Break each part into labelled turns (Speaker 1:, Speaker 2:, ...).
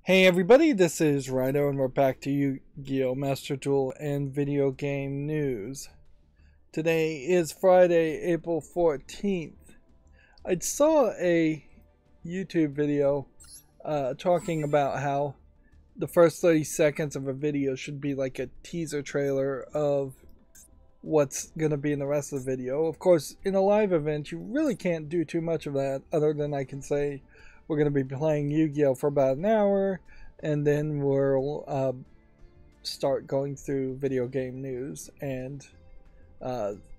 Speaker 1: Hey everybody, this is Rydo and we're back to Yu-Gi-Oh! Master Duel and video game news. Today is Friday, April 14th. I saw a YouTube video talking about how the first 30 seconds of a video should be like a teaser trailer of what's going to be in the rest of the video. Of course, in a live event, you really can't do too much of that other than I can say we're going to be playing Yu-Gi-Oh! For about an hour, and then we'll start going through video game news and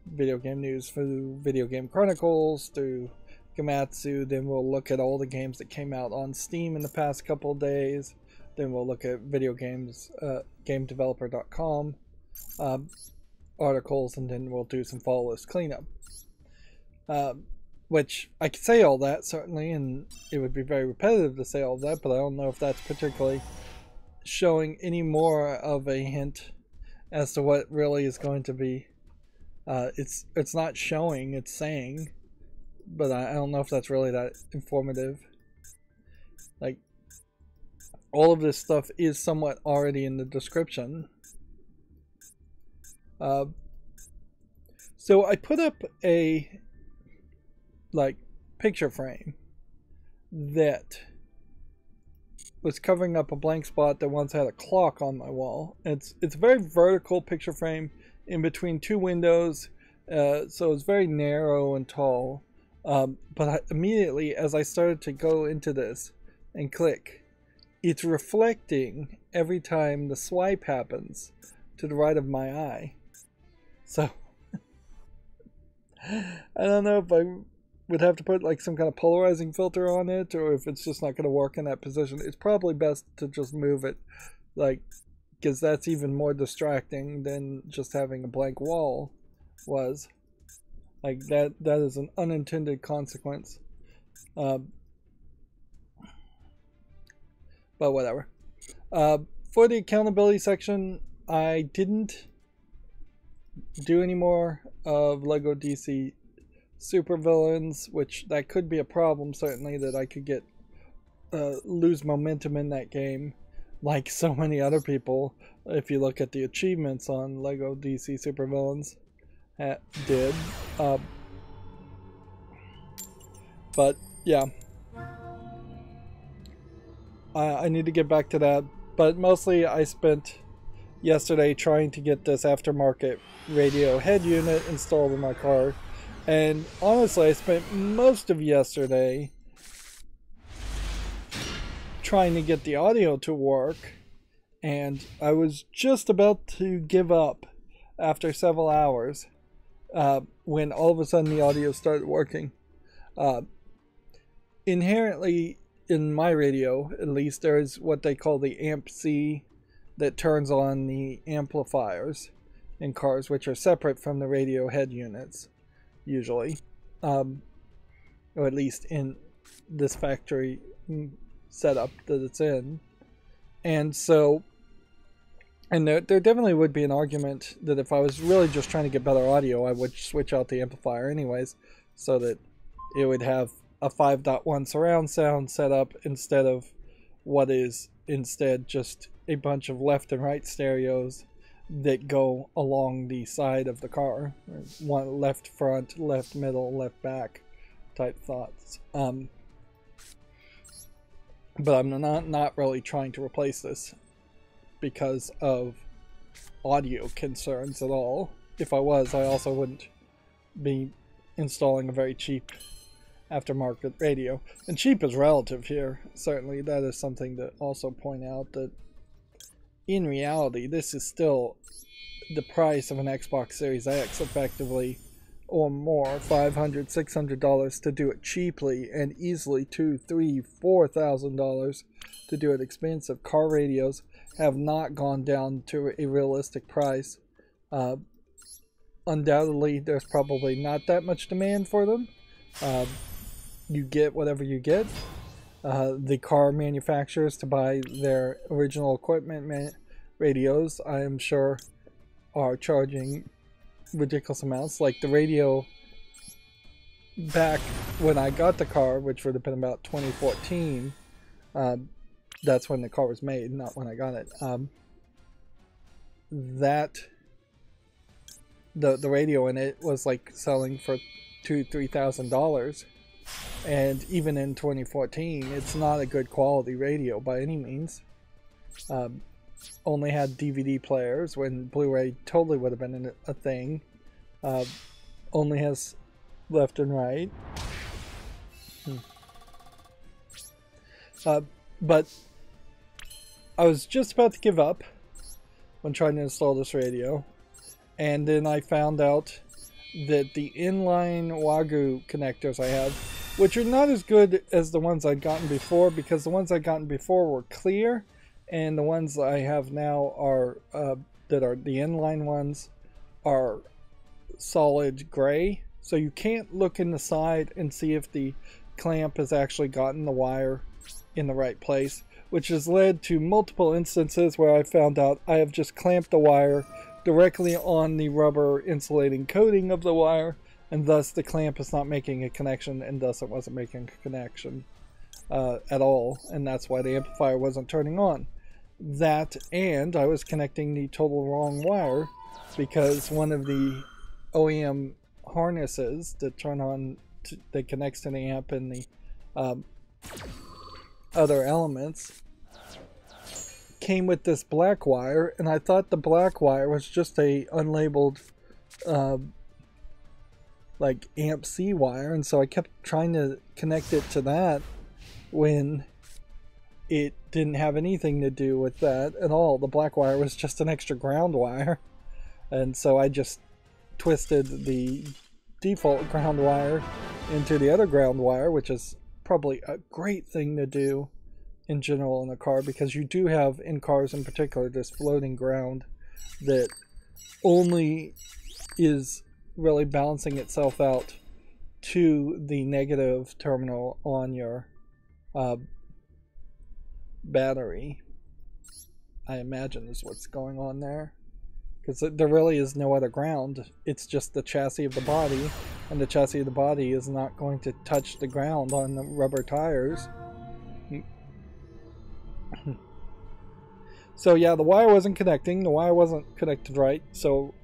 Speaker 1: video game news through Video Game Chronicles, through Gamatsu. Then we'll look at all the games that came out on Steam in the past couple of days. Then we'll look at video games, GameDeveloper.com articles, and then we'll do some follow list cleanup. Which I could say all that certainly, and it would be very repetitive to say all that, but I don't know if that's particularly showing any more of a hint as to what really is going to be. It's not showing, it's saying, but I don't know if that's really that informative. Like, all of this stuff is somewhat already in the description. So I put up a picture frame that was covering up a blank spot that once had a clock on my wall. It's a very vertical picture frame in between two windows, so it's very narrow and tall. But immediately as I started to go into this and click, it's reflecting every time the swipe happens to the right of my eye. So I don't know if I would have to put like some kind of polarizing filter on it, or if it's just not going to work in that position. It's probably best to just move it, because that's even more distracting than just having a blank wall was. Like that is an unintended consequence. But whatever. For the accountability section, I didn't do any more of Lego DC supervillains, which that could be a problem certainly, that I could get lose momentum in that game like so many other people if you look at the achievements on Lego DC supervillains did. But yeah, I need to get back to that, but mostly I spent yesterday trying to get this aftermarket radio head unit installed in my car. And honestly, I spent most of yesterday trying to get the audio to work, and I was just about to give up after several hours when all of a sudden the audio started working. Inherently, in my radio, at least, there is what they call the amp-C that turns on the amplifiers in cars, which are separate from the radio head units. Usually, or at least in this factory setup that it's in. And so, and there definitely would be an argument that if I was really just trying to get better audio, I would switch out the amplifier anyways, so that it would have a 5.1 surround sound setup instead of what is instead just a bunch of left and right stereos that go along the side of the car. One left front, left middle, left back type thoughts. But I'm not really trying to replace this because of audio concerns at all. If I was, I also wouldn't be installing a very cheap aftermarket radio. And cheap is relative here. Certainly that is something to also point out, that in reality, this is still the price of an Xbox Series X, effectively, or more, $500, $600 to do it cheaply, and easily $2,000, $3,000, $4,000 to do it expensive. Car radios have not gone down to a realistic price. Undoubtedly, there's probably not that much demand for them. You get whatever you get. The car manufacturers, to buy their original equipment radios, I am sure, are charging ridiculous amounts. Like the radio back when I got the car, which would have been about 2014, That's when the car was made, not when I got it. That the radio in it was like selling for $2,000-3,000, and even in 2014, it's not a good quality radio by any means. Only had DVD players when Blu-ray totally would have been a thing. Only has left and right. But I was just about to give up when trying to install this radio, and then I found out that the inline Wagyu connectors I have, which are not as good as the ones I'd gotten before, because the ones I'd gotten before were clear, and the ones I have now are that are the inline ones are solid gray, so you can't look in the side and see if the clamp has actually gotten the wire in the right place, which has led to multiple instances where I found out I have just clamped the wire directly on the rubber insulating coating of the wire, and thus the clamp is not making a connection, and thus it wasn't making a connection at all, and that's why the amplifier wasn't turning on. That, and I was connecting the total wrong wire, because one of the OEM harnesses that turn on that connects to the amp and the other elements came with this black wire, and I thought the black wire was just a unlabeled like amp C wire, and so I kept trying to connect it to that when it didn't have anything to do with that at all. The black wire was just an extra ground wire, and so I just twisted the default ground wire into the other ground wire, which is probably a great thing to do in general in a car, because you do have, in cars in particular, this floating ground that only is really balancing itself out to the negative terminal on your battery. I imagine is what's going on there, because there really is no other ground. It's just the chassis of the body, and the chassis of the body is not going to touch the ground on the rubber tires. So yeah, the wire wasn't connecting. The wire wasn't connected right, so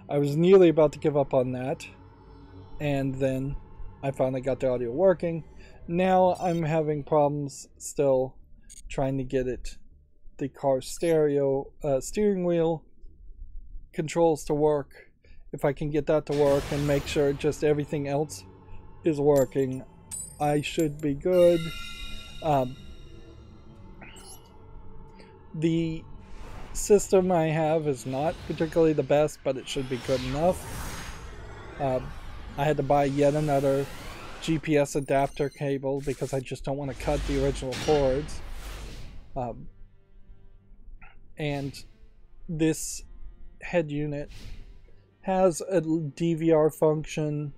Speaker 1: I was nearly about to give up on that, and then I finally got the audio working. Now I'm having problems still trying to get the car's steering wheel controls to work. If I can get that to work and make sure just everything else is working, I should be good. The system I have is not particularly the best, but it should be good enough. I had to buy yet another GPS adapter cable because I just don't want to cut the original cords. And this head unit has a DVR function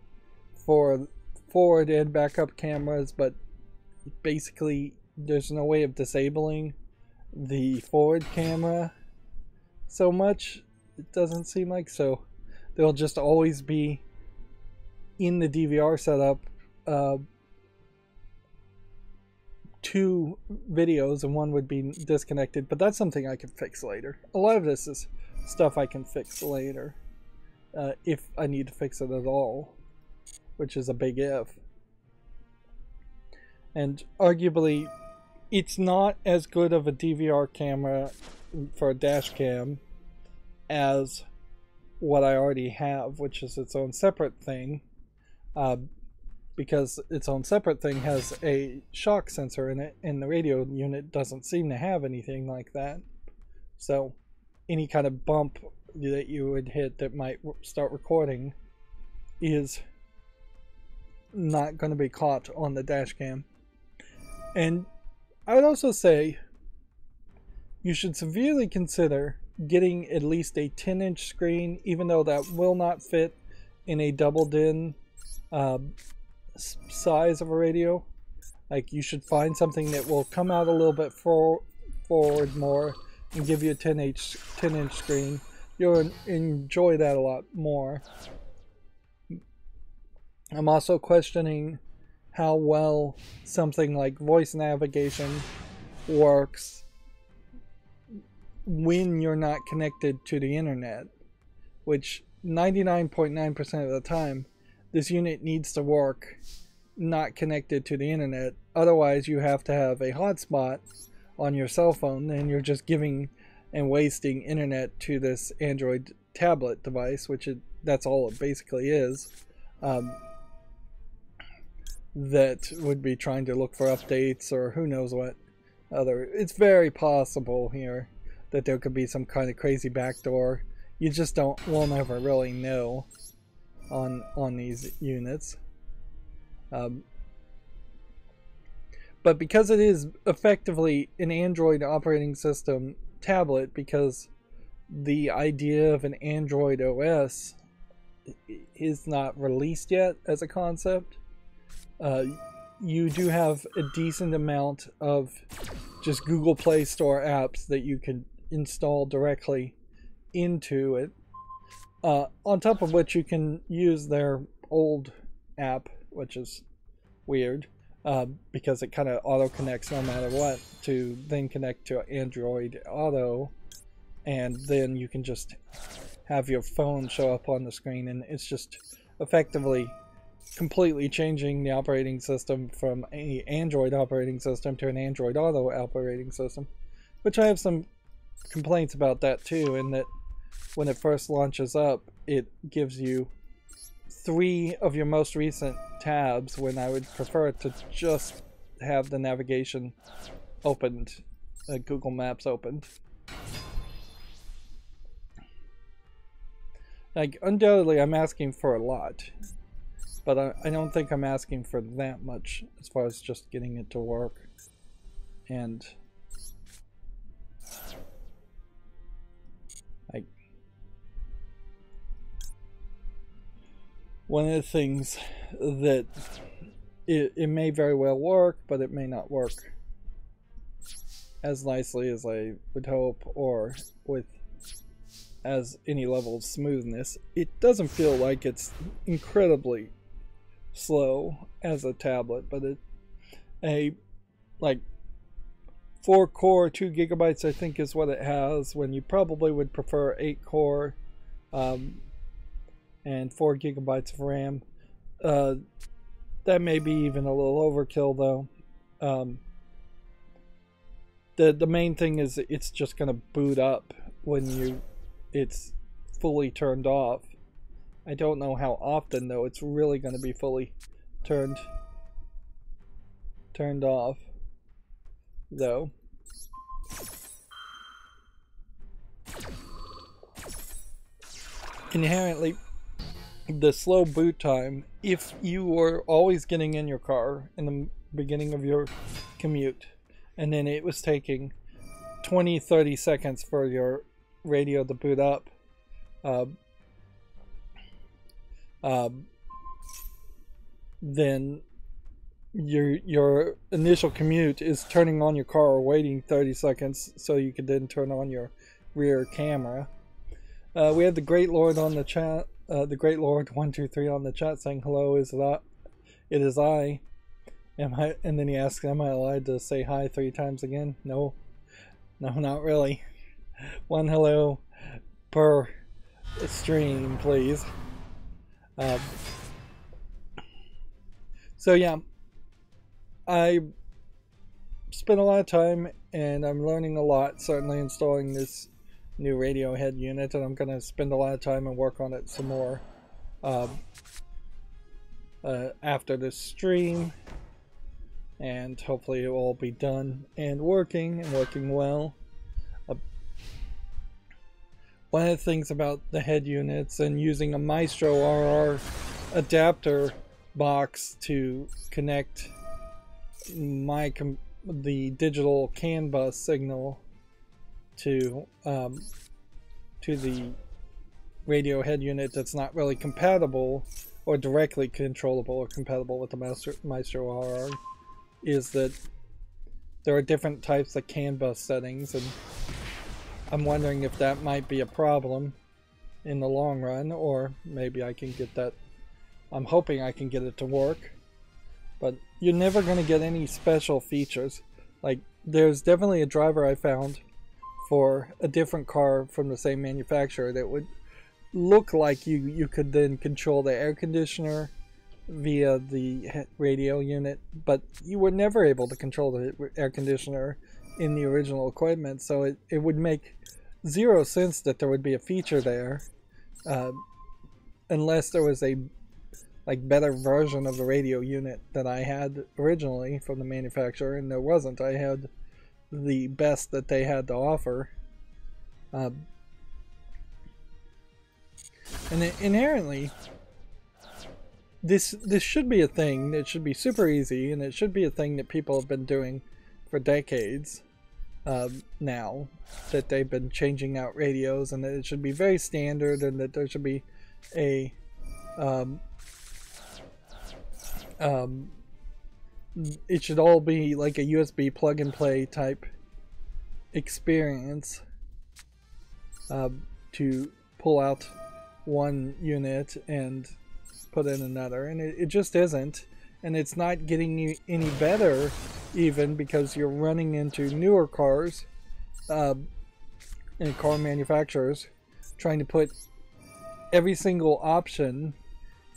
Speaker 1: for forward and backup cameras, but basically there's no way of disabling the forward camera so much, it doesn't seem like. So they'll just always be in the DVR setup, two videos, and one would be disconnected, but that's something I can fix later. A lot of this is stuff I can fix later, if I need to fix it at all, which is a big if. And arguably it's not as good of a DVR camera for a dash cam as what I already have, which is its own separate thing, because its own separate thing has a shock sensor in it, and the radio unit doesn't seem to have anything like that. So any kind of bump that you would hit that might start recording is not going to be caught on the dash cam. And I would also say you should severely consider getting at least a 10-inch screen, even though that will not fit in a double din size of a radio. Like, you should find something that will come out a little bit forward more and give you a 10-inch screen. You'll enjoy that a lot more. I'm also questioning how well something like voice navigation works when you're not connected to the internet, which 99.9% of the time this unit needs to work not connected to the internet. Otherwise you have to have a hotspot on your cell phone, and you're just giving and wasting internet to this Android tablet device, which that's all it basically is. That would be trying to look for updates or who knows what other. It's very possible here that there could be some kind of crazy backdoor. You just will never really know on these units. But because it is effectively an Android operating system tablet, because the idea of an Android OS is not released yet as a concept, you do have a decent amount of just Google Play Store apps that you can install directly into it, on top of which you can use their old app, which is weird, because it kind of auto connects no matter what, to then connect to Android Auto, and then you can just have your phone show up on the screen, and it's just effectively completely changing the operating system from an Android operating system to an Android Auto operating system, which I have some complaints about that too, in that when it first launches up, it gives you 3 of your most recent tabs, when I would prefer to just have the navigation opened, Google Maps opened. Like, undoubtedly I'm asking for a lot, but I don't think I'm asking for that much as far as just getting it to work. And one of the things that it may very well work, but it may not work as nicely as I would hope, or with as any level of smoothness. It doesn't feel like it's incredibly slow as a tablet, but like 4 core 2 gigabytes I think is what it has, when you probably would prefer 8 core and 4 gigabytes of RAM. That may be even a little overkill though. The main thing is it's just going to boot up when it's fully turned off. I don't know how often though it's really going to be fully turned off though. Inherently, the slow boot time, if you were always getting in your car in the beginning of your commute, and then it was taking 20-30 seconds for your radio to boot up, then your initial commute is turning on your car, waiting 30 seconds so you could then turn on your rear camera. We had the Great Lord on the chat, the Great Lord 123 on the chat saying hello. It is I. And then he asks, am I allowed to say hi 3 times again? No, not really. 1 hello per stream, please. So yeah, I spent a lot of time, and I'm learning a lot, certainly installing this new radio head unit, and I'm going to spend a lot of time and work on it some more after this stream, and hopefully it will all be done and working well. One of the things about the head units and using a Maestro RR adapter box to connect the digital CAN bus signal to the radio head unit that's not really compatible or directly controllable or compatible with the Maestro RR, is that there are different types of CAN bus settings, and I'm wondering if that might be a problem in the long run, or maybe I can get that. I'm hoping I can get it to work, but you're never going to get any special features Like, there's definitely a driver I found for a different car from the same manufacturer that would look like you could then control the air conditioner via the radio unit, but you were never able to control the air conditioner in the original equipment, so it would make zero sense that there would be a feature there, unless there was a better version of the radio unit that I had originally from the manufacturer, and there wasn't. I had the best that they had to offer. And inherently, this should be a thing. It should be super easy, and it should be a thing that people have been doing for decades now, that they've been changing out radios, and that it should be very standard, and that there should be a it should all be like a USB plug and play type experience to pull out one unit and put in another, and it just isn't, and it's not getting you any better, even because you're running into newer cars and car manufacturers trying to put every single option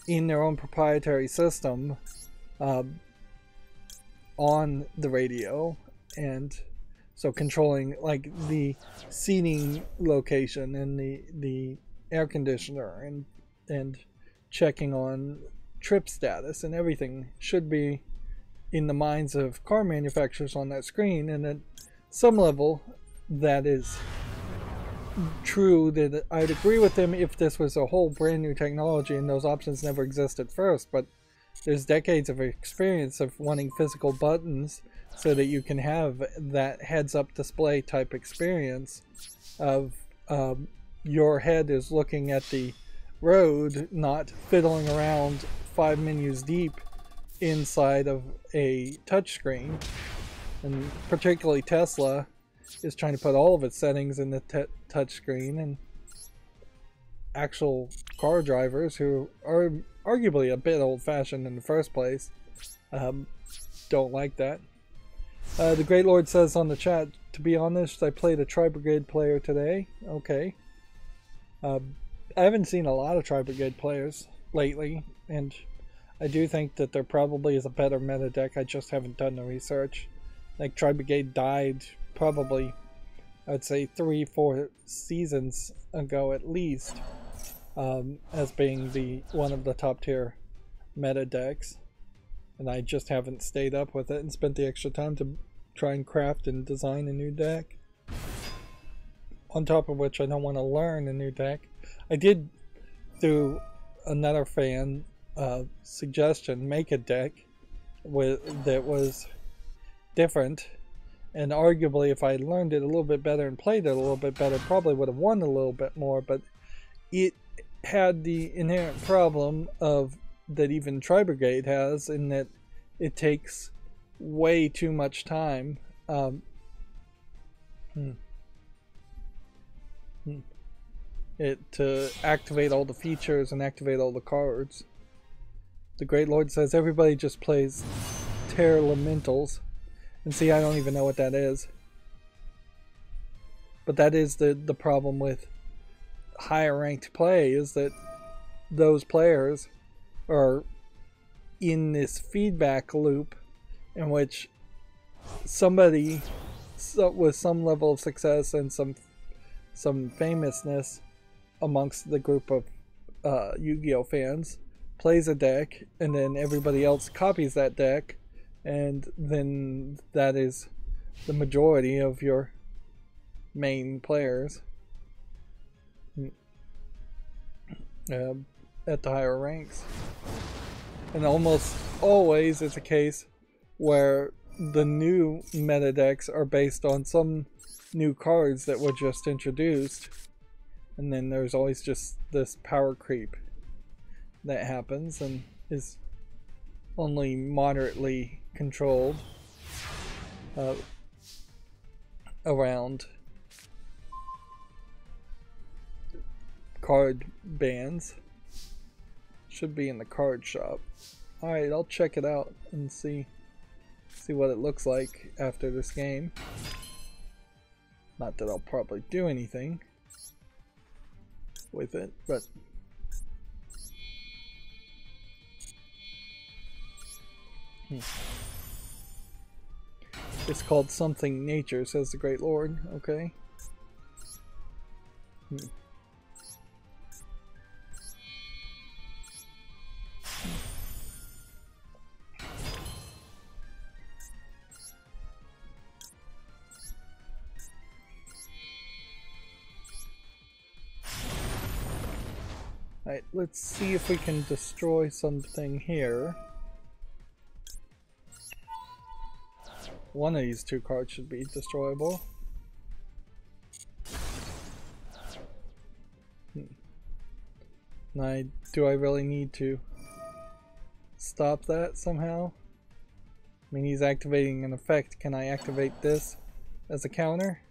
Speaker 1: in their own proprietary system on the radio, and so controlling like the seating location and the air conditioner and checking on trip status, and everything should be in the minds of car manufacturers on that screen. And at some level that is true, that I'd agree with them if this was a whole brand new technology and those options never existed first, but there's decades of experience of wanting physical buttons so that you can have that heads-up display type experience of your head is looking at the road, not fiddling around 5 menus deep inside of a touchscreen. And particularly Tesla is trying to put all of its settings in the touchscreen, and actual car drivers who are arguably a bit old-fashioned in the first place don't like that. The Great Lord says on the chat, to be honest, I played a Tri-Brigade player today. Okay. I haven't seen a lot of Tri-Brigade players lately, and I do think that there probably is a better meta deck. I just haven't done the research. Like, Tri-Brigade died probably, I'd say 3-4 seasons ago at least, as being one of the top tier meta decks, and I just haven't stayed up with it and spent the extra time to try and craft and design a new deck. On top of which, I don't want to learn a new deck. I did, through another fan suggestion, make a deck that was different, and arguably if I learned it a little bit better and played it a little bit better, probably would have won a little bit more, but it had the inherent problem that even Tri-Brigade has, in that it takes way too much time to activate all the features and activate all the cards. The Great Lord says everybody just plays Terra Elementals, and see, I don't even know what that is. But that is the problem with higher ranked play, is that those players are in this feedback loop in which somebody with some level of success and some famousness amongst the group of Yu-Gi-Oh fans plays a deck, and then everybody else copies that deck, and then that is the majority of your main players at the higher ranks. And almost always it's a case where the new meta decks are based on some new cards that were just introduced, and then there's always just this power creep that happens and is only moderately controlled around card bans. Should be in the card shop. Alright, I'll check it out and see See what it looks like after this game. Not that I'll probably do anything with it, but it's called something nature, says the Great Lord. Okay. Alright, let's see if we can destroy something here. One of these two cards should be destroyable. Do I really need to stop that somehow? I mean, he's activating an effect. Can I activate this as a counter?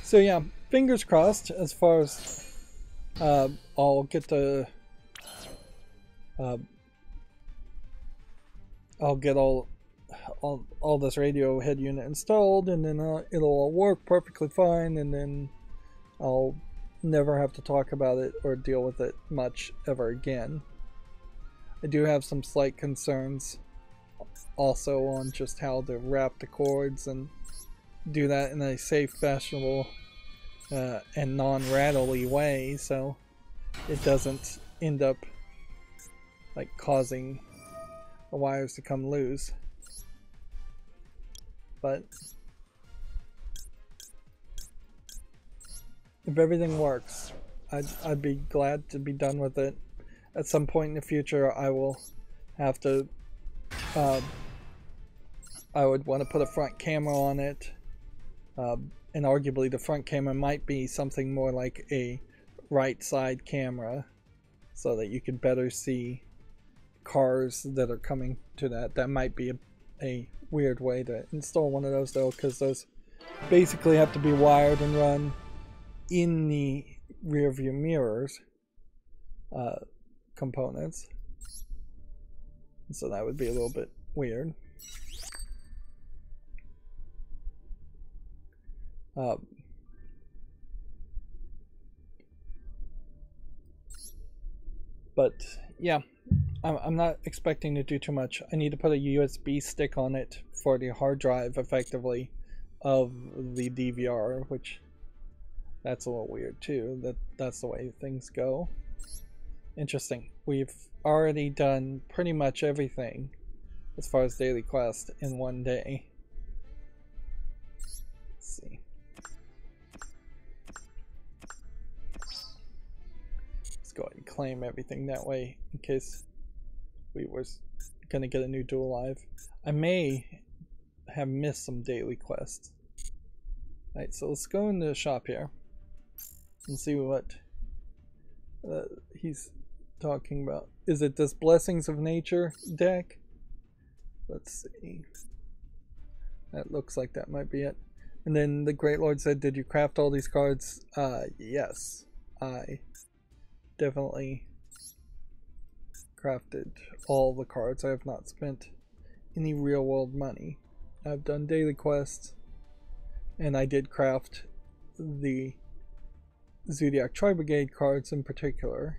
Speaker 1: So yeah, fingers crossed as far as I'll get the I'll get all this radio head unit installed, and then it'll all work perfectly fine, and then I'll never have to talk about it or deal with it much ever again. I do have some slight concerns also on just how to wrap the cords and do that in a safe, fashionable, and non-rattly way, so it doesn't end up like causing the wires to come loose. But if everything works, I'd be glad to be done with it. At some point in the future, I will have to I would want to put a front camera on it, and arguably the front camera might be something more like a right side camera, so that you can better see cars that are coming to that. That might be a weird way to install one of those though, because those basically have to be wired and run in the rear view mirrors components, so that would be a little bit weird. But yeah, I'm not expecting to do too much. I need to put a USB stick on it for the hard drive, effectively, of the DVR, which that's a little weird too. That's the way things go. Interesting. We've already done pretty much everything as far as daily quest in one day. Let's see. Let's go ahead and claim everything that way in case we were gonna get a new Duel live. I may have missed some daily quests. Alright, so let's go into the shop here and see what he's talking about. Is it this Blessings of Nature deck? Let's see. That looks like that might be it. And then the Great Lord said, did you craft all these cards? Yes, I definitely crafted all the cards. I have not spent any real world money. I've done daily quests, and I did craft the Zodiac Tri-Brigade cards in particular.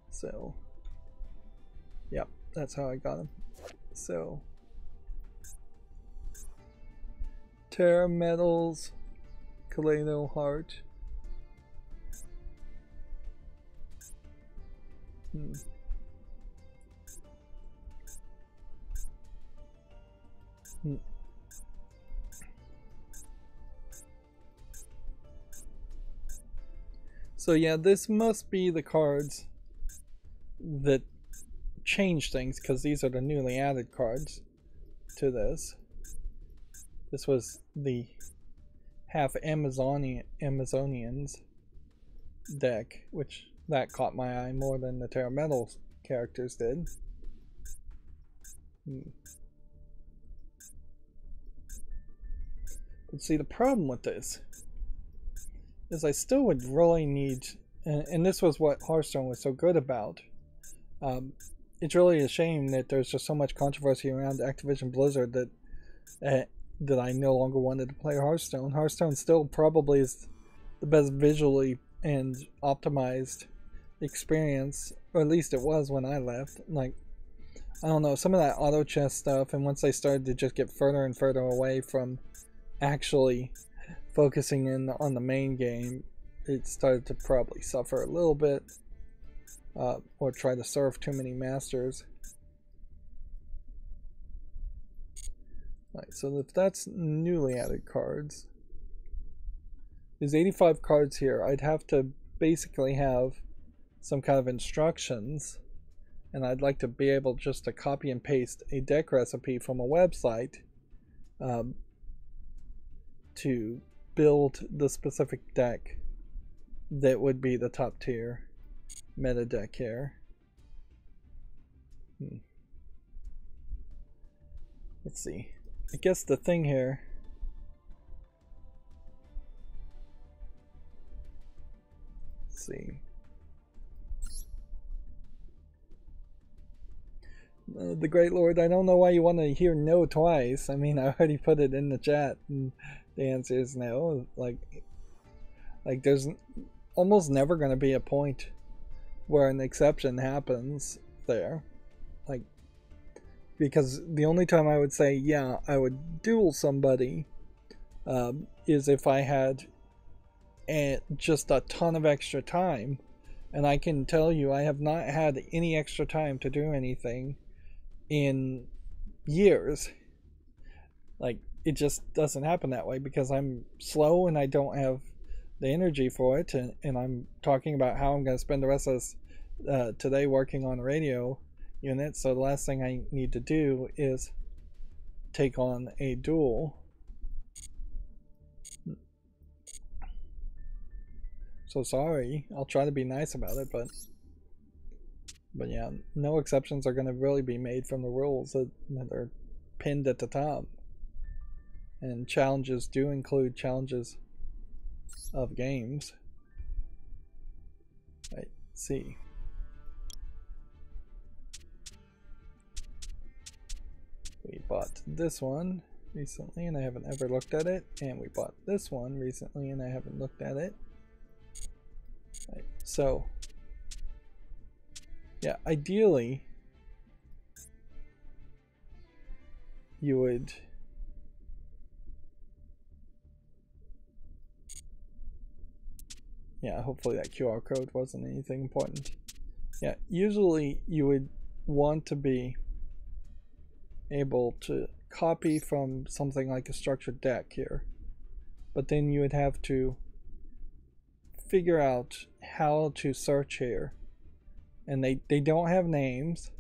Speaker 1: So, yep, that's how I got them. So, Terra Metals, Kaleno Heart. So yeah, this must be the cards that change things, because these are the newly added cards to this. This was the half Amazonians deck, which that caught my eye more than the Terra Metals characters did. But see, the problem with this is I still would really need, and this was what Hearthstone was so good about. It's really a shame that there's just so much controversy around Activision Blizzard that I no longer wanted to play Hearthstone. Hearthstone still probably is the best visually and optimized experience, or at least it was when I left. Like, I don't know, some of that auto chess stuff, and once they started to just get further and further away from actually focusing in on the main game, it started to probably suffer a little bit, or try to serve too many masters. Right, so if that's newly added cards, there's 85 cards here. I'd have to basically have some kind of instructions, and I'd like to be able just to copy and paste a deck recipe from a website to build the specific deck that would be the top tier meta deck here. Let's see. I guess the thing here, let's see. The Great Lord, I don't know why you want to hear no twice. I mean, I already put it in the chat, and the answer is no. Like there's almost never going to be a point where an exception happens there. Like, because the only time I would say, yeah, I would duel somebody is if I had just a ton of extra time. And I can tell you, I have not had any extra time to do anything in years. Like, it just doesn't happen that way because I'm slow and I don't have the energy for it, and I'm talking about how I'm going to spend the rest of today working on a radio unit. So the last thing I need to do is take on a duel. So sorry, I'll try to be nice about it, but yeah, no exceptions are going to really be made from the rules that are pinned at the top. And challenges do include challenges of games. Right, see. We bought this one recently and I haven't ever looked at it, and we bought this one recently and I haven't looked at it. Right, so yeah, ideally you would hopefully that QR code wasn't anything important. Yeah, usually you would want to be able to copy from something like a structured deck here, but then you would have to figure out how to search here, and they don't have names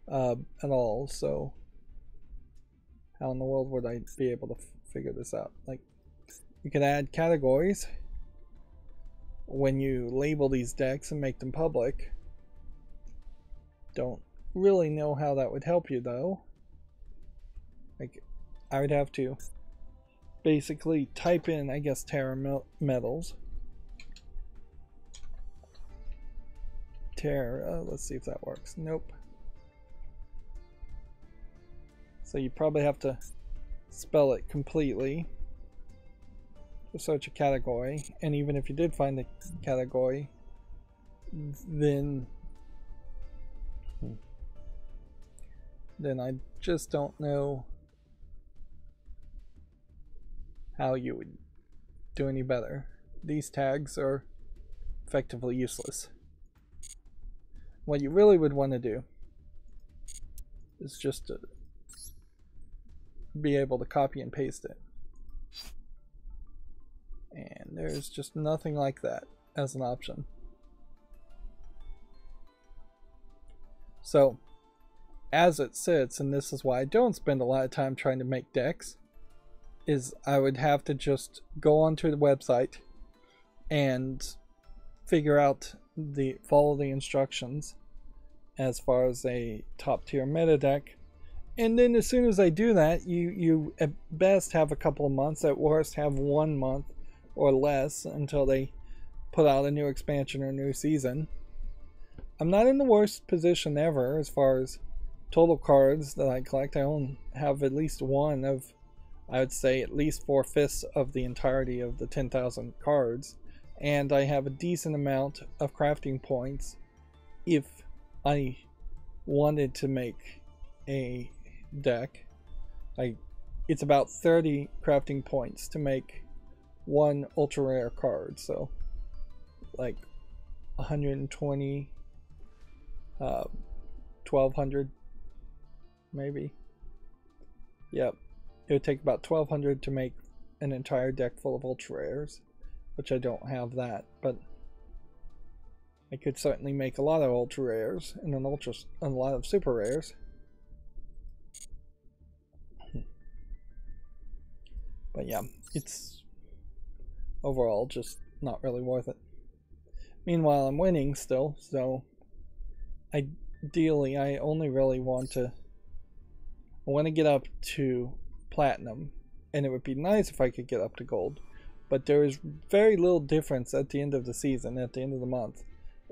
Speaker 1: at all, so how in the world would I be able to figure this out? Like, you could add categories when you label these decks and make them public. Don't really know how that would help you though. Like, I would have to basically type in, I guess, Terra Metals. Terra, let's see if that works. Nope. So you probably have to spell it completely to search a category, and even if you did find the category, then I just don't know how you would do any better. These tags are effectively useless. What you really would want to do is just to be able to copy and paste it. And there's just nothing like that as an option. So, as it sits, and this is why I don't spend a lot of time trying to make decks, is I would have to just go onto the website and figure out follow the instructions as far as a top tier meta deck, And then as soon as I do that, you at best have a couple of months, at worst have 1 month or less until they put out a new expansion or a new season. I'm not in the worst position ever as far as total cards that I collect. I only have at least one of, I would say, at least 4/5 of the entirety of the 10,000 cards. And I have a decent amount of crafting points if I wanted to make a deck. It's about 30 crafting points to make one ultra rare card, so like 120, 1200 maybe. Yep, it would take about 1200 to make an entire deck full of ultra rares, which I don't have that, but I could certainly make a lot of ultra rares and a lot of super rares. But yeah, it's overall just not really worth it. Meanwhile, I'm winning still, so ideally I only really want to get up to platinum, and it would be nice if I could get up to gold, but there is very little difference at the end of the season, at the end of the month,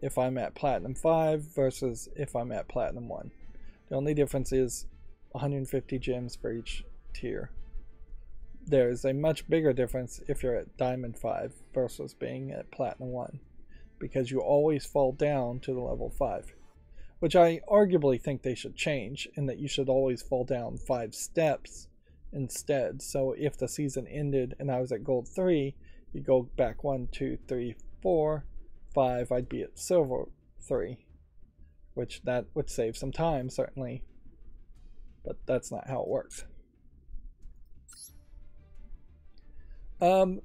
Speaker 1: if I'm at platinum 5 versus if I'm at platinum 1. The only difference is 150 gems for each tier. There's a much bigger difference if you're at diamond 5 versus being at platinum 1, because you always fall down to the level 5, which I arguably think they should change, in that you should always fall down 5 steps instead. So if the season ended and I was at gold 3, you go back 1, 2, 3, 4, 5, I'd be at silver 3, which that would save some time certainly, but that's not how it works.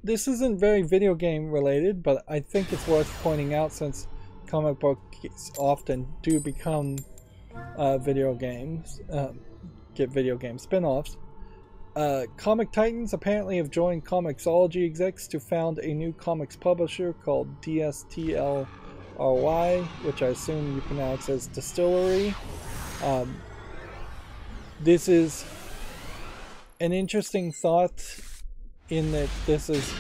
Speaker 1: This isn't very video game related, but I think it's worth pointing out since comic books often do become video games, get video game spin-offs. Comic Titans apparently have joined Comixology execs to found a new comics publisher called DSTLRY, which I assume you pronounce as Distillery. This is an interesting thought, in that this is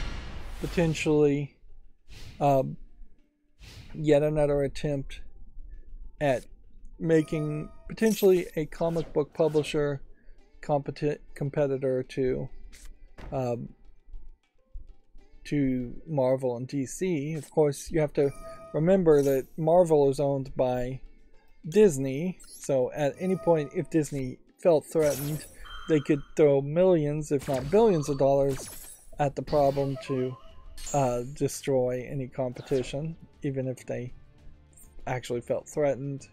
Speaker 1: potentially yet another attempt at making potentially a comic book publisher competitor to Marvel and DC. Of course, you have to remember that Marvel is owned by Disney, so at any point if Disney felt threatened, they could throw millions, if not billions of dollars at the problem to destroy any competition, even if they actually felt threatened.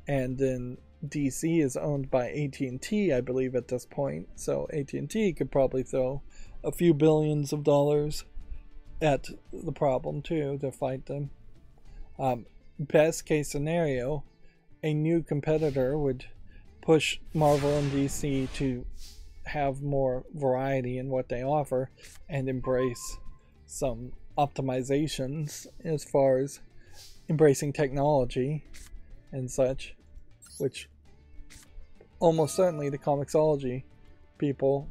Speaker 1: And then DC is owned by AT&T, I believe, at this point, so AT&T could probably throw a few billions of dollars at the problem too to fight them. Best case scenario, a new competitor would push Marvel and DC to have more variety in what they offer and embrace some optimizations as far as embracing technology and such, which almost certainly the Comixology people,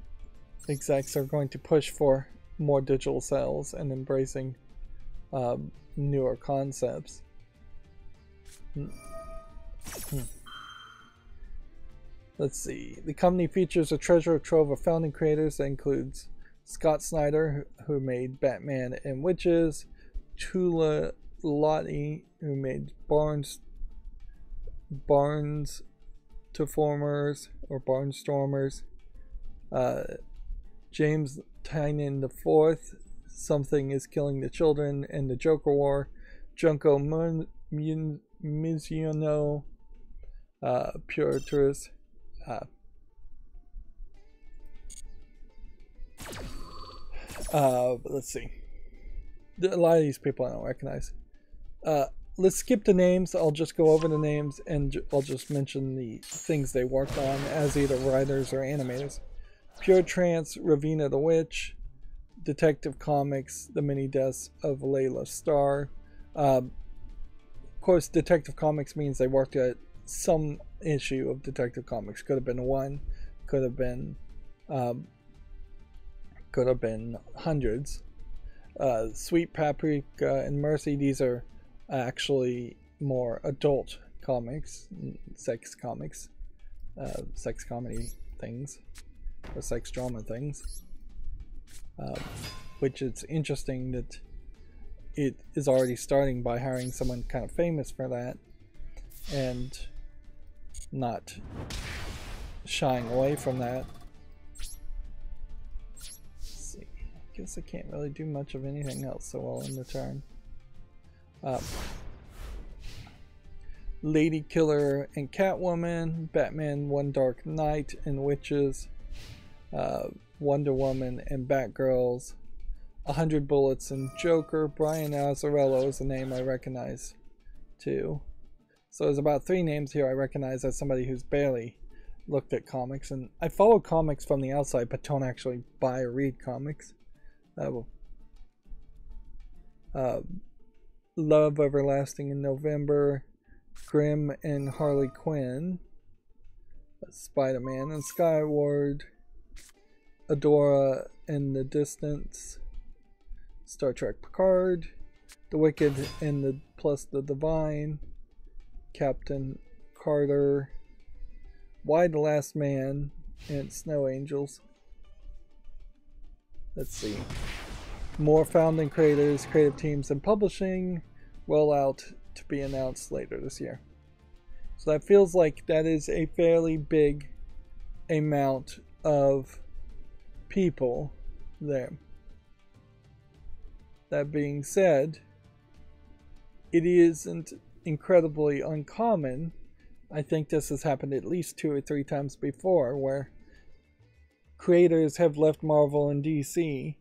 Speaker 1: execs, are going to push for more digital sales and embracing newer concepts. Let's see. The company features a treasure trove of founding creators that includes Scott Snyder, who made Batman and Witches, Tula Lottie, who made Barnstormers, James Tynion IV, Something is Killing the Children, and the Joker War, Junko Mizuno, Pure Tourist. Let's see. A lot of these people I don't recognize. Let's skip the names. I'll just go over the names and I'll just mention the things they worked on as either writers or animators. Pure Trance, Ravina the Witch, Detective Comics, The Many Deaths of Layla Starr. Of course, Detective Comics means they worked at some issue of Detective Comics. Could have been one, could have been hundreds. Sweet Paprika and Mercy, these are actually more adult comics, sex comics, sex comedy things, or sex drama things, which it's interesting that it is already starting by hiring someone kind of famous for that and not shying away from that. Let's see. I guess I can't really do much of anything else so well in the turn. Lady Killer and Catwoman, Batman One Dark Knight and Witches, Wonder Woman and Batgirls, 100 Bullets and Joker. Brian Azzarello is a name I recognize too. So there's about 3 names here I recognize as somebody who's barely looked at comics, and I follow comics from the outside but don't actually buy or read comics. Love Everlasting in November, Grimm and Harley Quinn, Spider-Man and Skyward, Adora and the Distance, Star Trek Picard, The Wicked and the Plus the Divine, Captain Carter, Y the Last Man, and Snow Angels. Let's see. More founding creators, creative teams, and publishing rollout to be announced later this year. So that feels like that is a fairly big amount of people there. That being said, it isn't incredibly uncommon. I think this has happened at least 2 or 3 times before, where creators have left Marvel and DC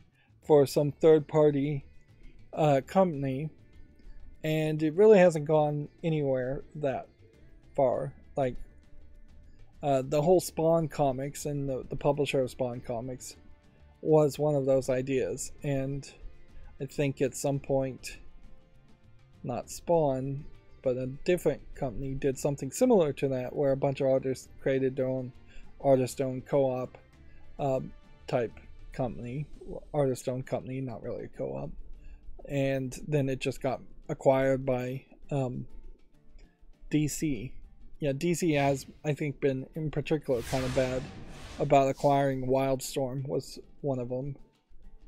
Speaker 1: for some third-party company, and it really hasn't gone anywhere that far. Like the whole Spawn comics and the publisher of Spawn comics was one of those ideas, and I think at some point, not Spawn, but a different company did something similar to that, where a bunch of artists created their own artist-owned co-op type company. Artist-owned company, not really a co-op. And then it just got acquired by DC. Yeah, DC has, I think, been in particular kind of bad about acquiring Wildstorm, was one of them,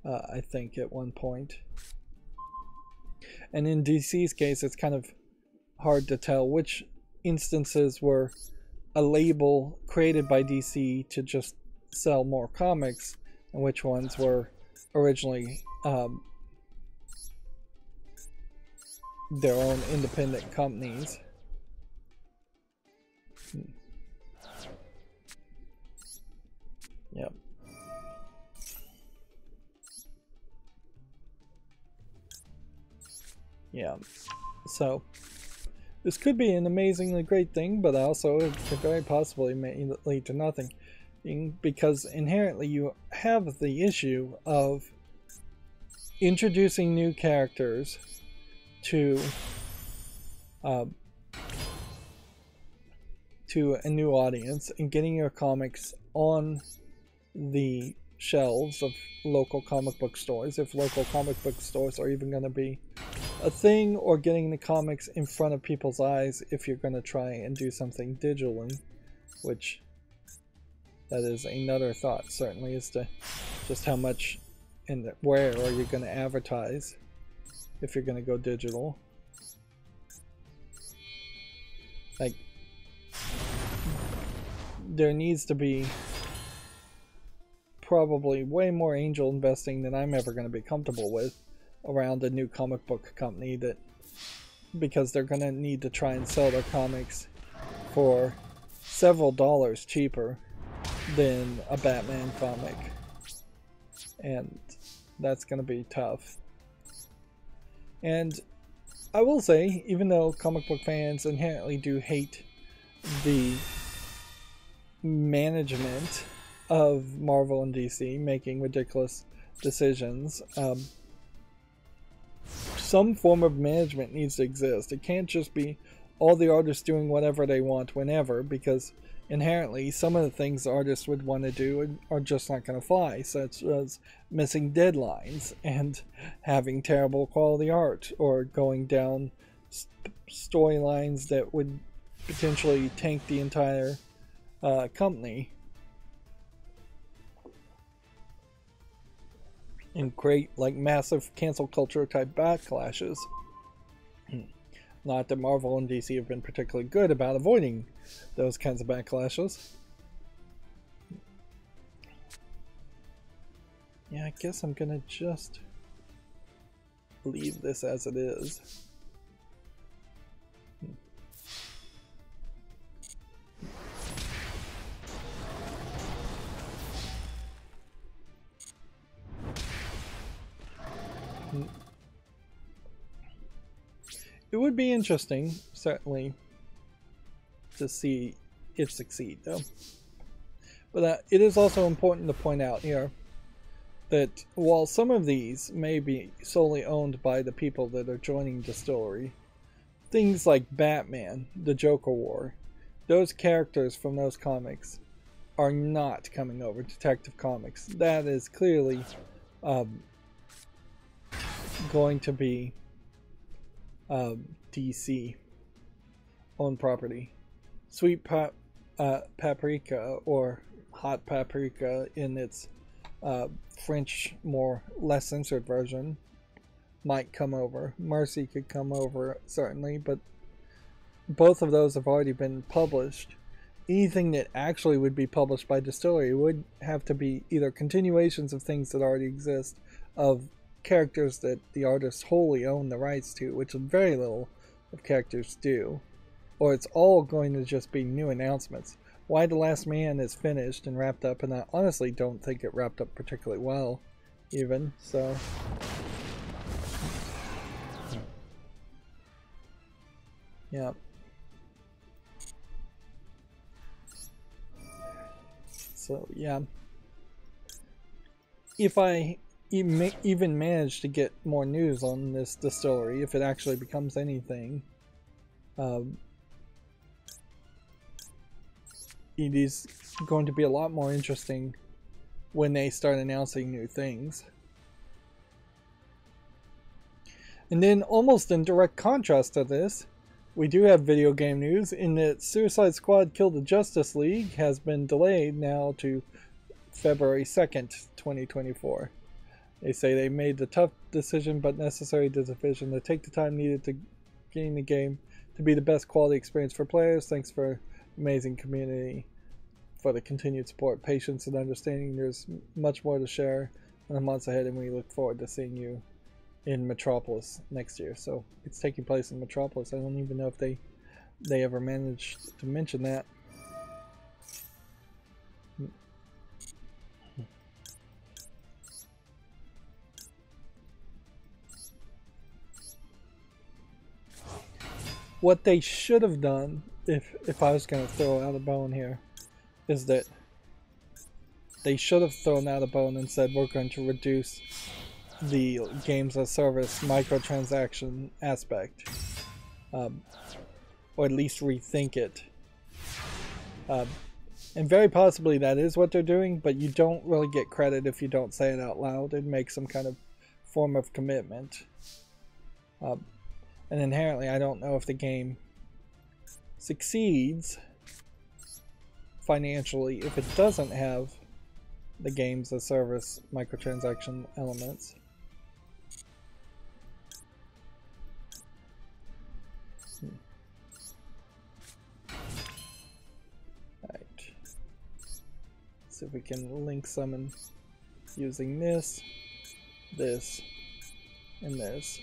Speaker 1: I think, at one point. And in DC's case, it's kind of hard to tell which instances were a label created by DC to just sell more comics, and which ones were originally their own independent companies. Yep. Yeah. So this could be an amazingly great thing, but also it could very possibly may lead to nothing, because inherently you have the issue of introducing new characters to a new audience and getting your comics on the shelves of local comic book stores, if local comic book stores are even going to be a thing, or getting the comics in front of people's eyes if you're going to try and do something digitally, which that is another thought, certainly, as to just how much and where are you going to advertise if you're going to go digital. Like, there needs to be probably way more angel investing than I'm ever going to be comfortable with around a new comic book company, that because they're going to need to try and sell their comics for several dollars cheaper than a Batman comic, and that's going to be tough. And I will say, even though comic book fans inherently do hate the management of Marvel and DC making ridiculous decisions, some form of management needs to exist. It can't just be all the artists doing whatever they want whenever, because inherently some of the things artists would want to do are just not going to fly, such as missing deadlines and having terrible quality art, or going down storylines that would potentially tank the entire company and create like massive cancel culture type backlashes. Not that Marvel and DC have been particularly good about avoiding those kinds of backlashes. Yeah, I guess I'm gonna just leave this as it is. It would be interesting, certainly, to see it succeed, though. But it is also important to point out here that while some of these may be solely owned by the people that are joining Distillery, things like Batman, the Joker War, those characters from those comics are not coming over to Detective Comics. That is clearly going to be DC owned property. Sweet Paprika, or Hot Paprika in its French, less censored version, might come over. Mercy could come over, certainly, but both of those have already been published. Anything that actually would be published by Distillery would have to be either continuations of things that already exist, of characters that the artists wholly own the rights to, which very little of characters do, or it's all going to just be new announcements. Why the Last Man is finished and wrapped up, and I honestly don't think it wrapped up particularly well, even, so. Yeah. So, yeah. If I even manage to get more news on this Distillery, if it actually becomes anything, it is going to be a lot more interesting when they start announcing new things. And then, almost in direct contrast to this, we do have video game news in that Suicide Squad Kill the Justice League has been delayed now to February 2nd, 2024. They say they made the tough decision but necessary decision to take the time needed to gain the game to be the best quality experience for players. Thanks for amazing community for the continued support, patience, and understanding. There's much more to share in the months ahead, and we look forward to seeing you in Metropolis next year. So it's taking place in Metropolis. I don't even know if they ever managed to mention that. What they should have done, if I was going to throw out a bone here, is that they should have thrown out a bone and said, we're going to reduce the games as service microtransaction aspect, or at least rethink it. And very possibly that is what they're doing, but you don't really get credit if you don't say it out loud and make some kind of form of commitment. And inherently, I don't know if the game succeeds financially if it doesn't have the games as service microtransaction elements. Alright. See if we can link summon using this, and this.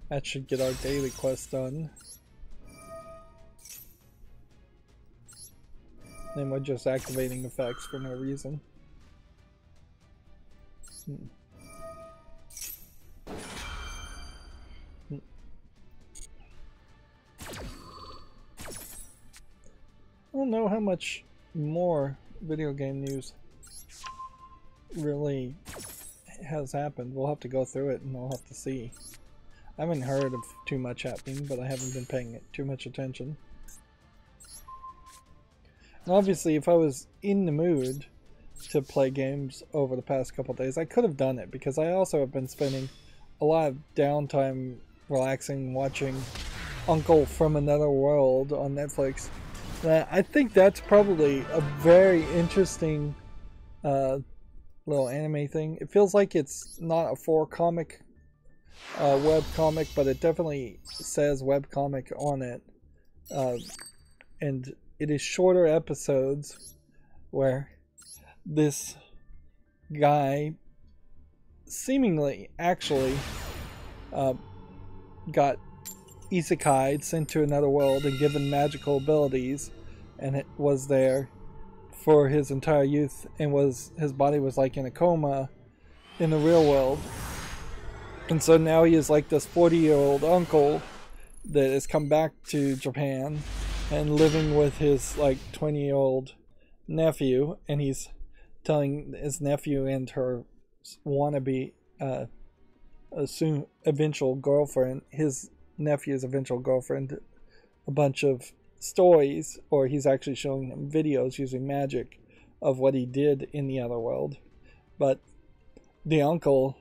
Speaker 1: That should get our daily quest done. Then we're just activating effects for no reason. I don't know how much more video game news really has happened. We'll have to go through it and we'll have to see. I haven't heard of too much happening, but I haven't been paying it too much attention. And obviously, if I was in the mood to play games over the past couple days, I could have done it, because I also have been spending a lot of downtime relaxing, watching Uncle from Another World on Netflix. I think that's probably a very interesting little anime thing. It feels like it's not a 4-comic web comic, but it definitely says web comic on it. And it is shorter episodes where this guy seemingly actually got isekai'd, sent to another world and given magical abilities, and it was there for his entire youth, and his body was like in a coma in the real world. And so now he is like this 40-year-old uncle that has come back to Japan and living with his like 20-year-old nephew, and he's telling his nephew and her wannabe soon eventual girlfriend, his nephew's eventual girlfriend, a bunch of stories, or he's actually showing him videos using magic of what he did in the other world. But the uncle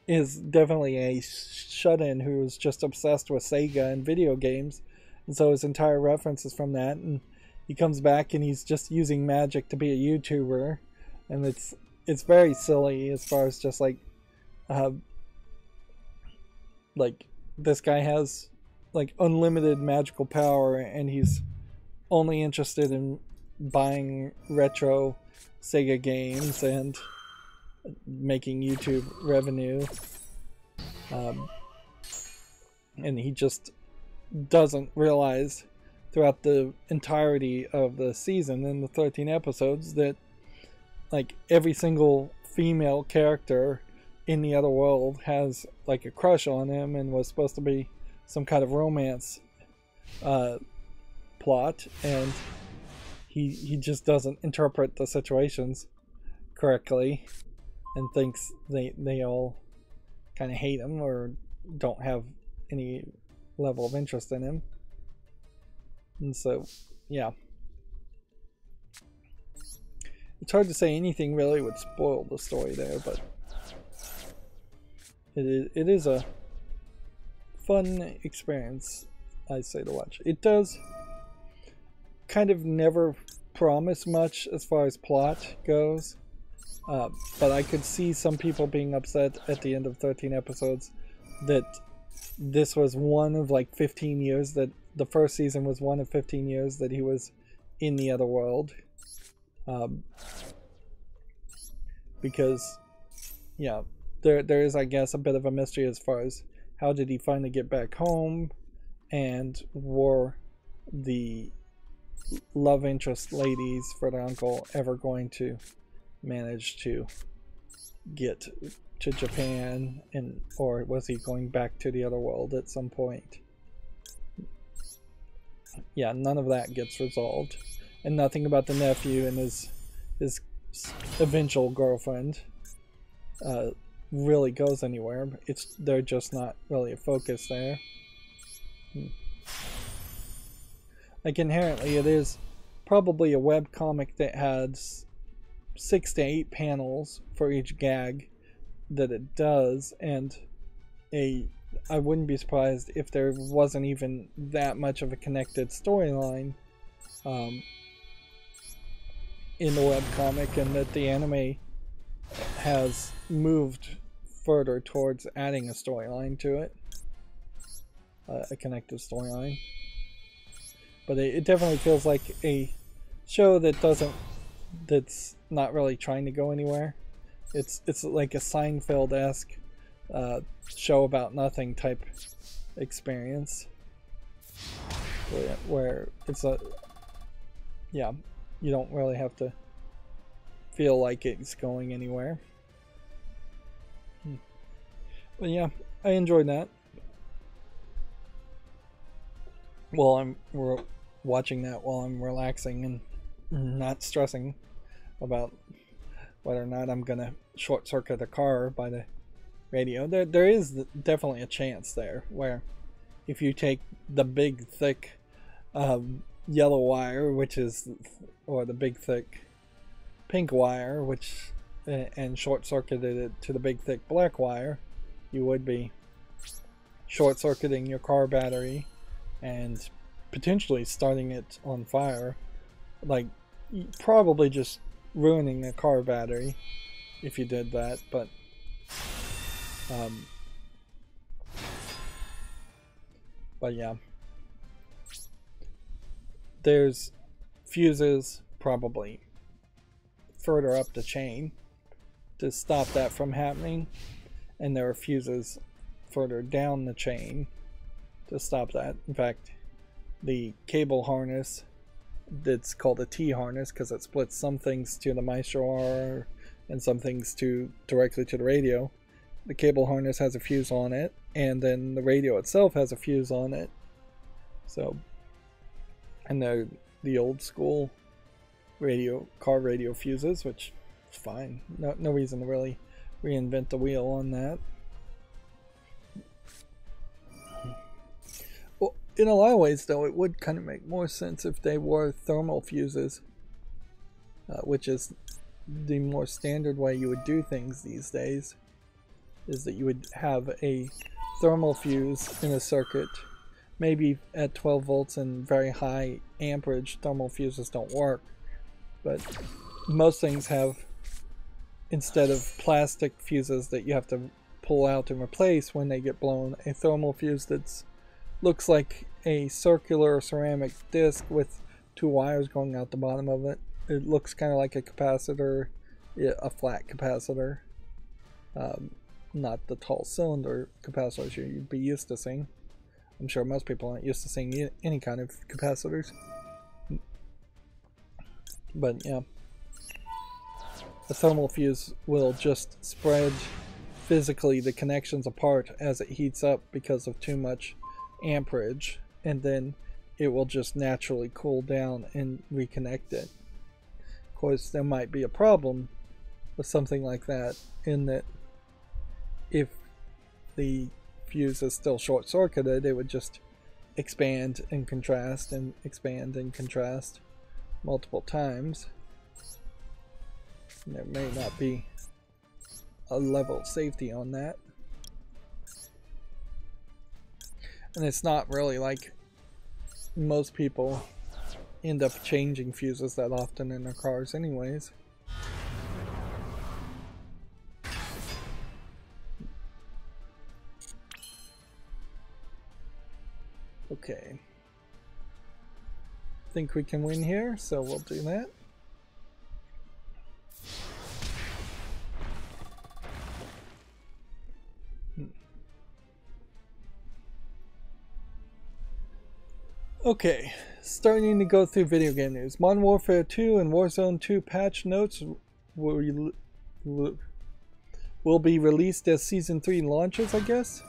Speaker 1: is definitely a shut-in who is just obsessed with Sega and video games, and so his entire reference is from that. And he comes back and he's just using magic to be a YouTuber, and it's very silly as far as just like this guy has like unlimited magical power, and he's only interested in buying retro Sega games and making YouTube revenue, and he just doesn't realize throughout the entirety of the season and the 13 episodes that like every single female character in the other world has like a crush on him and was supposed to be some kind of romance plot, and he just doesn't interpret the situations correctly and thinks they all kind of hate him or don't have any level of interest in him. And so yeah, it's hard to say anything really would spoil the story there, but it is a fun experience, I say, to watch. It does kind of never promise much as far as plot goes, but I could see some people being upset at the end of 13 episodes that this was one of like 15 years, that the first season was one of 15 years that he was in the other world, because yeah, there is, I guess, a bit of a mystery as far as how did he finally get back home, and were the love interest ladies for the uncle ever going to manage to get to Japan, and or was he going back to the other world at some point? Yeah, none of that gets resolved, and nothing about the nephew and his eventual girlfriend really goes anywhere. They're just not really a focus there. Like inherently, it is probably a web comic that has 6 to 8 panels for each gag that it does, and I wouldn't be surprised if there wasn't even that much of a connected storyline in the web comic, and that the anime has moved further towards adding a storyline to it, a connected storyline. But it definitely feels like a show that's not really trying to go anywhere. It's like a Seinfeld-esque show about nothing type experience, where it's yeah, you don't really have to feel like it's going anywhere. But yeah, I enjoyed that. We're watching that while I'm relaxing and not stressing about whether or not I'm gonna short circuit a car by the radio. There is definitely a chance there where if you take the big thick yellow wire, or the big thick pink wire, and short circuited it to the big thick black wire, you would be short circuiting your car battery and potentially starting it on fire, like probably just ruining a car battery if you did that. But yeah, there's fuses probably further up the chain to stop that from happening, and there are fuses further down the chain to stop that. In fact, the cable harness that's called a T-harness because it splits some things to the Maestro R and some things directly to the radio. The cable harness has a fuse on it, and then the radio itself has a fuse on it. So, and the old school car radio fuses, which is fine. No reason to really reinvent the wheel on that. Well, in a lot of ways, though, it would kind of make more sense if they were thermal fuses, which is the more standard way you would do things these days, is that you would have a thermal fuse in a circuit, maybe at 12 volts and very high amperage. Thermal fuses don't work, but most things have, instead of plastic fuses that you have to pull out and replace when they get blown, a thermal fuse that looks like a circular ceramic disc with two wires going out the bottom of it. It looks kind of like a capacitor, a flat capacitor, not the tall cylinder capacitors you'd be used to seeing. I'm sure most people aren't used to seeing any kind of capacitors. But yeah, the thermal fuse will just spread physically the connections apart as it heats up because of too much amperage, and then it will just naturally cool down and reconnect it. Of course, there might be a problem with something like that, in that if the fuse is still short-circuited, it would just expand and contrast and expand and contrast multiple times. And there may not be a level of safety on that. And it's not really like most people end up changing fuses that often in their cars anyways. Okay. Think we can win here, so we'll do that. Okay, starting to go through video game news. Modern Warfare 2 and Warzone 2 patch notes will be released as Season 3 launches, I guess.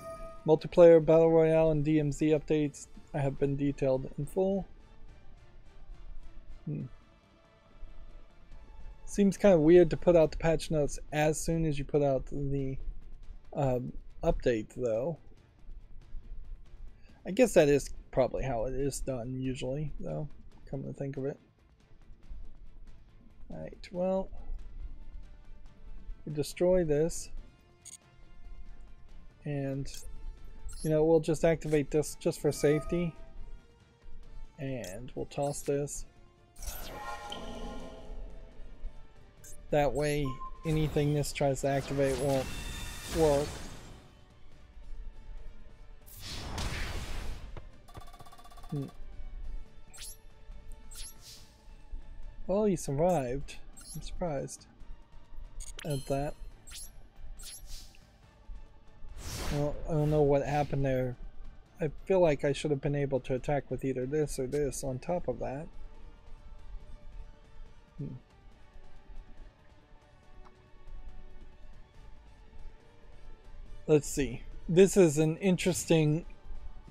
Speaker 1: Multiplayer, Battle Royale, and DMZ updates have been detailed in full. Seems kind of weird to put out the patch notes as soon as you put out the update, though. I guess that is probably how it is done usually, though, come to think of it. Alright, well, we destroy this, and you know, we'll just activate this just for safety, and we'll toss this. That way anything this tries to activate won't work. Well, he survived. I'm surprised at that. Well, I don't know what happened there. I feel like I should have been able to attack with either this or this on top of that. Let's see. This is an interesting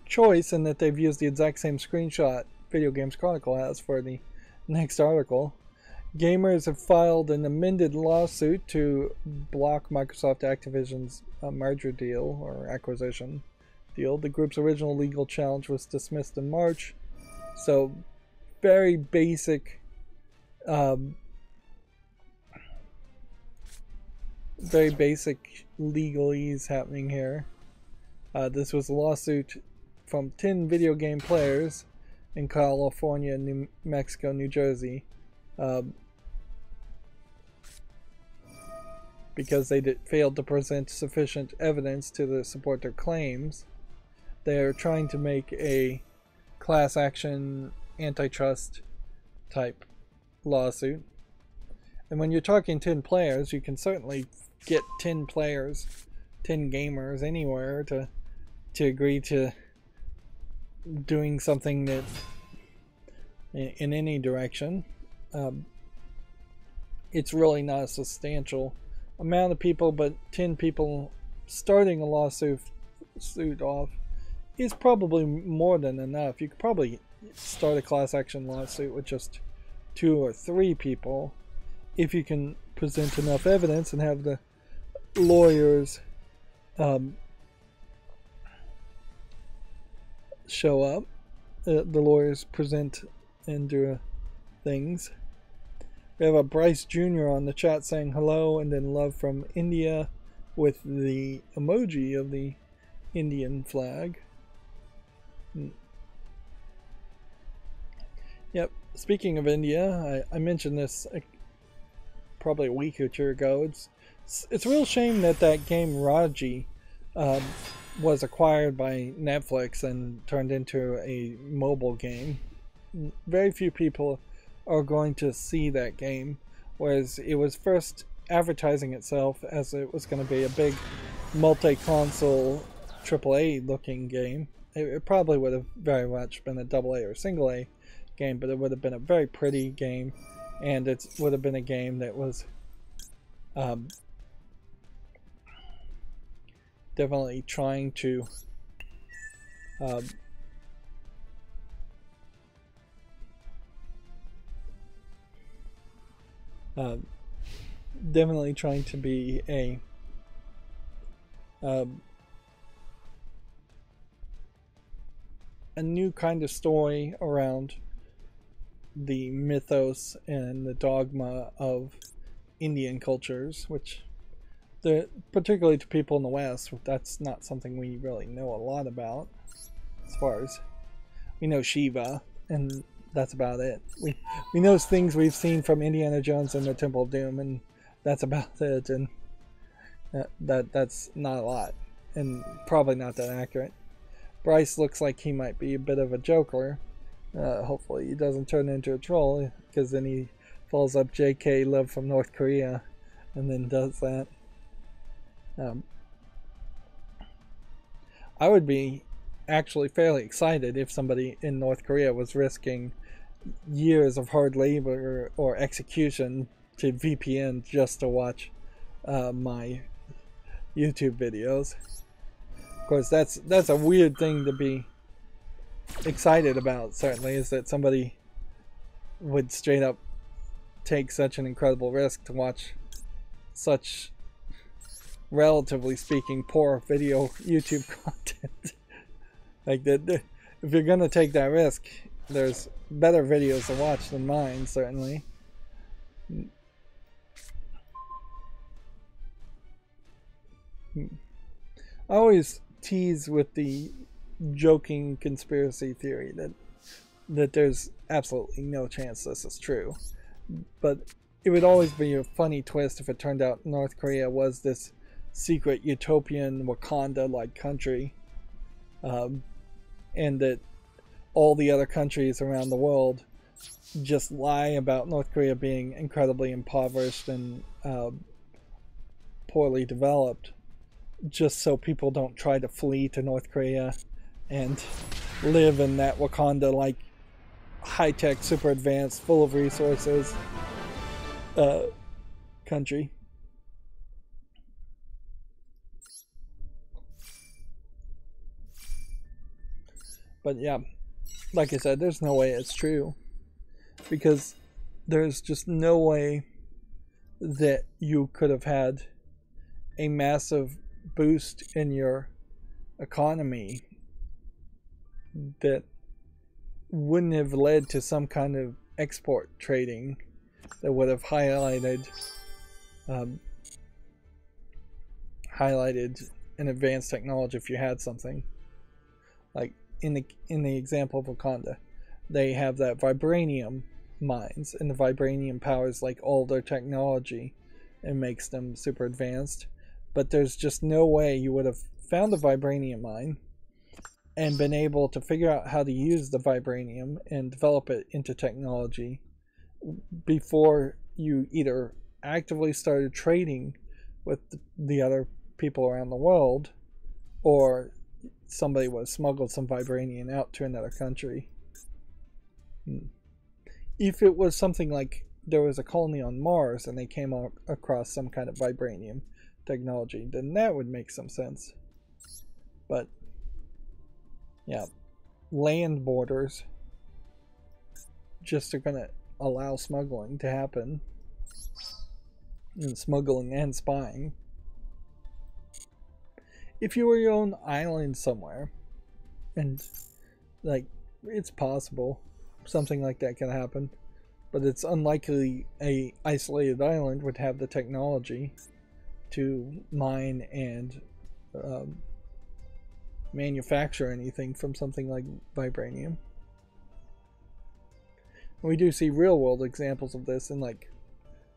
Speaker 1: choice in that they've used the exact same screenshot Video Games Chronicle has for the next article. Gamers have filed an amended lawsuit to block Microsoft Activision's merger deal or acquisition deal. The group's original legal challenge was dismissed in March. So, very basic, legalese happening here. This was a lawsuit from 10 video game players in California, New Mexico, New Jersey, because they failed to present sufficient evidence to support their claims. They're trying to make a class action antitrust type lawsuit. And when you're talking 10 players, you can certainly get 10 players, 10 gamers anywhere to agree to doing something that in any direction. It's really not a substantial amount of people, but 10 people starting a lawsuit off is probably more than enough. You could probably start a class action lawsuit with just 2 or 3 people if you can present enough evidence and have the lawyers show up. The lawyers present and do things. We have a Bryce Jr. on the chat saying hello and then love from India with the emoji of the Indian flag. Yep, speaking of India, I mentioned this probably a week or 2 ago. It's a real shame that game Raji was acquired by Netflix and turned into a mobile game. Very few people are going to see that game, whereas it was first advertising itself as it was going to be a big multi-console AAA looking game. It probably would have very much been a AA or single A game, but it would have been a very pretty game, and it would have been a game that was definitely trying to be a new kind of story around the mythos and the dogma of Indian cultures, which particularly to people in the West, that's not something we really know a lot about. As far as we know Shiva, and that's about it. We know things we've seen from Indiana Jones and the Temple of Doom, and that's about it. And that's not a lot, and probably not that accurate. Bryce looks like he might be a bit of a joker. Hopefully he doesn't turn into a troll, because then he follows up JK Love from North Korea and then does that. I would be actually fairly excited if somebody in North Korea was risking years of hard labor or execution to VPN just to watch my YouTube videos. Of course, that's a weird thing to be excited about, certainly, is that somebody would straight up take such an incredible risk to watch such, relatively speaking, poor video YouTube content. Like that, if you're gonna take that risk, there's better videos to watch than mine, certainly. I always tease with the joking conspiracy theory that there's absolutely no chance this is true, but it would always be a funny twist if it turned out North Korea was this secret utopian Wakanda-like country, and that all the other countries around the world just lie about North Korea being incredibly impoverished and poorly developed, just so people don't try to flee to North Korea and live in that Wakanda-like high-tech, super advanced, full of resources country. But yeah, like I said, there's no way it's true, because there's just no way that you could have had a massive boost in your economy that wouldn't have led to some kind of export trading that would have highlighted an advanced technology if you had something. Like in the example of Wakanda, they have that vibranium mines, and the vibranium powers like all their technology and makes them super advanced. But there's just no way you would have found a vibranium mine and been able to figure out how to use the vibranium and develop it into technology before you either actively started trading with the other people around the world, or somebody would have smuggled some vibranium out to another country. If it was something like there was a colony on Mars and they came across some kind of vibranium technology, then that would make some sense. But yeah, land borders just are going to allow smuggling to happen, and smuggling and spying. If you were your own island somewhere, and like, it's possible something like that can happen, but it's unlikely a isolated island would have the technology to mine and manufacture anything from something like vibranium. We do see real world examples of this in like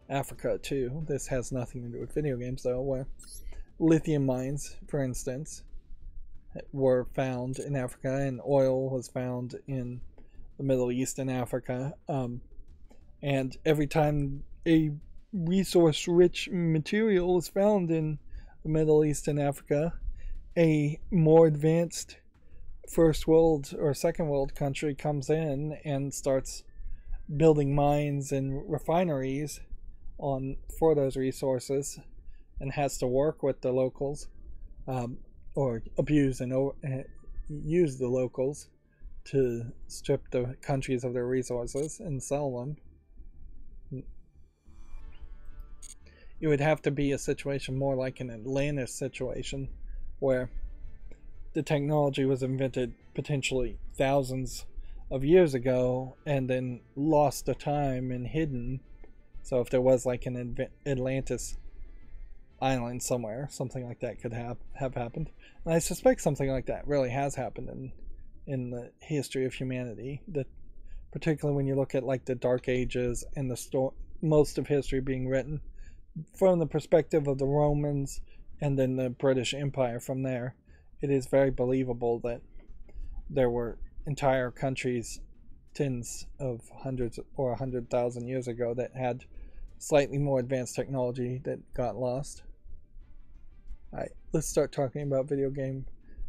Speaker 1: Africa too. This has nothing to do with video games though, where lithium mines, for instance, were found in Africa, and oil was found in the Middle East and Africa. And every time a resource-rich material is found in the Middle East and Africa, a more advanced first world or second world country comes in and starts building mines and refineries for those resources, and has to work with the locals, or abuse and use the locals to strip the countries of their resources and sell them. It would have to be a situation more like an Atlantis situation, where the technology was invented potentially thousands of years ago and then lost to time and hidden. So if there was like an Atlantis island somewhere, something like that could have happened. And I suspect something like that really has happened in the history of humanity, that particularly when you look at like the Dark Ages and most of history being written from the perspective of the Romans and then the British Empire from there, it is very believable that there were entire countries tens of hundreds or 100,000 years ago that had slightly more advanced technology that got lost. Alright, let's start talking about video game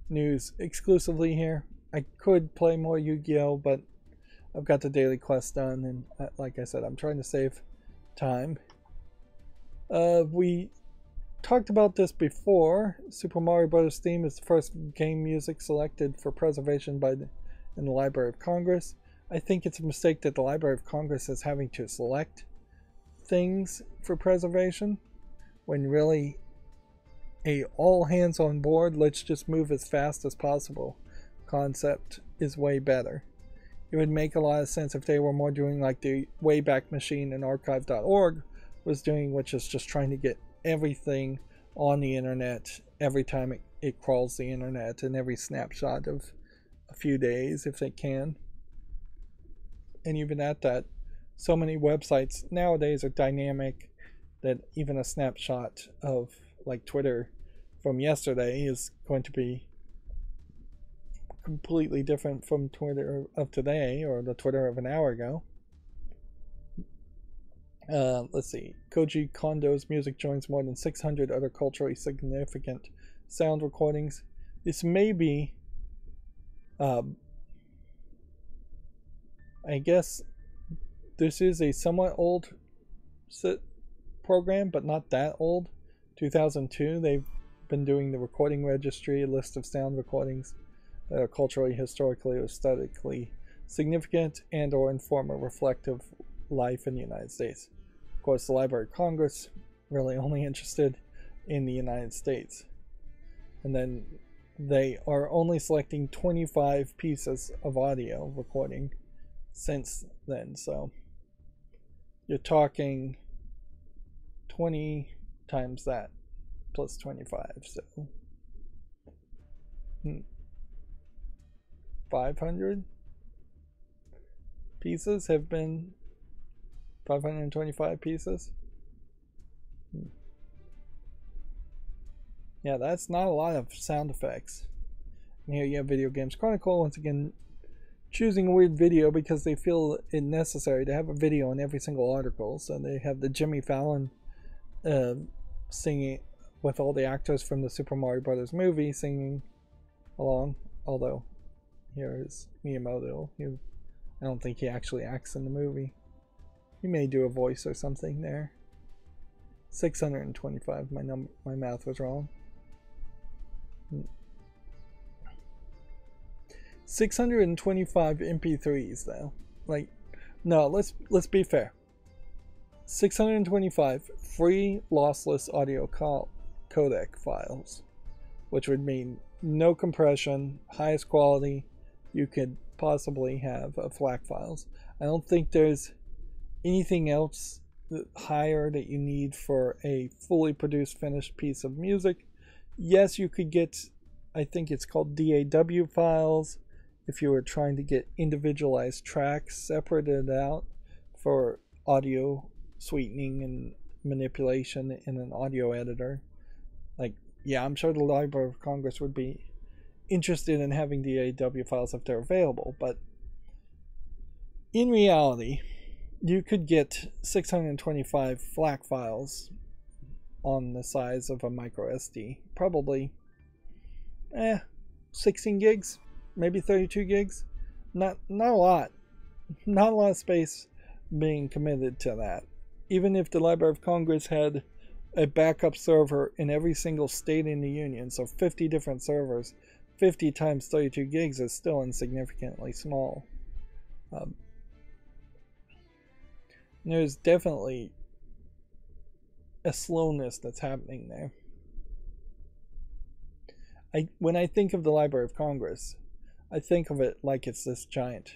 Speaker 1: news exclusively here. I could play more Yu-Gi-Oh, but I've got the daily quest done, and like I said, I'm trying to save time. We talked about this before. Super Mario Bros. Theme is the first game music selected for preservation in the Library of Congress. I think it's a mistake that the Library of Congress is having to select things for preservation, when really a all hands on board, let's just move as fast as possible concept is way better. It would make a lot of sense if they were more doing like the Wayback Machine and archive.org was doing, which is just trying to get everything on the internet every time it crawls the internet, and every snapshot of a few days if they can. And even at that, so many websites nowadays are dynamic that even a snapshot of like Twitter from yesterday is going to be completely different from Twitter of today or the Twitter of an hour ago. Let's see. Koji Kondo's music joins more than 600 other culturally significant sound recordings. This may be, I guess, this is a somewhat old program, but not that old. 2002, they've been doing the recording registry, a list of sound recordings that are culturally, historically, or aesthetically significant and or inform a reflective life in the United States. Of course, the Library of Congress really only interested in the United States. And then they are only selecting 25 pieces of audio recording since then. So you're talking 20 times that plus 25. So 500 pieces have been 525 pieces. Yeah, that's not a lot of sound effects. And here you have Video Games Chronicle, once again choosing a weird video because they feel it necessary to have a video in every single article. So they have the Jimmy Fallon singing with all the actors from the Super Mario Brothers movie singing along. Although here is Miyamoto. I don't think he actually acts in the movie. He may do a voice or something there. 625. My math was wrong. 625 MP3s though. Like, no, let's be fair. 625 free lossless audio codec files, which would mean no compression, highest quality you could possibly have of FLAC files. I don't think there's anything else higher that you need for a fully produced finished piece of music. Yes, you could get, I think it's called DAW files, if you were trying to get individualized tracks separated out for audio sweetening and manipulation in an audio editor. Like, yeah, I'm sure the Library of Congress would be interested in having DAW files if they're available, but in reality, you could get 625 FLAC files on the size of a micro SD. Probably 16 gigs, maybe 32 gigs. Not a lot. Not a lot of space being committed to that. Even if the Library of Congress had a backup server in every single state in the union, so 50 different servers, 50 times 32 gigs is still insignificantly small. There's definitely a slowness that's happening there. When I think of the Library of Congress, I think of it like it's this giant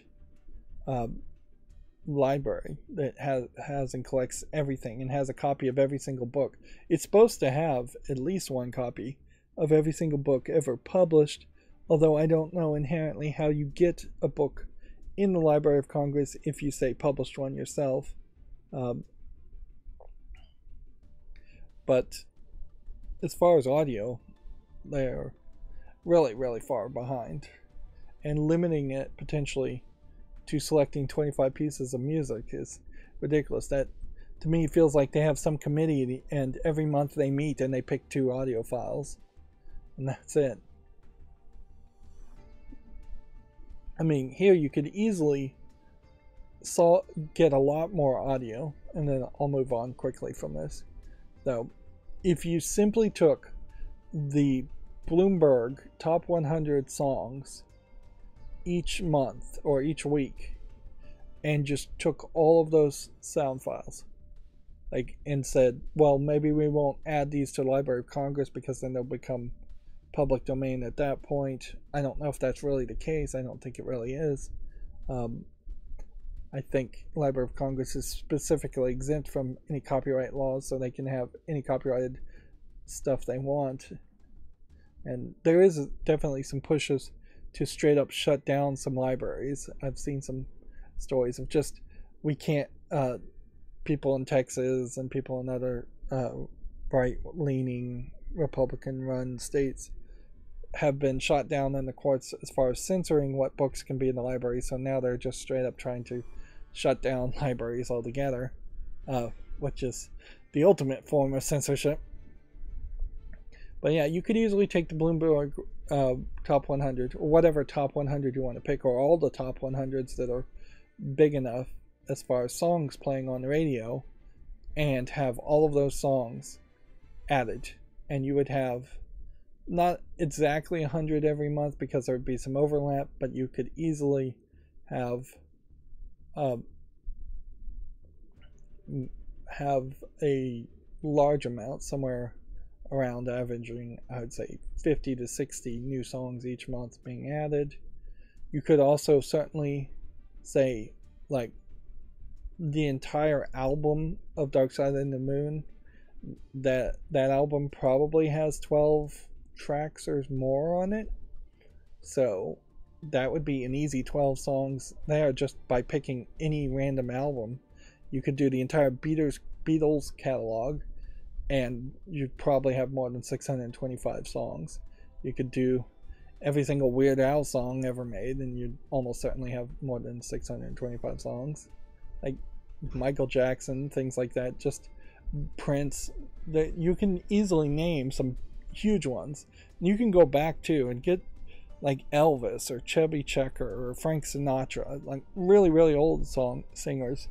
Speaker 1: library that has and collects everything and has a copy of every single book. It's supposed to have at least one copy of every single book ever published, although I don't know inherently how you get a book in the Library of Congress if you say published one yourself. But as far as audio, they're really far behind, and limiting it potentially to selecting 25 pieces of music is ridiculous. That to me feels like they have some committee and every month they meet and they pick 2 audio files and that's it. I mean, here you could easily get a lot more audio, and then I'll move on quickly from this. Though, if you simply took the Bloomberg top 100 songs each month or each week and just took all of those sound files, like, and said, well, maybe we won't add these to the Library of Congress because then they'll become public domain at that point. I don't know if that's really the case. I don't think it really is. I think Library of Congress is specifically exempt from any copyright laws, so they can have any copyrighted stuff they want. And there is definitely some pushes to straight up shut down some libraries. I've seen some stories of just, we can't, people in Texas and people in other right-leaning Republican-run states have been shot down in the courts as far as censoring what books can be in the library. So now they're just straight up trying to shut down libraries altogether, which is the ultimate form of censorship. But yeah, you could easily take the Bloomberg top 100, or whatever top 100 you want to pick, or all the top 100s that are big enough as far as songs playing on the radio, and have all of those songs added. And you would have not exactly 100 every month because there would be some overlap, but you could easily have have a large amount, somewhere around averaging, I would say, 50 to 60 new songs each month being added. You could also certainly say, like, the entire album of Dark Side of the Moon, that album probably has 12 tracks or more on it. So that would be an easy 12 songs there just by picking any random album. You could do the entire Beatles catalog, and you'd probably have more than 625 songs. You could do every single Weird Al song ever made, and you'd almost certainly have more than 625 songs. Like Michael Jackson, things like that, just Prince, that you can easily name some huge ones. You can go back to and get like Elvis or Chubby Checker or Frank Sinatra, like really, really old song singers.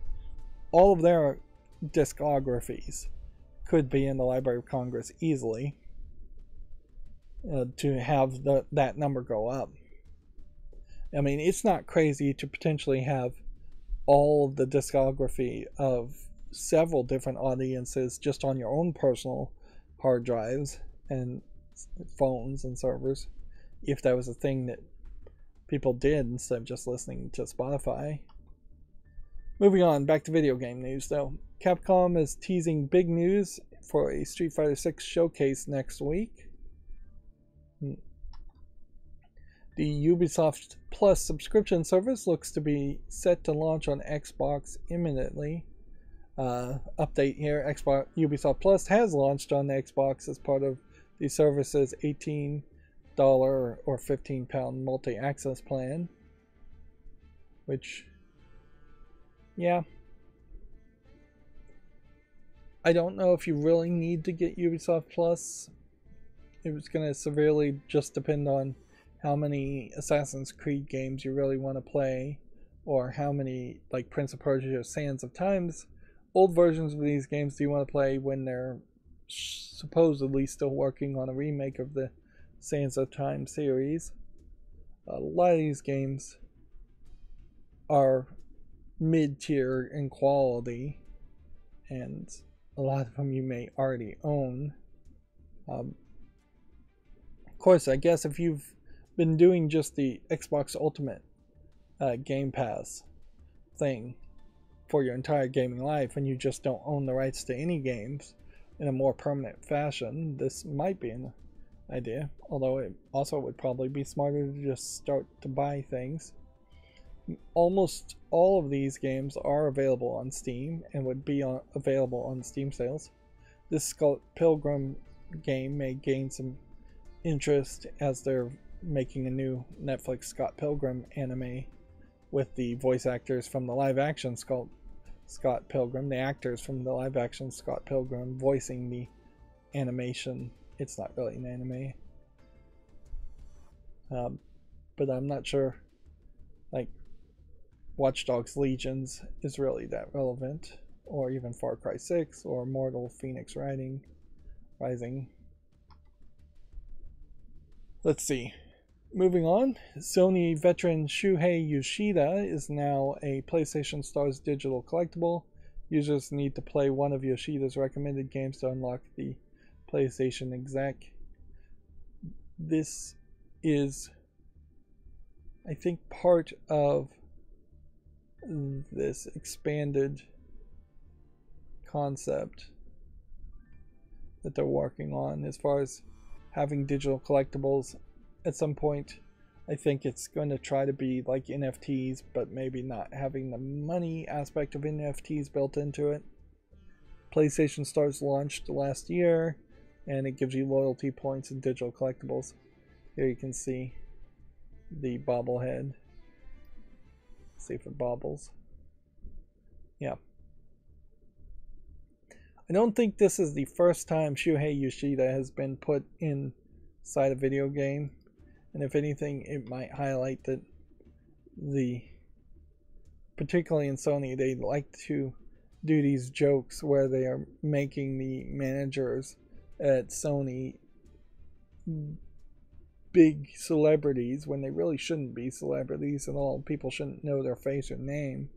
Speaker 1: All of their discographies could be in the Library of Congress easily, to have that number go up. I mean, it's not crazy to potentially have all of the discography of several different audiences just on your own personal hard drives and phones and servers, if that was a thing that people did instead of just listening to Spotify. Moving on, back to video game news though. Capcom is teasing big news for a Street Fighter 6 showcase next week. The Ubisoft Plus subscription service looks to be set to launch on Xbox imminently. Update here, Ubisoft Plus has launched on the Xbox as part of the service's $18 or £15 multi-access plan. Which, yeah, I don't know if you really need to get Ubisoft Plus. It was going to severely just depend on how many Assassin's Creed games you really want to play, or how many, like Prince of Persia, Sands of Times, old versions of these games do you want to play when they're supposedly still working on a remake of the Sands of Time series. A lot of these games are mid-tier in quality, and a lot of them you may already own. Of course, I guess if you've been doing just the Xbox Ultimate Game Pass thing for your entire gaming life, and you just don't own the rights to any games in a more permanent fashion, this might be an idea. Although it also would probably be smarter to just start to buy things. Almost all of these games are available on Steam and would be available on Steam sales. This Scott Pilgrim game may gain some interest as they're making a new Netflix Scott Pilgrim anime with the voice actors from the live action Scott Pilgrim, the actors from the live action Scott Pilgrim voicing the animation. It's not really an anime, but I'm not sure like Watch Dogs Legions is really that relevant, or even Far Cry 6 or Mortal Phoenix Rising. Let's see. Moving on, Sony veteran Shuhei Yoshida is now a PlayStation Stars digital collectible. Users need to play one of Yoshida's recommended games to unlock the PlayStation exec. This is, I think, part of this expanded concept that they're working on as far as having digital collectibles. At some point, I think it's going to try to be like NFTs, but maybe not having the money aspect of NFTs built into it. PlayStation Stars launched last year, and it gives you loyalty points and digital collectibles. Here you can see the bobblehead. See if it bobbles. Yeah. I don't think this is the first time Shuhei Yoshida has been put inside a video game. And if anything, it might highlight that particularly in Sony, they like to do these jokes where they are making the managers at Sony big celebrities when they really shouldn't be celebrities at all. People shouldn't know their face or name.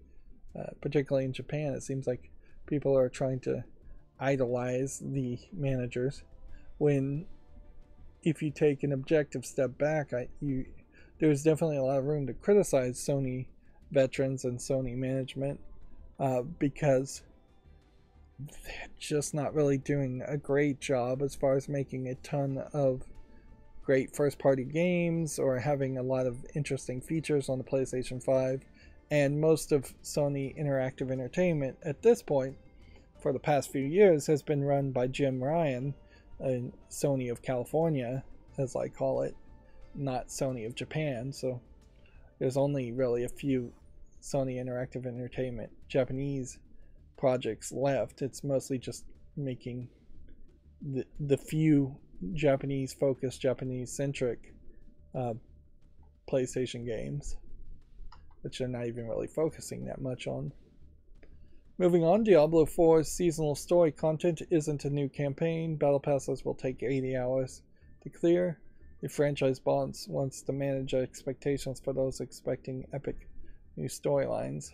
Speaker 1: Particularly in Japan, it seems like people are trying to idolize the managers, when if you take an objective step back, there's definitely a lot of room to criticize Sony veterans and Sony management, because they're just not really doing a great job as far as making a ton of great first-party games or having a lot of interesting features on the PlayStation 5. And most of Sony Interactive Entertainment at this point, for the past few years, has been run by Jim Ryan, and Sony of California, as I call it, not Sony of Japan. So there's only really a few Sony Interactive Entertainment Japanese projects left. It's mostly just making the few Japanese focused, Japanese centric PlayStation games, which they're not even really focusing that much on. Moving on, Diablo 4's seasonal story content isn't a new campaign. Battle passes will take 80 hours to clear. The franchise boss wants to manage expectations for those expecting epic new storylines.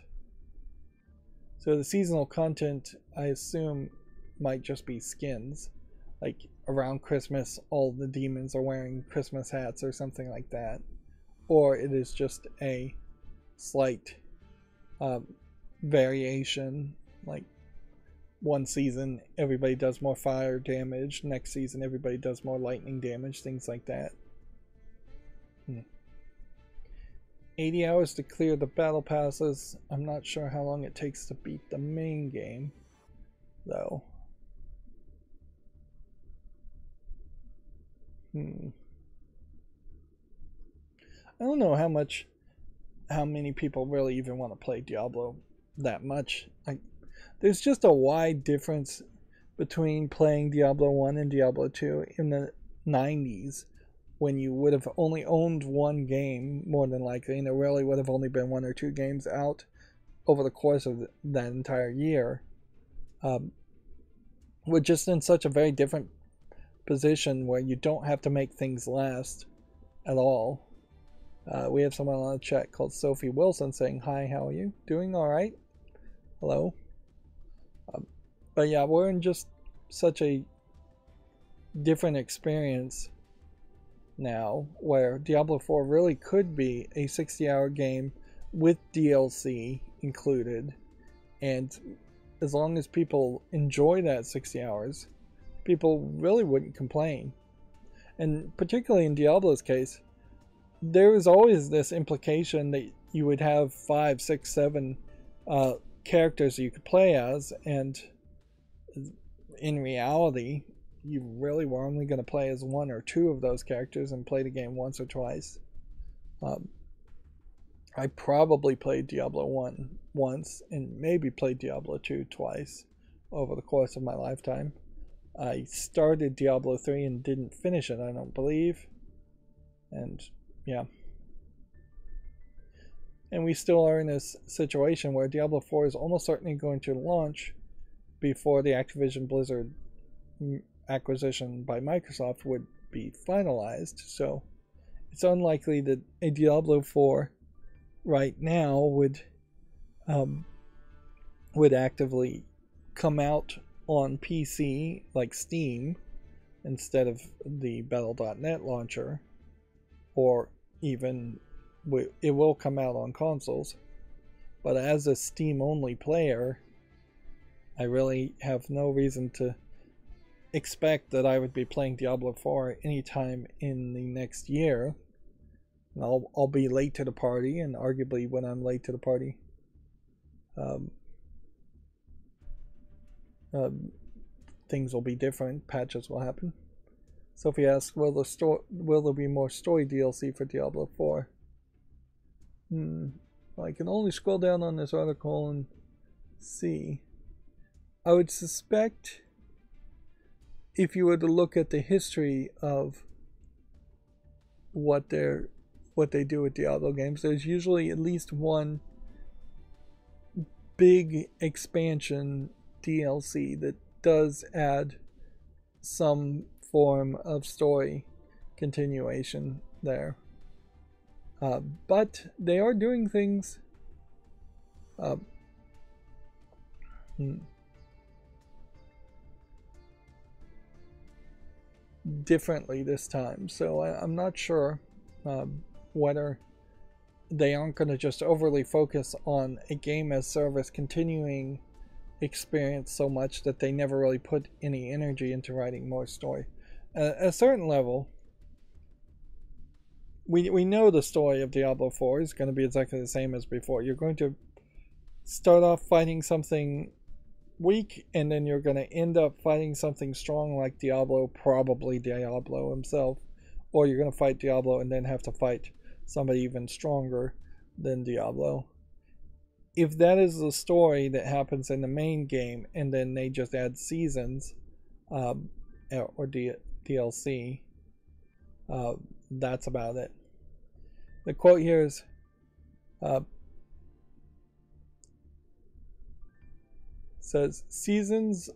Speaker 1: So the seasonal content, I assume, might just be skins. Like around Christmas, all the demons are wearing Christmas hats or something like that. Or it is just a slight variation, like one season everybody does more fire damage, next season everybody does more lightning damage, things like that. 80 hours to clear the battle passes. I'm not sure how long it takes to beat the main game, though. I don't know how many people really even want to play Diablo that much. Like, there's just a wide difference between playing Diablo 1 and Diablo 2 in the 90s, when you would have only owned one game, more than likely, and there really would have only been one or two games out over the course of that entire year. We're just in such a very different position where you don't have to make things last at all. We have someone on the chat called Sophie Wilson saying, "Hi, how are you? Doing all right? Hello." But yeah, we're in just such a different experience now, where Diablo 4 really could be a 60-hour game with DLC included, and as long as people enjoy that 60 hours, people really wouldn't complain. And particularly in Diablo's case, there was always this implication that you would have 5, 6, 7 characters you could play as, and in reality you really were only going to play as one or two of those characters and play the game once or twice. I probably played Diablo 1 once and maybe played Diablo 2 twice over the course of my lifetime. I started Diablo 3 and didn't finish it, I don't believe. And yeah. And we still are in this situation where Diablo 4 is almost certainly going to launch before the Activision Blizzard acquisition by Microsoft would be finalized. So it's unlikely that a Diablo 4 right now would actively come out on PC like Steam instead of the Battle.net launcher, or even it will come out on consoles. But as a Steam only player, I really have no reason to expect that I would be playing Diablo 4 anytime in the next year. And I'll be late to the party, and arguably when I'm late to the party, things will be different. Patches will happen. Sophie asks, will there be more story DLC for Diablo 4? I can only scroll down on this article and see. I would suspect, if you were to look at the history of what they do with Diablo games, there's usually at least one big expansion DLC that does add some form of story continuation there. But they are doing things. differently this time. So I'm not sure whether they aren't going to just overly focus on a game as service continuing experience so much that they never really put any energy into writing more story. At a certain level, we know the story of Diablo 4 is going to be exactly the same as before. You're going to start off fighting something weak, and then you're going to end up fighting something strong like Diablo, probably Diablo himself, or you're going to fight Diablo and then have to fight somebody even stronger than Diablo. If that is the story that happens in the main game, and then they just add seasons or DLC, that's about it. The quote here is, says, seasons...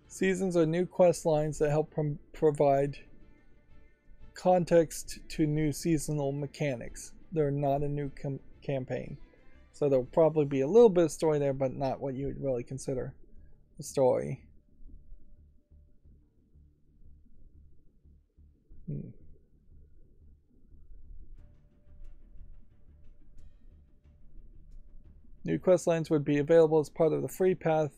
Speaker 1: Seasons are new quest lines that help provide context to new seasonal mechanics. They're not a new campaign. So there'll probably be a little bit of story there, but not what you would really consider a story. New quest lines would be available as part of the free path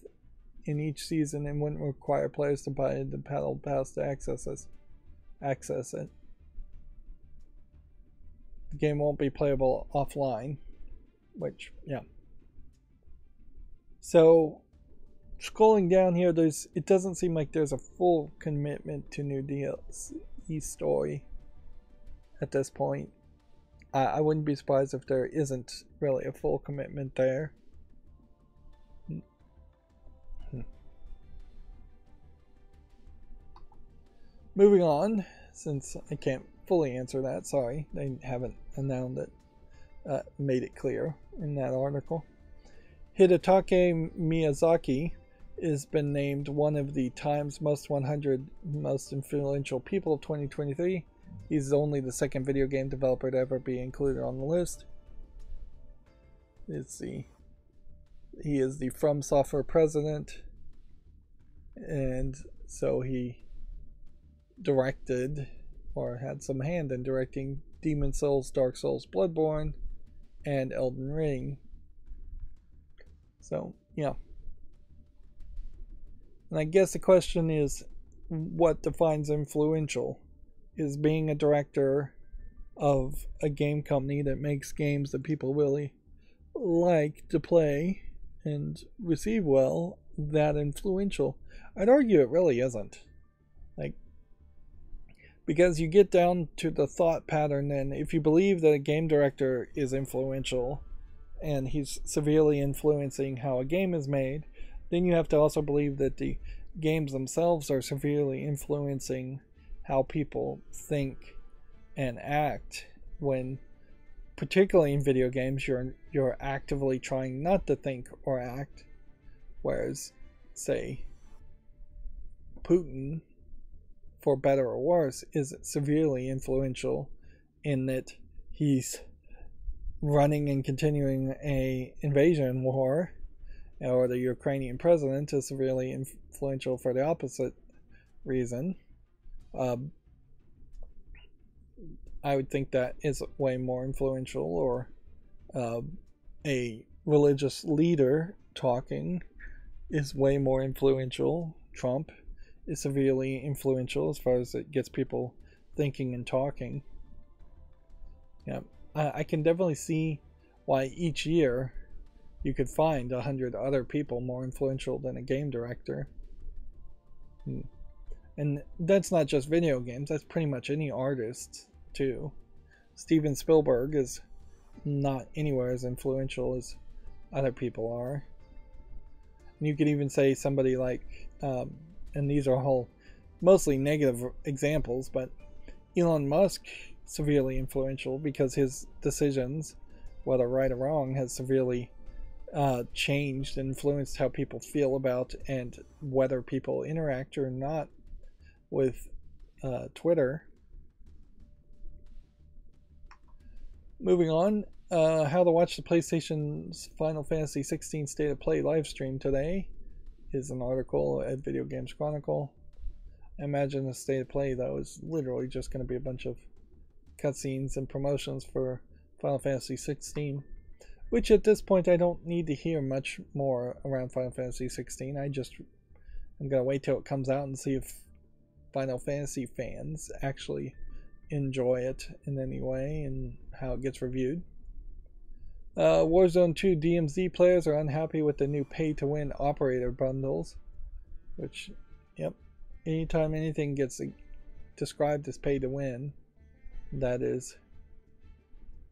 Speaker 1: in each season and wouldn't require players to buy the battle pass to access it. The game won't be playable offline, which, yeah. So, scrolling down here, it doesn't seem like there's a full commitment to new DLC story at this point. I wouldn't be surprised if there isn't really a full commitment there. Moving on, since I can't fully answer that, sorry, they haven't announced it, made it clear in that article. Hidetaka Miyazaki has been named one of the Times Most 100 Most Influential People of 2023. He's only the second video game developer to ever be included on the list. Let's see. He is the From Software president, and so he directed or had some hand in directing Demon's Souls, Dark Souls, Bloodborne, and Elden Ring. So, yeah. And I guess the question is, what defines influential? Is being a director of a game company that makes games that people really like to play and receive well that influential? I'd argue it really isn't. Because you get down to the thought pattern, and if you believe that a game director is influential and he's severely influencing how a game is made, then you have to also believe that the games themselves are severely influencing how people think and act when, particularly in video games, you're actively trying not to think or act, whereas, say, Putin, for better or worse, is severely influential in that he's running and continuing a invasion war, or the Ukrainian president is severely influential for the opposite reason. I would think that is way more influential. Or a religious leader talking is way more influential. Trump is severely influential as far as it gets people thinking and talking. Yeah, I can definitely see why each year you could find 100 other people more influential than a game director. And that's not just video games, that's pretty much any artist too. Steven Spielberg is not anywhere as influential as other people are. And you could even say somebody like and these are all mostly negative examples, but Elon Musk, severely influential because his decisions, whether right or wrong, has severely changed and influenced how people feel about and whether people interact or not with Twitter. Moving on, how to watch the PlayStation's Final Fantasy 16 State of Play live stream today is an article at Video Games Chronicle. I imagine the State of Play, though, is literally just going to be a bunch of cutscenes and promotions for Final Fantasy 16, which at this point I don't need to hear much more around Final Fantasy 16. I'm going to wait till it comes out and see if Final Fantasy fans actually enjoy it in any way and how it gets reviewed. Warzone 2 DMZ players are unhappy with the new pay-to-win operator bundles, which, yep, anytime anything gets described as pay-to-win, that is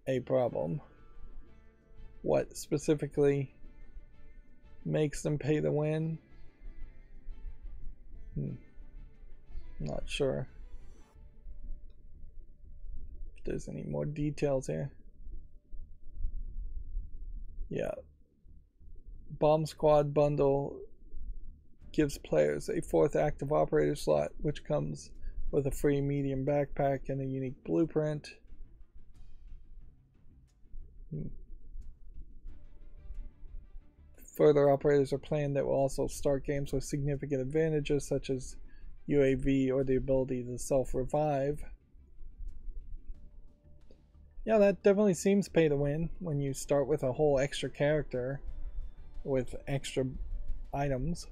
Speaker 1: a problem. What specifically makes them pay to win? Not sure if there's any more details here. Yeah. Bomb Squad bundle gives players a 4th active operator slot, which comes with a free medium backpack and a unique blueprint. Further operators are planned that will also start games with significant advantages such as UAV or the ability to self-revive. Yeah, that definitely seems pay to win when you start with a whole extra character with extra items.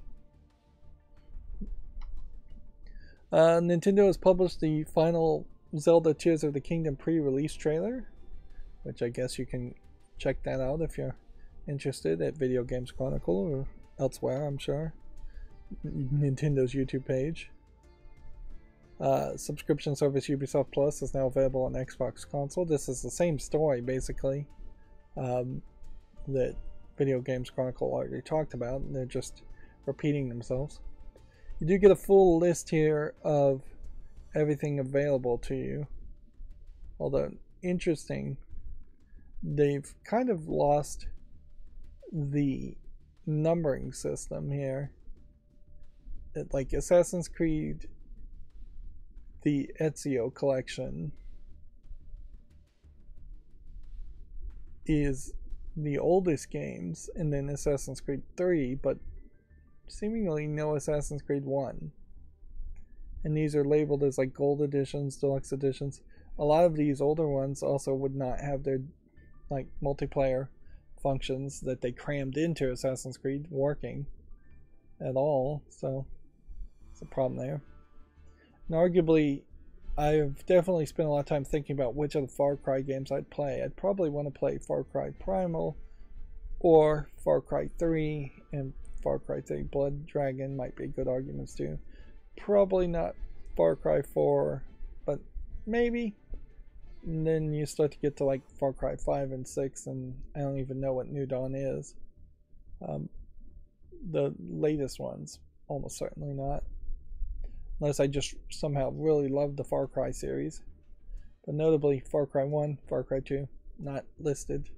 Speaker 1: Nintendo has published the final Zelda Tears of the Kingdom pre-release trailer, which I guess you can check that out if you're interested at Video Games Chronicle or elsewhere, I'm sure. Nintendo's YouTube page. Subscription service Ubisoft Plus is now available on Xbox console. This is the same story, basically, that Video Games Chronicle already talked about. They're just repeating themselves. You do get a full list here of everything available to you. Although, interesting, they've kind of lost the numbering system here. Like Assassin's Creed, the Ezio collection is the oldest games, and then Assassin's Creed 3, but seemingly no Assassin's Creed 1. And these are labeled as like gold editions, deluxe editions. A lot of these older ones also would not have their like multiplayer functions that they crammed into Assassin's Creed working at all, so it's a problem there. And arguably, I've definitely spent a lot of time thinking about which of the Far Cry games I'd play. I'd probably want to play Far Cry Primal or Far Cry 3, and Far Cry 3 Blood Dragon might be good arguments too. Probably not Far Cry 4, but maybe. And then you start to get to like Far Cry 5 and 6, and I don't even know what New Dawn is. The latest ones, almost certainly not. Unless I just somehow really love the Far Cry series. But notably, Far Cry 1, Far Cry 2, not listed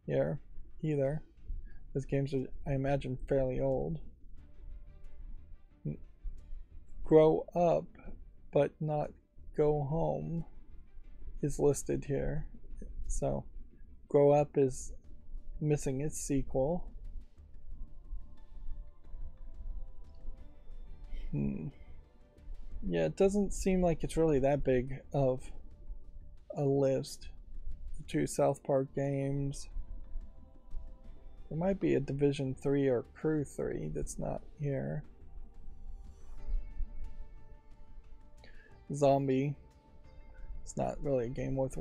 Speaker 1: here either. Those games are, I imagine, fairly old. Grow Up, but not Go Home is listed here. So, Grow Up is missing its sequel. Yeah, it doesn't seem like it's really that big of a list. 2 South Park games. There might be a Division 3 or Crew 3 that's not here. Zombie. It's not really a game worth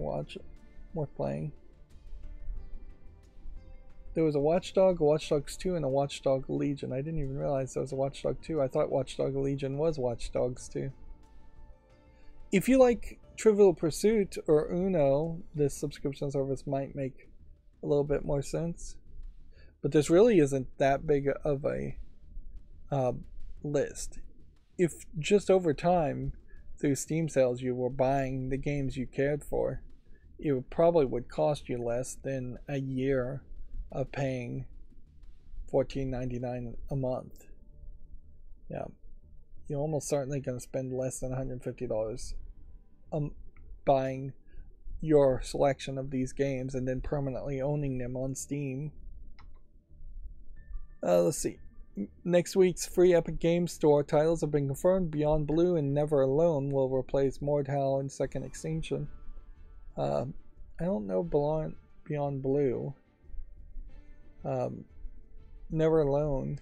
Speaker 1: playing. There was a Watch Dogs 2, and a Watch Dogs Legion. I didn't even realize there was a Watch Dogs 2. I thought Watch Dogs Legion was Watch Dogs 2. If you like Trivial Pursuit or Uno, this subscription service might make a little bit more sense. But this really isn't that big of a list. If just over time, through Steam sales, you were buying the games you cared for, it probably would cost you less than a year of paying $14.99 a month. Yeah, you're almost certainly going to spend less than $150 buying your selection of these games and then permanently owning them on Steam. Let's see. Next week's free Epic Games Store titles have been confirmed. Beyond Blue and Never Alone will replace Mordhau and Second Extinction. I don't know Beyond Blue. Never Alone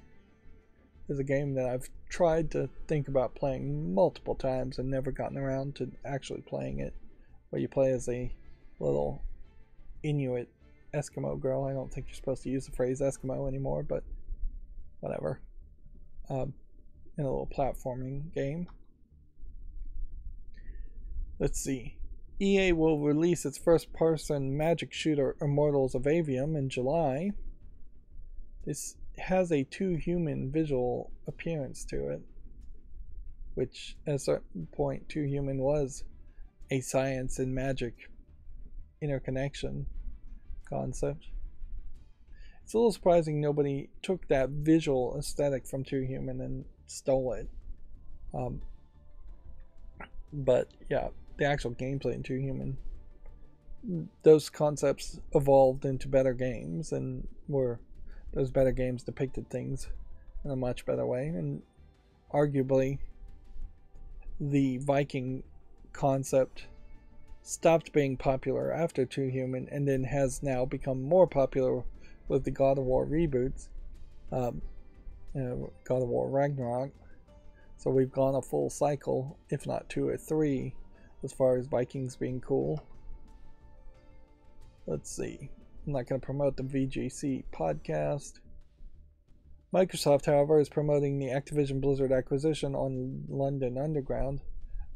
Speaker 1: is a game that I've tried to think about playing multiple times and never gotten around to actually playing it. Where you play as a little Inuit Eskimo girl. I don't think you're supposed to use the phrase Eskimo anymore, but whatever. In a little platforming game. Let's see. EA will release its first-person magic shooter Immortals of Avium in July. This has a two-human visual appearance to it, which at a certain point two-human was a science and magic interconnection concept. It's a little surprising nobody took that visual aesthetic from Two Human and stole it. But yeah, the actual gameplay in Two Human, those concepts evolved into better games, and those better games depicted things in a much better way. And arguably, the Viking concept stopped being popular after Two Human and then has now become more popular with the God of War reboots, God of War Ragnarok. So we've gone a full cycle, if not 2 or 3, as far as Vikings being cool. Let's see. I'm not going to promote the VGC podcast. Microsoft, however, is promoting the Activision Blizzard acquisition on London Underground.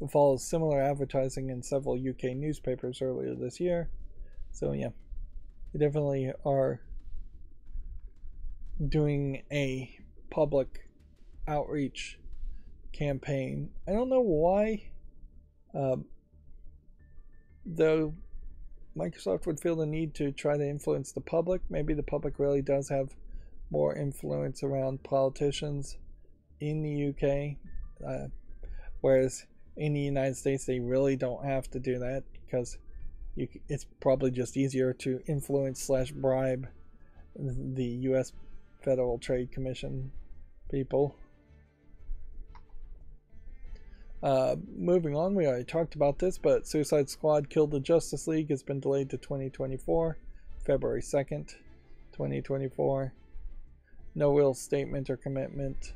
Speaker 1: It follows similar advertising in several UK newspapers earlier this year. So yeah, they definitely are doing a public outreach campaign. I don't know why, though Microsoft would feel the need to try to influence the public. Maybe the public really does have more influence around politicians in the UK, whereas in the United States they really don't have to do that, because it's probably just easier to influence / bribe the US Federal Trade Commission people. Moving on, we already talked about this, but Suicide Squad Killed the Justice League has been delayed to 2024, February 2nd, 2024. No real statement or commitment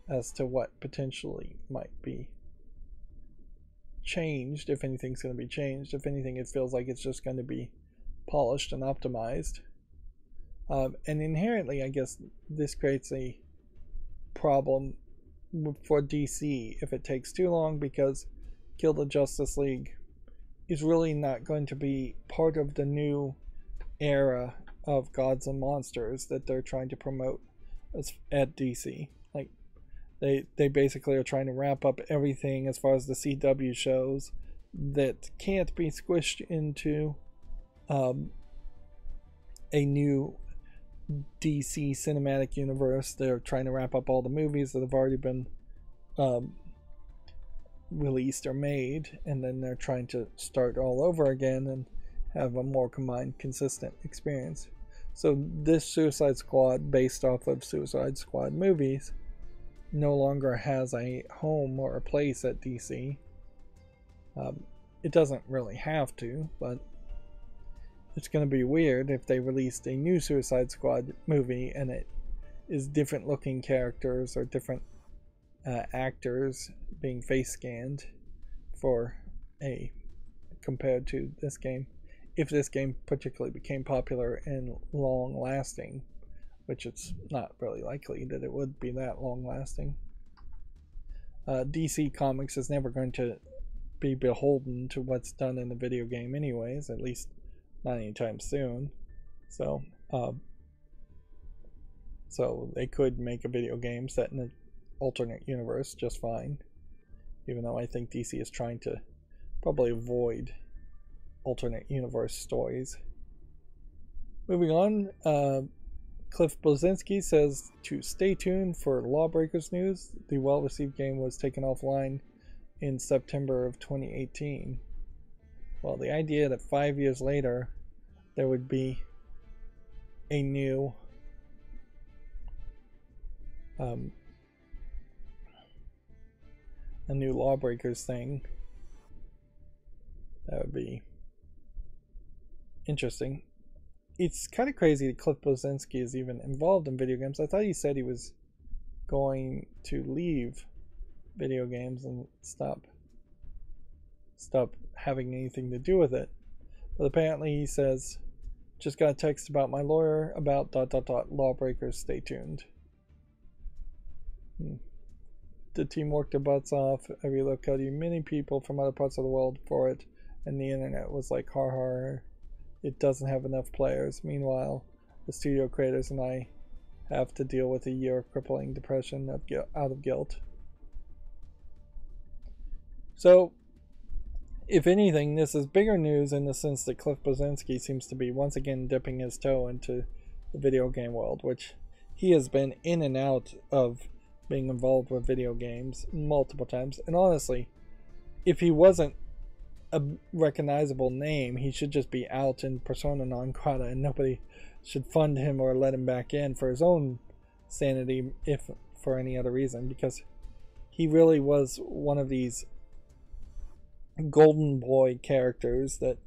Speaker 1: as to what potentially might be changed, if anything's going to be changed. If anything, it feels like it's just going to be polished and optimized. And inherently, I guess this creates a problem for DC if it takes too long, because Kill the Justice League is really not going to be part of the new era of Gods and Monsters that they're trying to promote at DC. Like, they basically are trying to wrap up everything as far as the CW shows that can't be squished into a new DC cinematic universe. They're trying to wrap up all the movies that have already been released or made, and then they're trying to start all over again and have a more combined, consistent experience. So this Suicide Squad, based off of Suicide Squad movies, no longer has a home or a place at DC. It doesn't really have to, but it's going to be weird if they released a new Suicide Squad movie and it is different looking characters or different actors being face scanned compared to this game. If this game particularly became popular and long lasting, which it's not really likely that it would be that long lasting. DC Comics is never going to be beholden to what's done in the video game anyways, at least not anytime soon. So they could make a video game set in an alternate universe just fine, even though I think DC is trying to probably avoid alternate universe stories. Moving on, Cliff Blazinski says to stay tuned for Lawbreakers news. The well-received game was taken offline in September of 2018. Well, the idea that 5 years later there would be a new Lawbreakers thing, that would be interesting. It's kind of crazy that Cliff Bleszinski is even involved in video games. I thought he said he was going to leave video games and stop having anything to do with it. But apparently he says, just got a text about my lawyer about ... Lawbreakers, stay tuned. The team worked their butts off. I relocated many people from other parts of the world for it, and the internet was like, har har, it doesn't have enough players. Meanwhile, the studio creators and I have to deal with a year of crippling depression out of guilt. So, if anything, this is bigger news in the sense that Cliff Bleszinski seems to be once again dipping his toe into the video game world, which he has been in and out of being involved with video games multiple times. And honestly, if he wasn't a recognizable name, he should just be out in persona non grata, and nobody should fund him or let him back in for his own sanity, if for any other reason, because he really was one of these golden boy characters that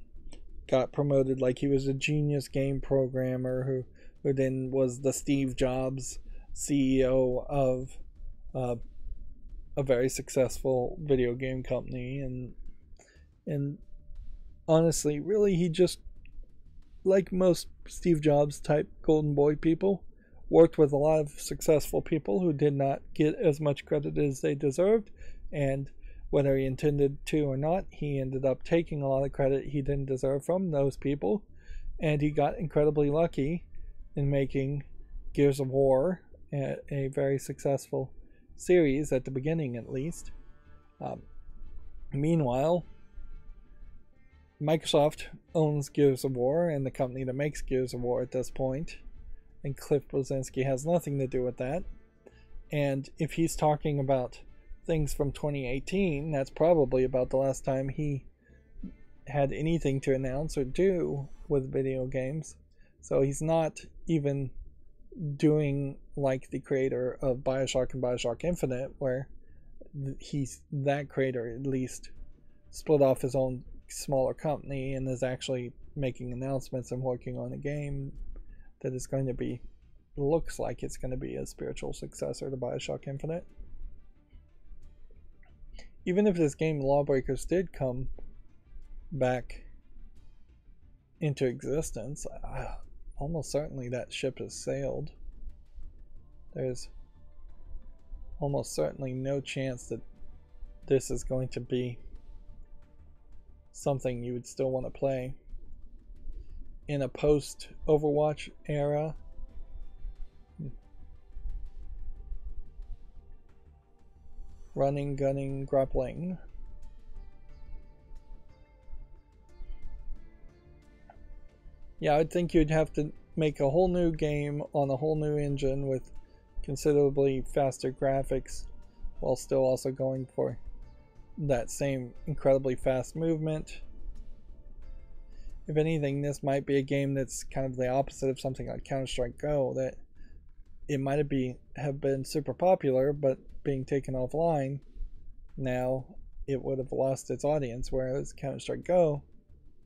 Speaker 1: got promoted like he was a genius game programmer who then was the Steve Jobs CEO of a very successful video game company. And honestly, really, he just, like most Steve Jobs type golden boy people, worked with a lot of successful people who did not get as much credit as they deserved, and whether he intended to or not, he ended up taking a lot of credit he didn't deserve from those people, and he got incredibly lucky in making Gears of War a very successful series, at the beginning at least. Meanwhile, Microsoft owns Gears of War and the company that makes Gears of War at this point, and Cliff Bleszinski has nothing to do with that. And if he's talking about things from 2018, that's probably about the last time he had anything to announce or do with video games. So he's not even doing like the creator of Bioshock and Bioshock Infinite, where he's that creator at least split off his own smaller company and is actually making announcements and working on a game that is going to be, looks like it's going to be a spiritual successor to Bioshock Infinite. Even if this game Lawbreakers did come back into existence, almost certainly that ship has sailed. There's almost certainly no chance that this is going to be something you would still want to play in a post-Overwatch era. Running, gunning, grappling. Yeah, I'd think you'd have to make a whole new game on a whole new engine with considerably faster graphics, while still also going for that same incredibly fast movement. If anything, this might be a game that's kind of the opposite of something like Counter-Strike Go, that it might have been super popular, but being taken offline, now it would have lost its audience, whereas Counter-Strike Go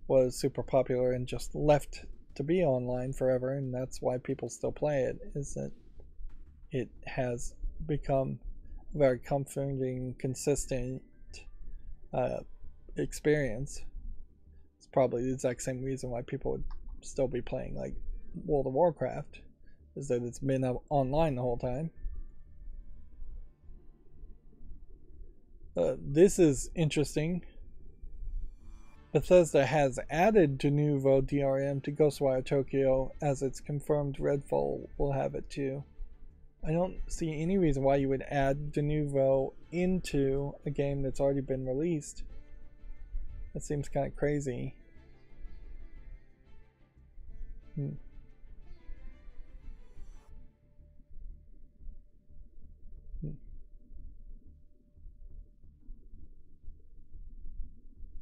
Speaker 1: was super popular and just left to be online forever, and that's why people still play it, is that it has become a very comforting, consistent experience. It's probably the exact same reason why people would still be playing like World of Warcraft, is that it's been online the whole time. This is interesting. Bethesda has added de novo DRM to Ghostwire Tokyo, as it's confirmed Redfall will have it too. I don't see any reason why you would add de novo into a game that's already been released. That seems kind of crazy.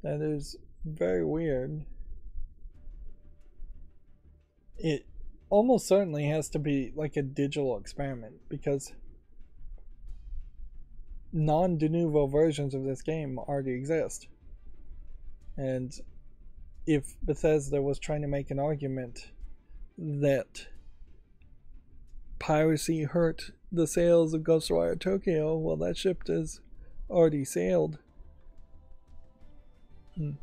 Speaker 1: That is very weird. It almost certainly has to be like a digital experiment, because non-de novo versions of this game already exist. And if Bethesda was trying to make an argument that piracy hurt the sales of Ghostwire Tokyo, well, that ship has already sailed. And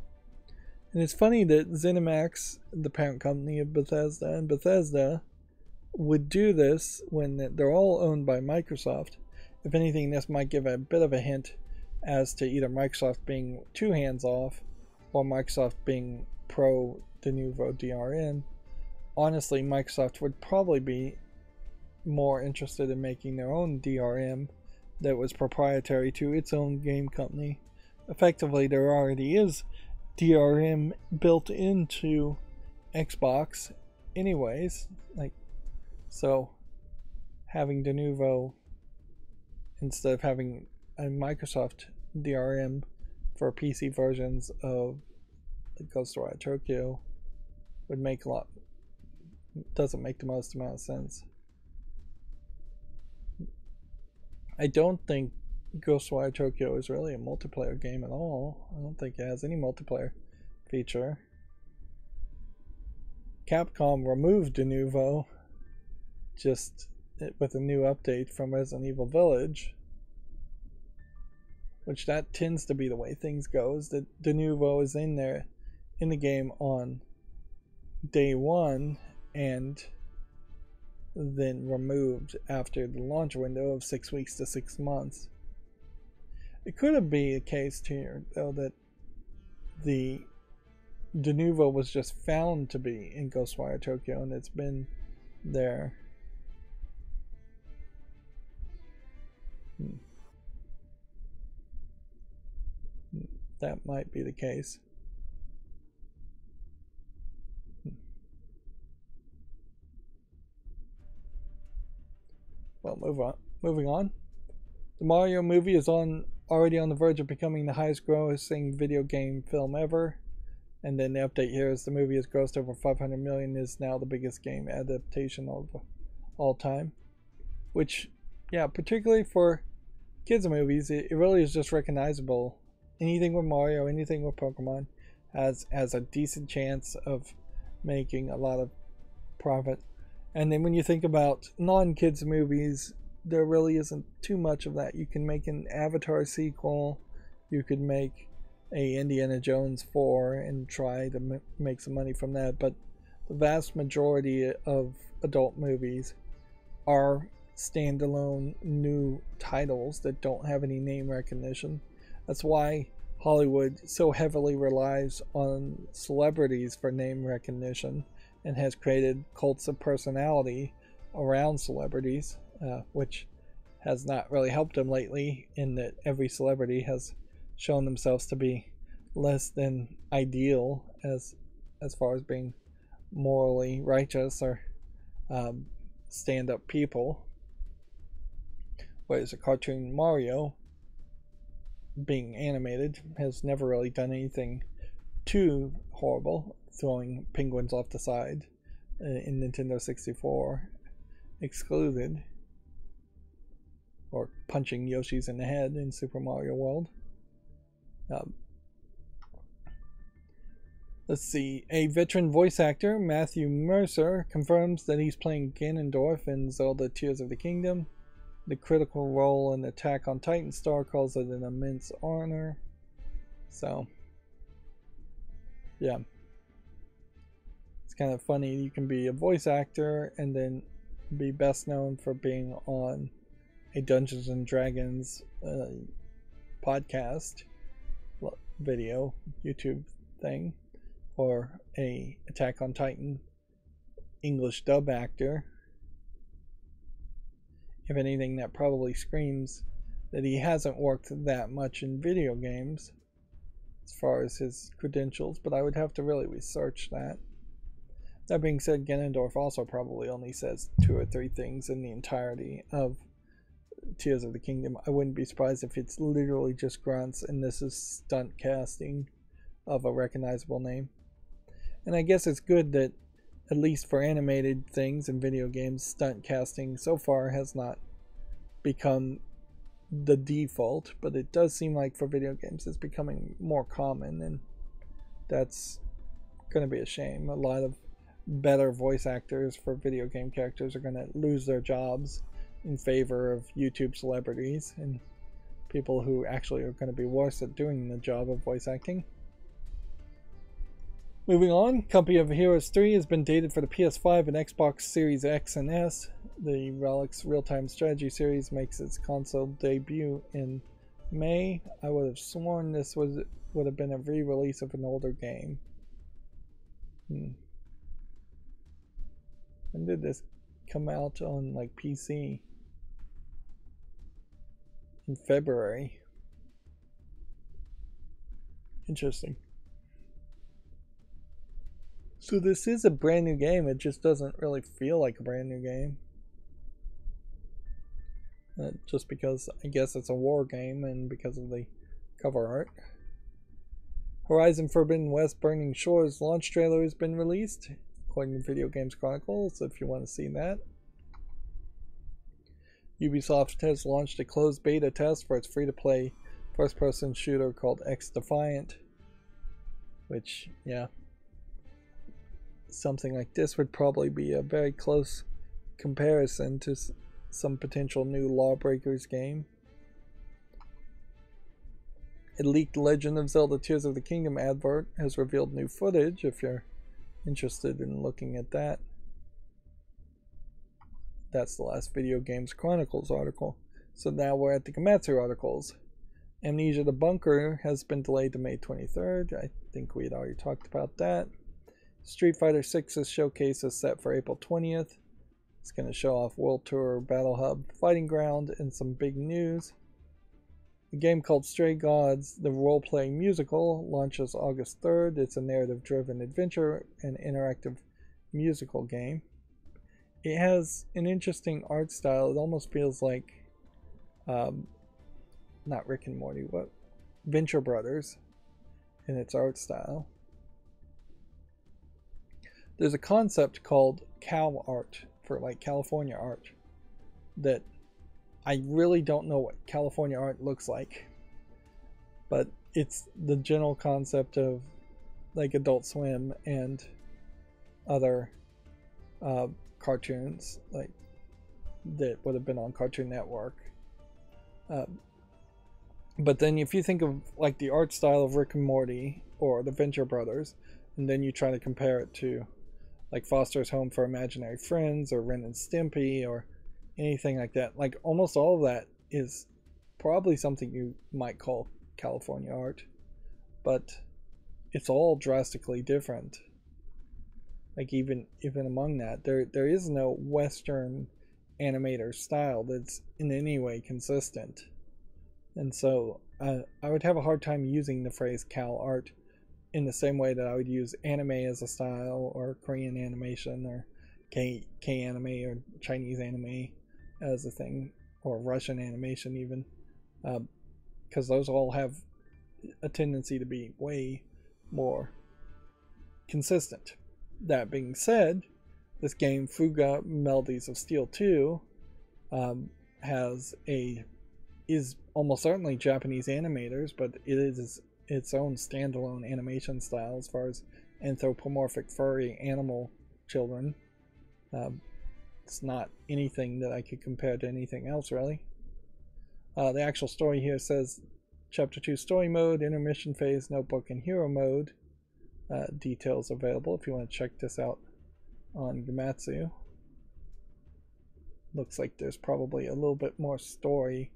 Speaker 1: it's funny that ZeniMax, the parent company of Bethesda, and Bethesda would do this when they're all owned by Microsoft. If anything, this might give a bit of a hint as to either Microsoft being too hands-off or Microsoft being pro de novo DRM. Honestly, Microsoft would probably be more interested in making their own DRM that was proprietary to its own game company. Effectively, there already is DRM built into Xbox anyways, so having de novo instead of having a Microsoft DRM for PC versions of Ghostwire Tokyo would make doesn't make the most amount of sense. I don't think Ghostwire Tokyo is really a multiplayer game at all. I don't think it has any multiplayer feature. Capcom removed de novo just with a new update from Resident Evil Village, which that tends to be the way things go, is that de novo is in there in the game on day one and then removed after the launch window of 6 weeks to 6 months. It could be a case here, though, that the de novo was just found to be in Ghostwire Tokyo and it's been there. That might be the case. Well, moving on. The Mario movie is already on the verge of becoming the highest grossing video game film ever. And then the update here is the movie has grossed over 500 million, is now the biggest game adaptation of all time. Which, yeah, particularly for kids movies, it really is just recognizable. Anything with Mario, anything with Pokemon has a decent chance of making a lot of profit. And then when you think about non-kids movies, there really isn't too much of that. You can make an Avatar sequel, you could make a Indiana Jones 4 and try to make some money from that, but the vast majority of adult movies are standalone new titles that don't have any name recognition. That's why Hollywood so heavily relies on celebrities for name recognition and has created cults of personality around celebrities, which has not really helped them lately, in that every celebrity has shown themselves to be less than ideal as far as being morally righteous or stand-up people. Whereas a cartoon Mario, being animated, has never really done anything too horrible, throwing penguins off the side in Nintendo 64 excluded, or punching Yoshis in the head in Super Mario World. Let's see. A veteran voice actor, Matthew Mercer, confirms that he's playing Ganondorf in Zelda Tears of the Kingdom. The critical role in Attack on Titan star calls it an immense honor. So, yeah. It's kind of funny. You can be a voice actor and then be best known for being on a Dungeons and Dragons podcast video YouTube thing, or a Attack on Titan English dub actor. If anything, that probably screams that he hasn't worked that much in video games as far as his credentials, but I would have to really research that. That being said, Ganondorf also probably only says 2 or 3 things in the entirety of Tears of the Kingdom. I wouldn't be surprised if it's literally just grunts and this is stunt casting of a recognizable name. And I guess it's good that, at least for animated things and video games, stunt casting so far has not become the default, but it does seem like for video games it's becoming more common, and that's going to be a shame. A lot of better voice actors for video game characters are going to lose their jobs in favor of YouTube celebrities and people who actually are going to be worse at doing the job of voice acting. Moving on, Company of Heroes 3 has been dated for the PS5 and Xbox Series X and S. The Relics real-time strategy series makes its console debut in May. I would have sworn this would have been a re-release of an older game. When did this come out on like PC? In February. Interesting. So this is a brand new game, it just doesn't really feel like a brand new game. Just because I guess it's a war game and because of the cover art. Horizon Forbidden West Burning Shores launch trailer has been released, according to Video Games Chronicles, if you want to see that. Ubisoft has launched a closed beta test for its free-to-play first-person shooter called X Defiant, which, yeah, something like this would probably be a very close comparison to some potential new Lawbreakers game. A leaked Legend of Zelda Tears of the Kingdom advert has revealed new footage, if you're interested in looking at that. That's the last Video Games Chronicles article. So now we're at the Gamatsu articles. Amnesia the Bunker has been delayed to May 23rd. I think we had already talked about that. Street Fighter 6's showcase is set for April 20th. It's going to show off World Tour, Battle Hub, Fighting Ground, and some big news. A game called Stray Gods, the role-playing musical, launches August 3rd. It's a narrative-driven adventure and interactive musical game. It has an interesting art style. It almost feels like, not Rick and Morty, what? Venture Brothers in its art style. There's a concept called Cal art, for like California art, that I really don't know what California art looks like, but it's the general concept of like Adult Swim and other cartoons like that would have been on Cartoon Network. But then if you think of like the art style of Rick and Morty or the Venture Brothers, and then you try to compare it to like Foster's Home for Imaginary Friends or Ren and Stimpy or anything like that, like almost all of that is probably something you might call California art, but it's all drastically different. Like even among that, there is no Western animator style that's in any way consistent, and so I would have a hard time using the phrase Cal art in the same way that I would use anime as a style, or Korean animation, or K anime, or Chinese anime as a thing, or Russian animation even, because those all have a tendency to be way more consistent. That being said, this game, Fuga Melodies of Steel 2, is almost certainly Japanese animators, but it is its own standalone animation style as far as anthropomorphic furry animal children. It's not anything that I could compare to anything else, really. The actual story here says Chapter 2 Story Mode, Intermission Phase, Notebook, and Hero Mode. Details available if you want to check this out on Gamatsu. Looks like there's probably a little bit more story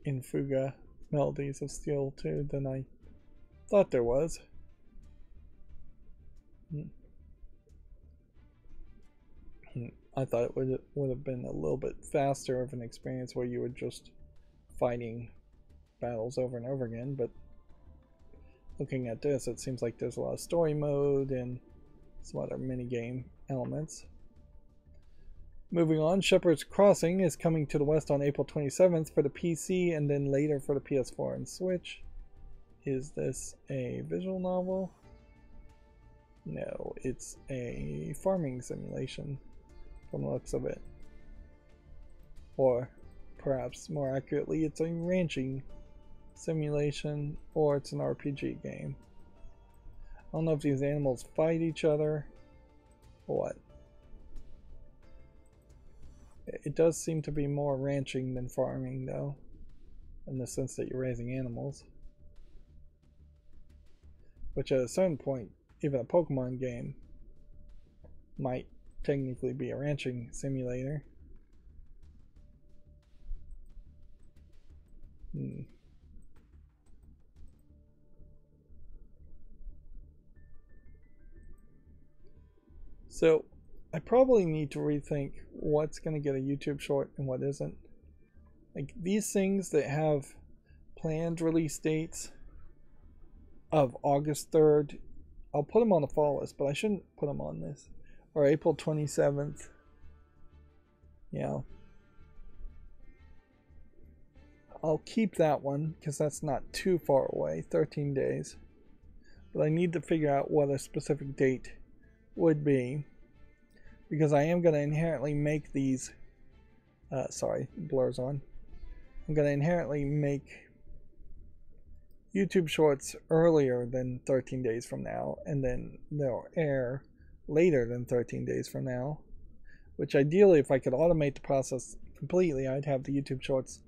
Speaker 1: in Fuga Melodies of Steel 2 than I thought there was. I thought it would have been a little bit faster of an experience where you were just fighting battles over and over again, but looking at this, it seems like there's a lot of story mode and some other minigame elements. Moving on, Shepherd's Crossing is coming to the West on April 27th for the PC and then later for the PS4 and Switch. Is this a visual novel? No, it's a farming simulation from the looks of it. Or perhaps more accurately, it's a ranching simulation, or it's an RPG game. I don't know if these animals fight each other or what. It does seem to be more ranching than farming, though, in the sense that you're raising animals. Which at a certain point, even a Pokemon game might technically be a ranching simulator. So I probably need to rethink what's going to get a YouTube short and what isn't. Like these things that have planned release dates of August 3rd, I'll put them on the fall list, but I shouldn't put them on this. Or April 27th. Yeah. I'll keep that one because that's not too far away, 13 days. But I need to figure out what a specific date would be, because I am going to inherently make these sorry, blur's on. I'm going to inherently make YouTube shorts earlier than 13 days from now, and then they'll air later than 13 days from now, which ideally, if I could automate the process completely, I'd have the YouTube shorts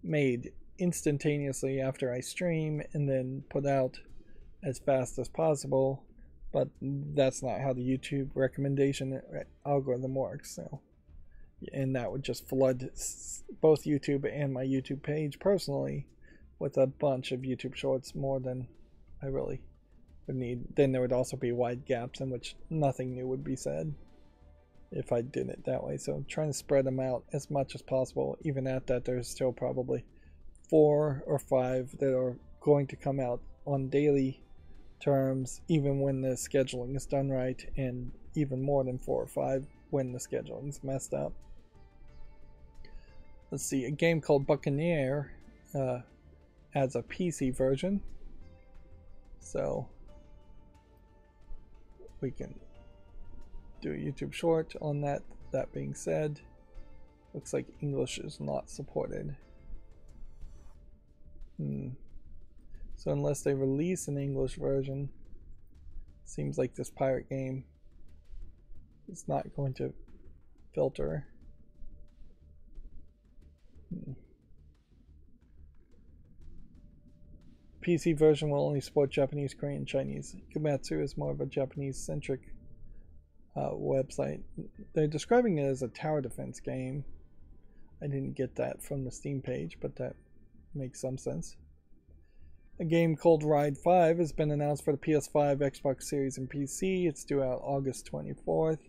Speaker 1: made instantaneously after I stream and then put out as fast as possible. But that's not how the YouTube recommendation algorithm works. So, and that would just flood both YouTube and my YouTube page personally with a bunch of YouTube shorts, more than I really would need. Then there would also be wide gaps in which nothing new would be said if I did it that way. So I'm trying to spread them out as much as possible. Even at that, there's still probably 4 or 5 that are going to come out on daily terms, even when the scheduling is done right, and even more than 4 or 5 when the scheduling is messed up. Let's see, a game called Buccaneer adds a PC version, so we can do a YouTube short on that. That being said, looks like English is not supported. So unless they release an English version, seems like this pirate game is not going to filter. PC version will only support Japanese, Korean, Chinese. Komatsu is more of a Japanese-centric website. They're describing it as a tower defense game. I didn't get that from the Steam page, but that makes some sense. A game called Ride 5 has been announced for the PS5, Xbox Series, and PC. It's due out August 24th.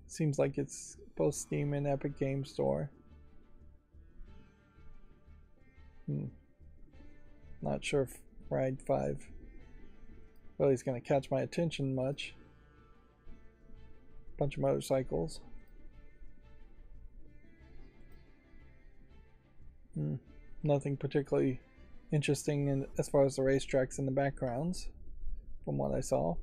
Speaker 1: Seems like it's both Steam and Epic Game Store. Not sure if Ride 5 really is going to catch my attention much. Bunch of motorcycles. Nothing particularly interesting as far as the racetracks and the backgrounds, from what I saw.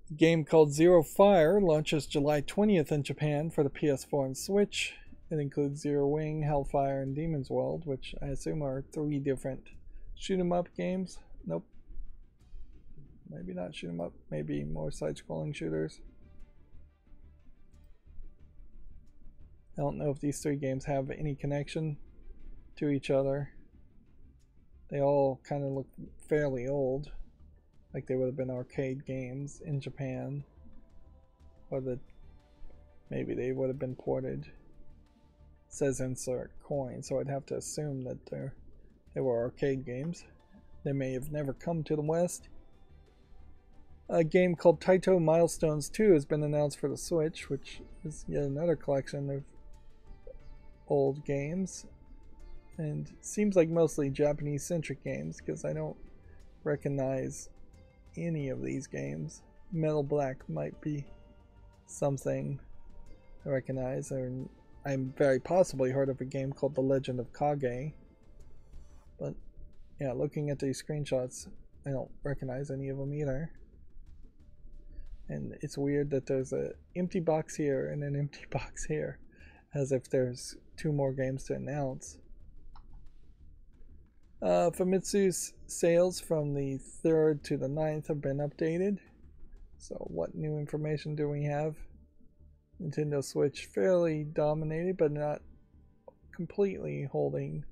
Speaker 1: A game called Zero Fire launches July 20th in Japan for the PS4 and Switch. It includes Zero Wing, Hellfire, and Demon's World, which I assume are 3 different shoot-'em-up games. Nope. Maybe not shoot-'em-up, maybe more side-scrolling shooters. I don't know if these 3 games have any connection to each other. They all kind of look fairly old, like they would have been arcade games in Japan, or that maybe they would have been ported. It says insert coin, so I'd have to assume that they were arcade games. They may have never come to the West. A game called Taito Milestones 2 has been announced for the Switch, which is yet another collection of old games, and seems like mostly Japanese-centric games, because I don't recognize any of these games. Metal Black might be something I recognize, or I'm very possibly heard of a game called The Legend of Kage, yeah, looking at these screenshots, I don't recognize any of them either. And it's weird that there's an empty box here and an empty box here, as if there's 2 more games to announce. Famitsu's sales from the 3rd to the 9th have been updated. So what new information do we have? Nintendo Switch fairly dominated, but not completely holding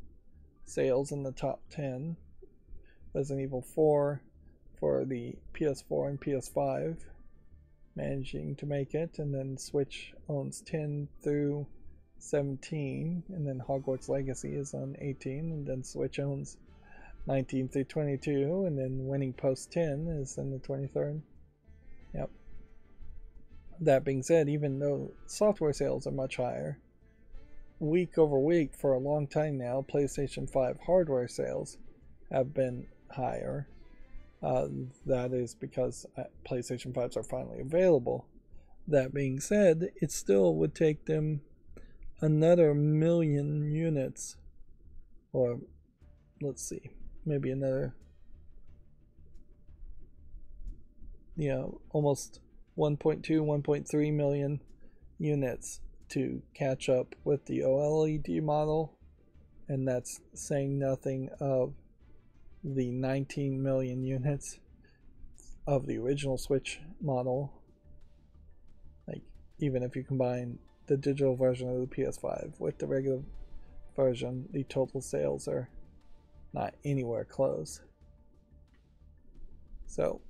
Speaker 1: sales in the top 10. Resident Evil 4 for the PS4 and PS5 managing to make it, and then Switch owns 10 through 17, and then Hogwarts Legacy is on 18, and then Switch owns 19 through 22, and then Winning Post 10 is in the 23rd. Yep. That being said, even though software sales are much higher, week over week for a long time now, PlayStation 5 hardware sales have been higher. That is because PlayStation 5s are finally available. That being said, it still would take them another 1 million units, or let's see, maybe another, almost 1.2, 1.3 million units to catch up with the OLED model, and that's saying nothing of the 19 million units of the original Switch model. Like, even if you combine the digital version of the PS5 with the regular version, the total sales are not anywhere close. So,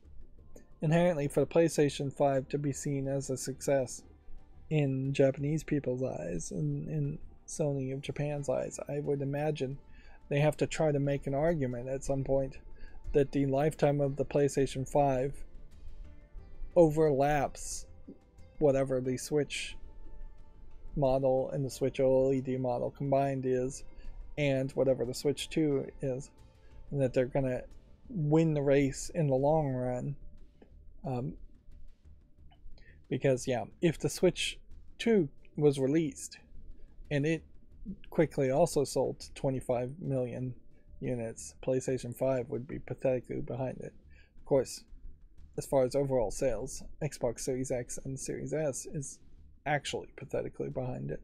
Speaker 1: inherently, for the PlayStation 5 to be seen as a success in Japanese people's eyes and in Sony of Japan's eyes, I would imagine they have to try to make an argument at some point that the lifetime of the PlayStation 5 overlaps whatever the Switch model and the Switch OLED model combined is, and whatever the Switch 2 is, and that they're going to win the race in the long run. Because, yeah, if the Switch 2 was released and it quickly also sold 25 million units, PlayStation 5 would be pathetically behind it. Of course, as far as overall sales, Xbox Series X and Series S is actually pathetically behind it.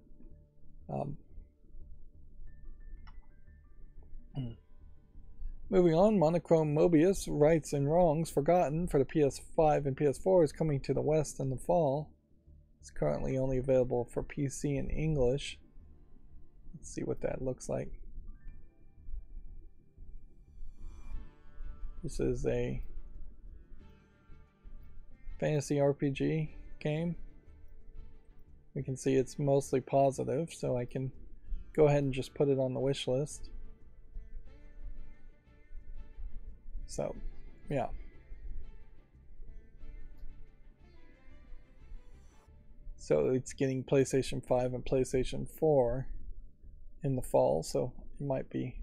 Speaker 1: Moving on, Monochrome Mobius, Rights and Wrongs Forgotten for the PS5 and PS4 is coming to the West in the fall. It's currently only available for PC in English. Let's see what that looks like. This is a fantasy RPG game. We can see it's mostly positive, so I can go ahead and just put it on the wish list. So, yeah. So it's getting PlayStation 5 and PlayStation 4 in the fall, so it might be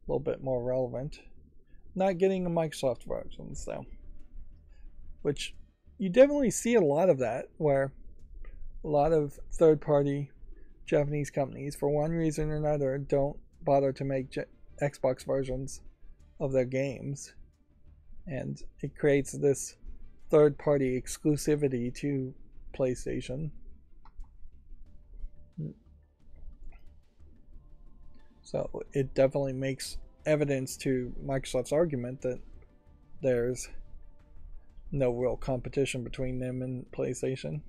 Speaker 1: a little bit more relevant. Not getting the Microsoft versions, though. Which, you definitely see a lot of that, where a lot of third-party Japanese companies, for one reason or another, don't bother to make Xbox versions of their games. And it creates this third-party exclusivity to PlayStation. So it definitely makes evidence to Microsoft's argument that there's no real competition between them and PlayStation.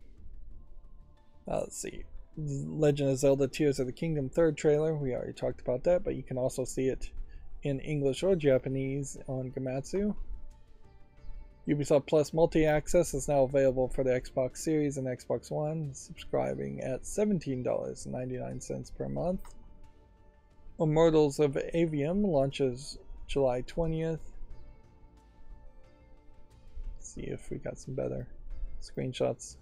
Speaker 1: Let's see. Legend of Zelda Tears of the Kingdom 3rd trailer. We already talked about that, but you can also see it in English or Japanese on Gamatsu. Ubisoft Plus Multi-Access is now available for the Xbox Series and Xbox One, subscribing at $17.99 per month. Immortals of Avium launches July 20th. Let's see if we got some better screenshots.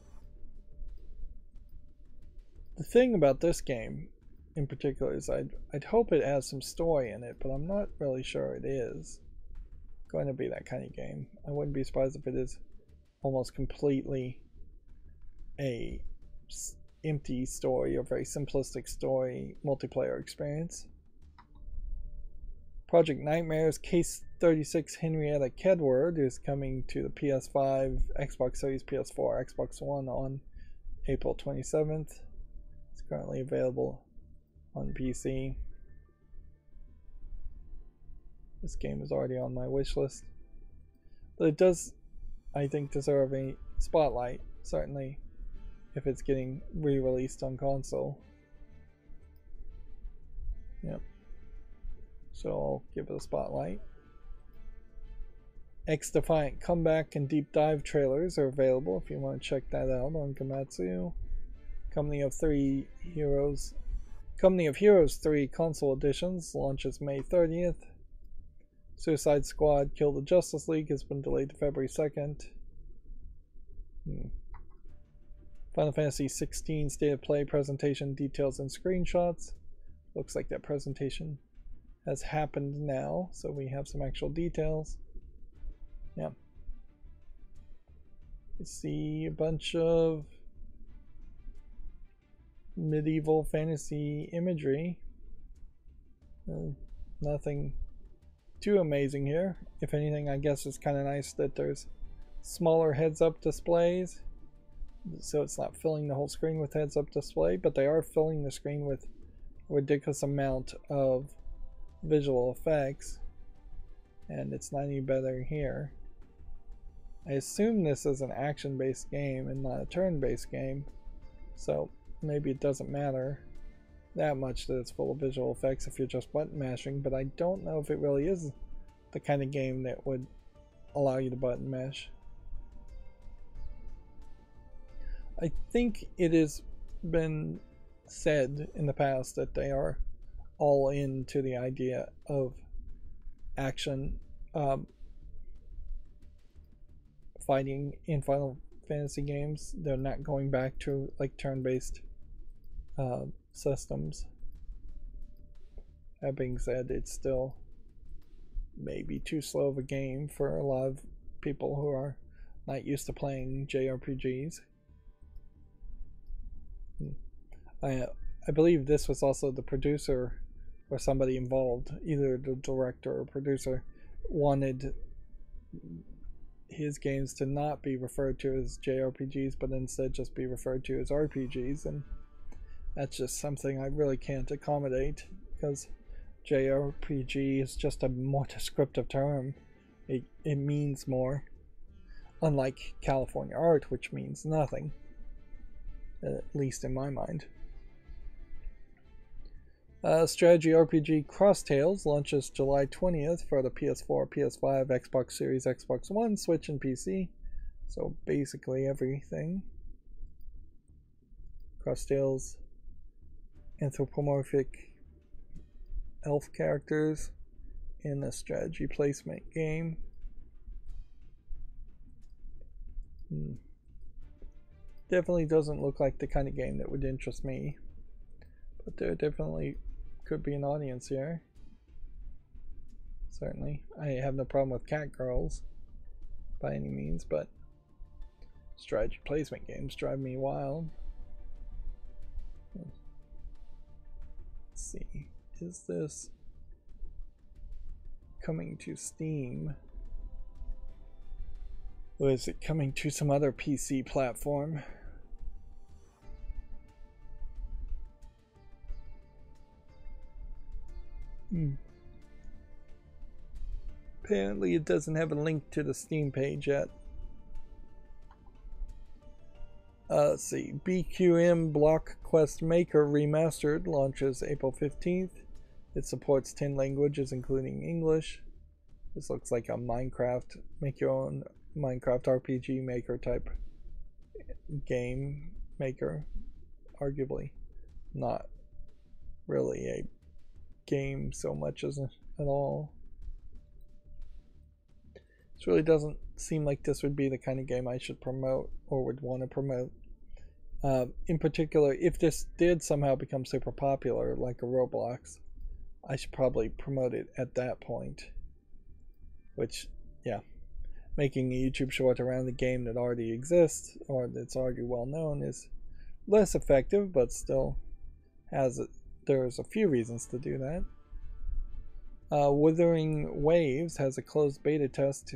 Speaker 1: The thing about this game in particular is I'd hope it has some story in it, but I'm not really sure it is going to be that kind of game. I wouldn't be surprised if it is almost completely a empty story or very simplistic story multiplayer experience. Project Nightmares Case 36 Henrietta Kedward is coming to the PS5, Xbox Series, PS4, Xbox One on April 27th. It's currently available on PC. This game is already on my wish list. But it does, I think, deserve a spotlight, certainly, if it's getting re-released on console. Yep. So I'll give it a spotlight. X-Defiant Comeback and Deep Dive trailers are available if you want to check that out on Gamatsu. Company of Heroes 3 console editions launches May 30th. Suicide Squad Kill the Justice League has been delayed to February 2nd. Final Fantasy 16 State of Play presentation details and screenshots. Looks like that presentation has happened now, so we have some actual details. Yeah. You see a bunch of medieval fantasy imagery. Nothing too amazing here. If anything, I guess it's kind of nice that there's smaller heads-up displays, so it's not filling the whole screen with heads-up display, but they are filling the screen with a ridiculous amount of visual effects, and it's not any better here. I assume this is an action-based game and not a turn-based game, so maybe it doesn't matter that much that it's full of visual effects if you're just button mashing, but I don't know if it really is the kind of game that would allow you to button mash. I think it has been said in the past that they are all into the idea of action fighting in Final Fantasy games. They're not going back to like turn-based systems. That being said, it's still maybe too slow of a game for a lot of people who are not used to playing JRPGs. I believe this was also the producer or somebody involved, either the director or producer, wanted his games to not be referred to as JRPGs, but instead just be referred to as RPGs, and that's just something I really can't accommodate, because JRPG is just a more descriptive term. It means more, unlike California Art, which means nothing, at least in my mind. Strategy RPG Cross Tales launches July 20th for the PS4, PS5, Xbox Series, Xbox One, Switch, and PC. So basically everything. Cross Tales, anthropomorphic elf characters in a strategy placement game. Definitely doesn't look like the kind of game that would interest me, but there definitely could be an audience here. Certainly. I have no problem with cat girls by any means, but strategy placement games drive me wild. Let's see. Is this coming to Steam? Or is it coming to some other PC platform? Apparently it doesn't have a link to the Steam page yet. Let's see. BQM Block Quest Maker Remastered launches April 15th. It supports 10 languages including English. This looks like a Minecraft, make your own Minecraft RPG maker type game maker. Arguably not really a game so much as at all. This really doesn't seem like this would be the kind of game I should promote or would want to promote. In particular, if this did somehow become super popular like a Roblox, I should probably promote it at that point. Which, yeah, making a YouTube short around the game that already exists or that's already well known is less effective, but still has there's a few reasons to do that. Wuthering Waves has a closed beta test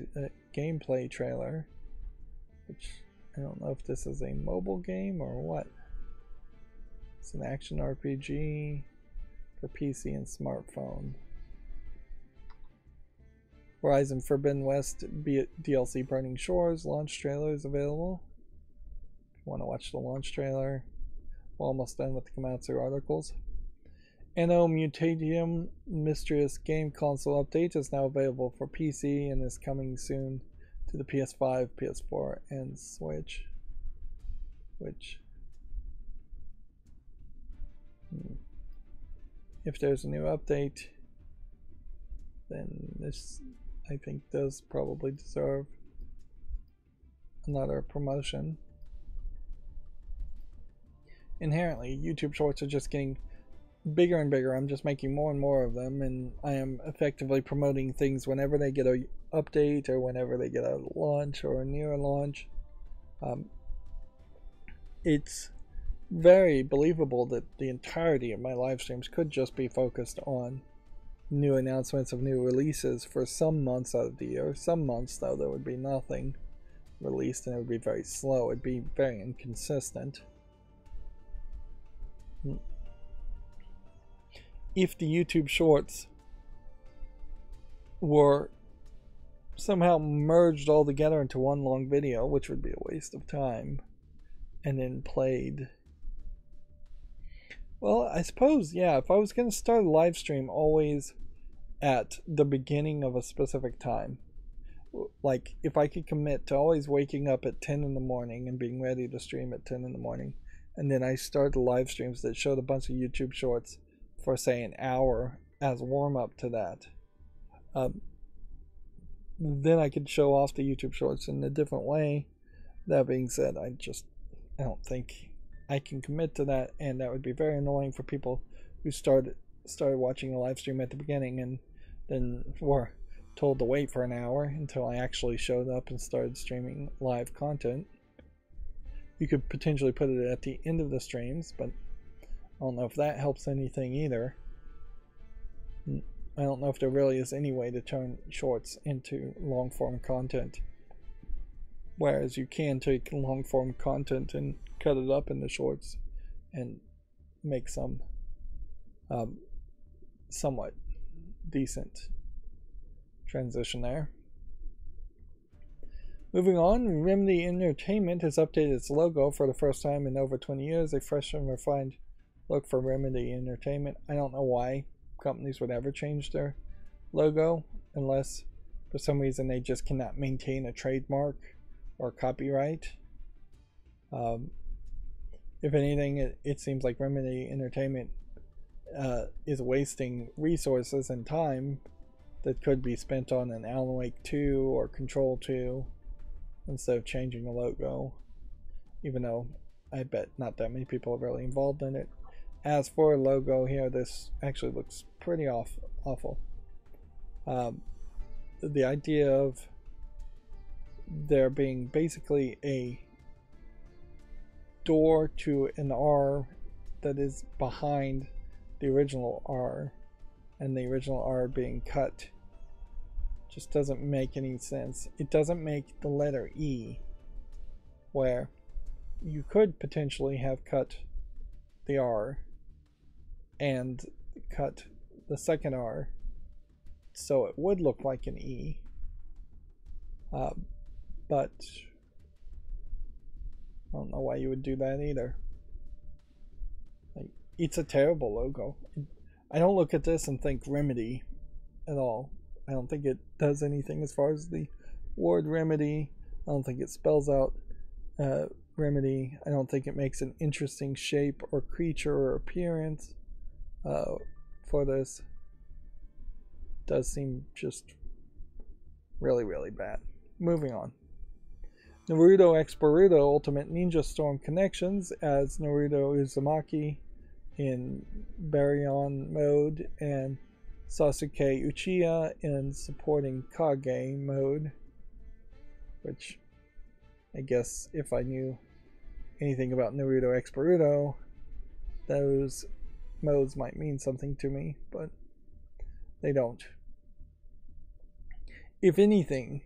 Speaker 1: gameplay trailer, which I don't know if this is a mobile game or what. It's an action RPG for PC and smartphone. Horizon Forbidden West DLC Burning Shores launch trailer is available. If you want to watch the launch trailer, we're almost done with the Komatsu articles. Anno Mutatium Mistress game console update is now available for PC and is coming soon to the PS5, PS4, and Switch. If there's a new update, then this, I think, does probably deserve another promotion. Inherently, YouTube Shorts are just getting bigger and bigger. I'm just making more and more of them, and I am effectively promoting things whenever they get an update or whenever they get a launch or a near launch. It's very believable that the entirety of my live streams could just be focused on new announcements of new releases for some months out of the year. Some months, though, there would be nothing released and it would be very slow. It'd be very inconsistent. If the YouTube Shorts were somehow merged all together into one long video, which would be a waste of time, and then played, well, I suppose, yeah, if I was going to start a live stream always at the beginning of a specific time, like if I could commit to always waking up at 10 in the morning and being ready to stream at 10 in the morning, and then I start the live streams that showed a bunch of YouTube Shorts for, say, an hour as warm-up to that, then I could show off the YouTube Shorts in a different way. That being said, I don't think I can commit to that, and that would be very annoying for people who started watching a live stream at the beginning and then were told to wait for an hour until I actually showed up and started streaming live content. You could potentially put it at the end of the streams, but I don't know if that helps anything either. I don't know if there really is any way to turn shorts into long-form content, whereas you can take long-form content and cut it up into shorts and make some somewhat decent transition there. Moving on, Remedy Entertainment has updated its logo for the first time in over 20 years. A fresh and refined look for Remedy Entertainment. I don't know why companies would ever change their logo unless for some reason they just cannot maintain a trademark or copyright. If anything, it seems like Remedy Entertainment is wasting resources and time that could be spent on an Alan Wake 2 or Control 2 instead of changing the logo, even though I bet not that many people are really involved in it. As for a logo here, this actually looks pretty awful. The idea of there being basically a door to an R that is behind the original R, and the original R being cut, just doesn't make any sense. It doesn't make the letter E, where you could potentially have cut the R and cut the second R so it would look like an E, but I don't know why you would do that either. Like, it's a terrible logo. I don't look at this and think Remedy at all. I don't think it does anything as far as the word remedy. I don't think it spells out remedy. I don't think it makes an interesting shape or creature or appearance for this. It does seem just really, really bad. Moving on. Naruto x Boruto Ultimate Ninja Storm Connections as Naruto Uzumaki in Baryon mode and Sasuke Uchiha in supporting Kage mode, which I guess if I knew anything about Naruto x Boruto, those modes might mean something to me, but they don't. If anything,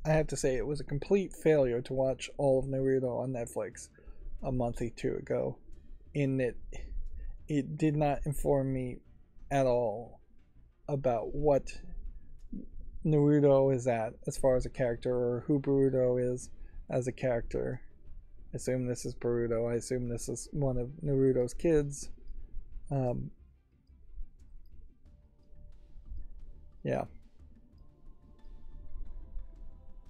Speaker 1: I have to say it was a complete failure to watch all of Naruto on Netflix a month or two ago, in that it did not inform me at all about what Naruto is at as far as a character, or who Boruto is as a character. I assume this is Boruto. I assume this is one of Naruto's kids. Yeah.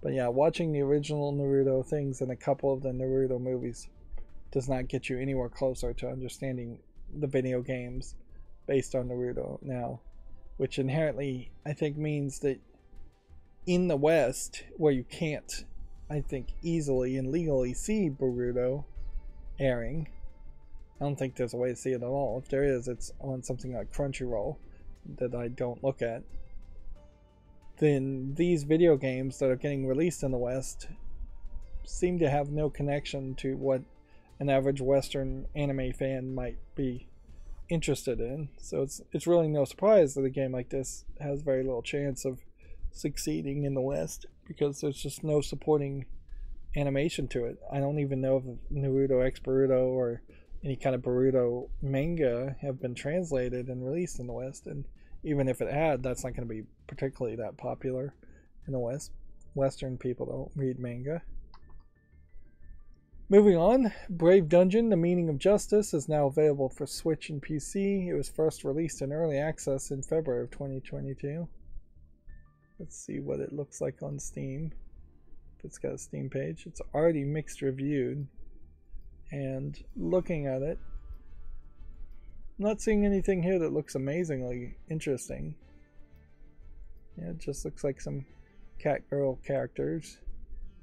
Speaker 1: But yeah, watching the original Naruto things and a couple of the Naruto movies does not get you anywhere closer to understanding the video games based on Naruto now, which inherently I think means that in the West, where you can't, I think, easily and legally see Boruto airing, I don't think there's a way to see it at all. If there is, it's on something like Crunchyroll that I don't look at. Then these video games that are getting released in the West seem to have no connection to what an average Western anime fan might be interested in. So it's really no surprise that a game like this has very little chance of succeeding in the West, because there's just no supporting animation to it. I don't even know if Naruto X Boruto or any kind of Boruto manga have been translated and released in the West, and even if it had, that's not going to be particularly that popular in the West. Western people don't read manga. Moving on, Brave Dungeon, The Meaning of Justice is now available for Switch and PC. It was first released in early access in February of 2022. Let's see what it looks like on Steam. If it's got a Steam page. It's already mixed reviewed. And looking at it, I'm not seeing anything here that looks amazingly interesting. Yeah, it just looks like some cat-girl characters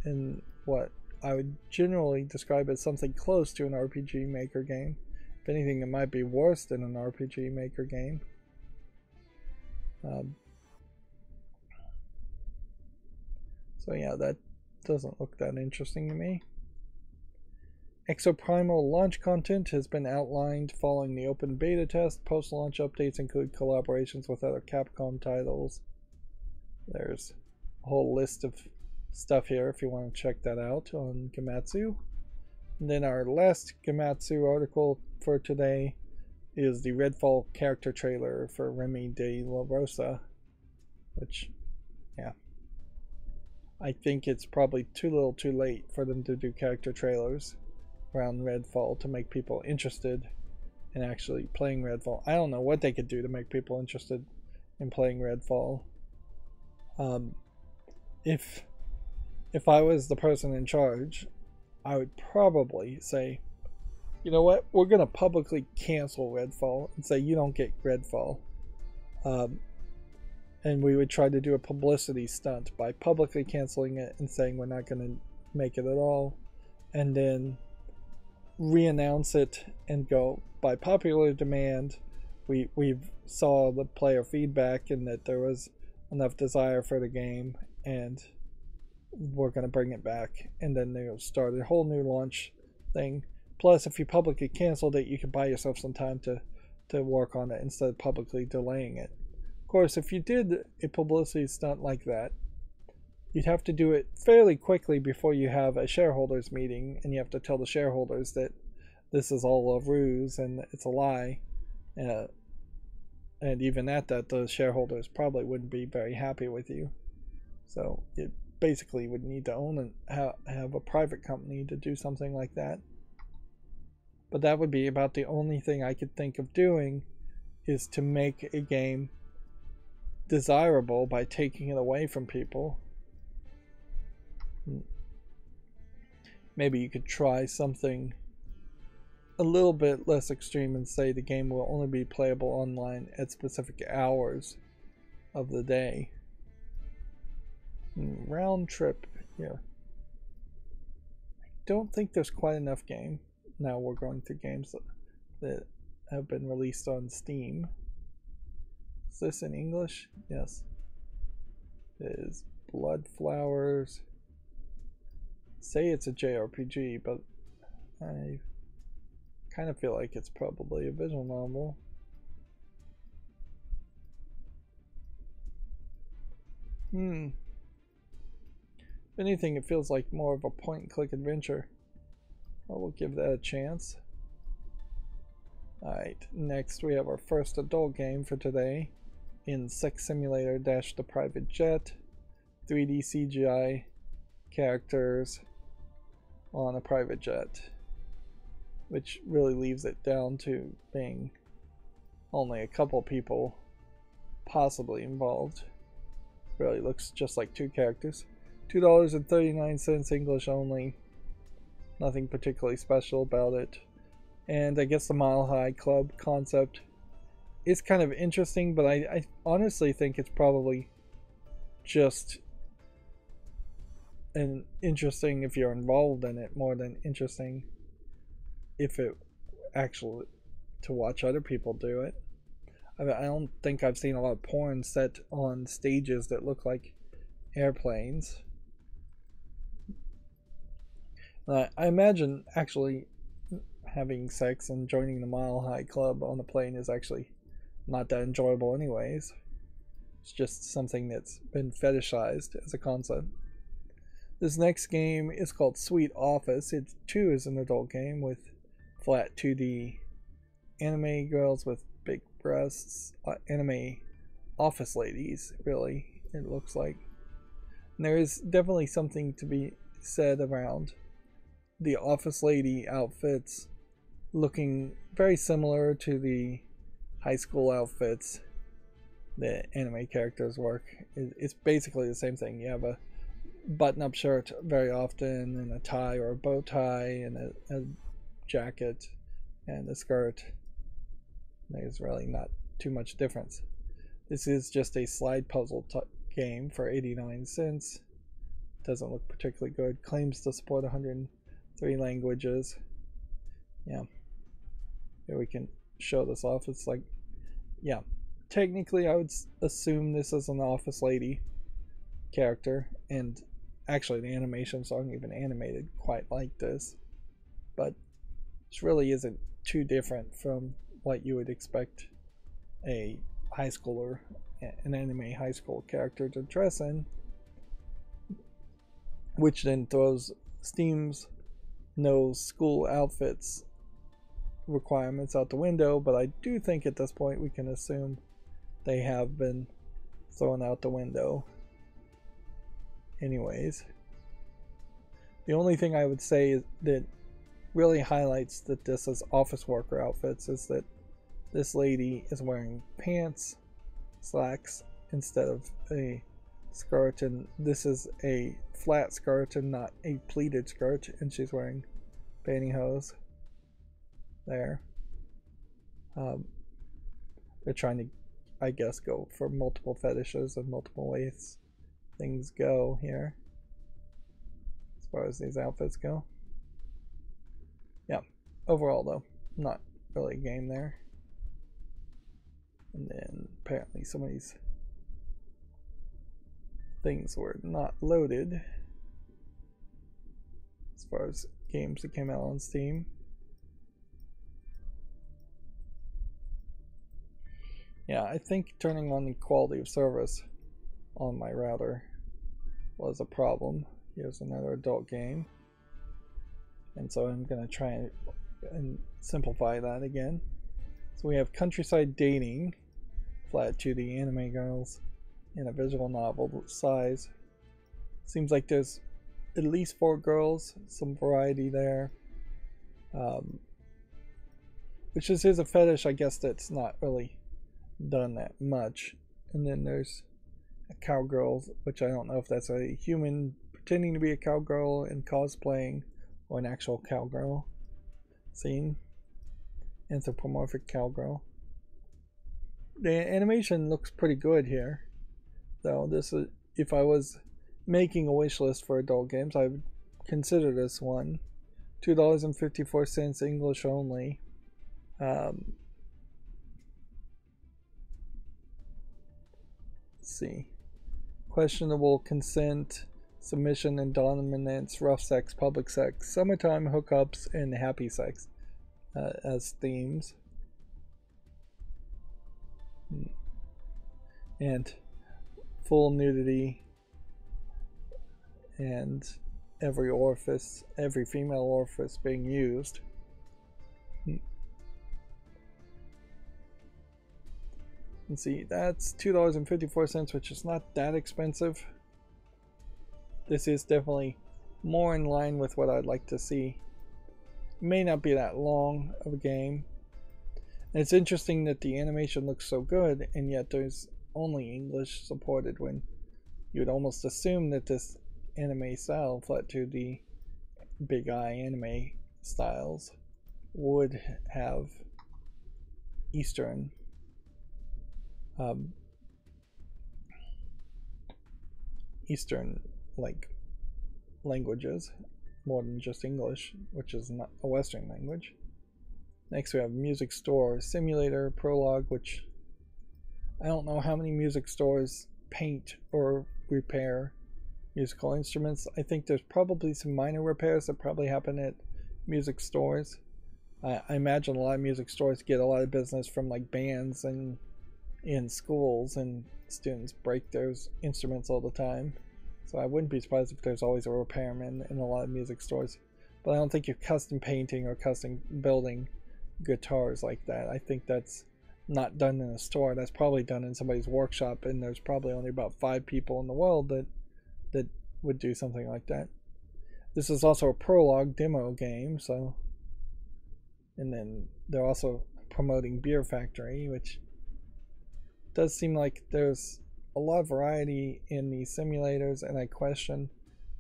Speaker 1: in what I would generally describe as something close to an RPG Maker game. If anything, it might be worse than an RPG Maker game. So yeah, that doesn't look that interesting to me. Exoprimal launch content has been outlined following the open beta test. Post-launch updates include collaborations with other Capcom titles. There's a whole list of stuff here if you want to check that out on Gematsu. And then our last Gematsu article for today is the Redfall character trailer for Remy de la Rosa, which, yeah, I think it's probably too little too late for them to do character trailers around Redfall to make people interested in actually playing Redfall. I don't know what they could do to make people interested in playing Redfall. If I was the person in charge, I would probably say, you know what, we're going to publicly cancel Redfall and say you don't get Redfall. And we would try to do a publicity stunt by publicly canceling it and saying we're not going to make it at all, and then re-announce it and go, by popular demand, we saw the player feedback and that there was enough desire for the game, and we're going to bring it back. And then they'll start a whole new launch thing. Plus, if you publicly canceled it, you could buy yourself some time to work on it instead of publicly delaying it. Of course, if you did a publicity stunt like that, you'd have to do it fairly quickly before you have a shareholders meeting, and you have to tell the shareholders that this is all a ruse and it's a lie. And even at that, the shareholders probably wouldn't be very happy with you. So you basically would need to own and have a private company to do something like that. But that would be about the only thing I could think of doing, is to make a game desirable by taking it away from people. Maybe you could try something a little bit less extreme and say the game will only be playable online at specific hours of the day. Round trip, yeah. I don't think there's quite enough game. Now we're going through games that have been released on Steam. Is this in English? Yes. It is Blood Flowers. Say it's a JRPG, but I kind of feel like it's probably a visual novel. If anything, it feels like more of a point-and-click adventure. Well, we'll give that a chance. Alright, next we have our first adult game for today. Insect Simulator Dash the Private Jet. 3D CGI characters on a private jet, which really leaves it down to being only a couple people possibly involved. Really looks just like two characters. $2.39 English only. Nothing particularly special about it. And I guess the Mile High Club concept is kind of interesting, but I honestly think it's probably just interesting if you're involved in it more than interesting if it actually to watch other people do it. I don't think I've seen a lot of porn set on stages that look like airplanes. I imagine actually having sex and joining the Mile High Club on the plane is actually not that enjoyable anyways. It's just something that's been fetishized as a concept. This next game is called Sweet Office. It too is an adult game with flat 2D anime girls with big breasts, anime office ladies, really, it looks like. And there is definitely something to be said around the office lady outfits looking very similar to the high school outfits that anime characters work. It's basically the same thing. You have a button-up shirt very often, and a tie or a bow tie, and a jacket, and a skirt. There's really not too much difference. This is just a slide puzzle game for 89 cents. Doesn't look particularly good. Claims to support 103 languages. Yeah. Here we can show this off. It's like, yeah. Technically, I would assume this is an office lady character, and actually the animations aren't even animated quite like this, but this really isn't too different from what you would expect a high schooler, an anime high school character to dress in, which then throws Steam's no school outfits requirements out the window. But I do think at this point we can assume they have been thrown out the window anyways. The only thing I would say that really highlights that this is office worker outfits is that this lady is wearing pants, slacks, instead of a skirt, and this is a flat skirt and not a pleated skirt, and she's wearing pantyhose there. They're trying to, I guess, go for multiple fetishes and multiple ways things go here as far as these outfits go. Yeah, overall though, not really a game there. And then apparently some of these things were not loaded as far as games that came out on Steam. Yeah, I think turning on the quality of service on my router was a problem. Here's another adult game, and so I'm going to try and simplify that again. So we have Countryside Dating, flat 2D anime girls in a visual novel size. Seems like there's at least 4 girls, some variety there. Which is a fetish, I guess, that's not really done that much. And then there's a cowgirl, which I don't know if that's a human pretending to be a cowgirl and cosplaying or an actual cowgirl scene. Anthropomorphic cowgirl. The animation looks pretty good here, though. This is, if I was making a wish list for adult games, I would consider this one. $2.54 English only. Let's see. Questionable consent, submission and dominance, rough sex, public sex, summertime hookups, and happy sex as themes. And full nudity and every orifice, every female orifice being used. And see, that's $2.54, which is not that expensive. This is definitely more in line with what I'd like to see. It may not be that long of a game. And it's interesting that the animation looks so good, and yet there's only English supported, when you would almost assume that this anime style, flat 2D, big eye anime styles, would have Eastern Eastern like languages more than just English, which is not a Western language. Next we have Music Store Simulator Prologue, which I don't know how many music stores paint or repair musical instruments. I think there's probably some minor repairs that probably happen at music stores. I imagine a lot of music stores get a lot of business from like bands and in schools, and students break those instruments all the time. So I wouldn't be surprised if there's always a repairman in a lot of music stores. But I don't think you're custom painting or custom building guitars like that. I think that's not done in a store. That's probably done in somebody's workshop, and there's probably only about 5 people in the world that would do something like that. This is also a prologue demo game, so, and then they're also promoting Beer Factory, which does seem like there's a lot of variety in these simulators, and I question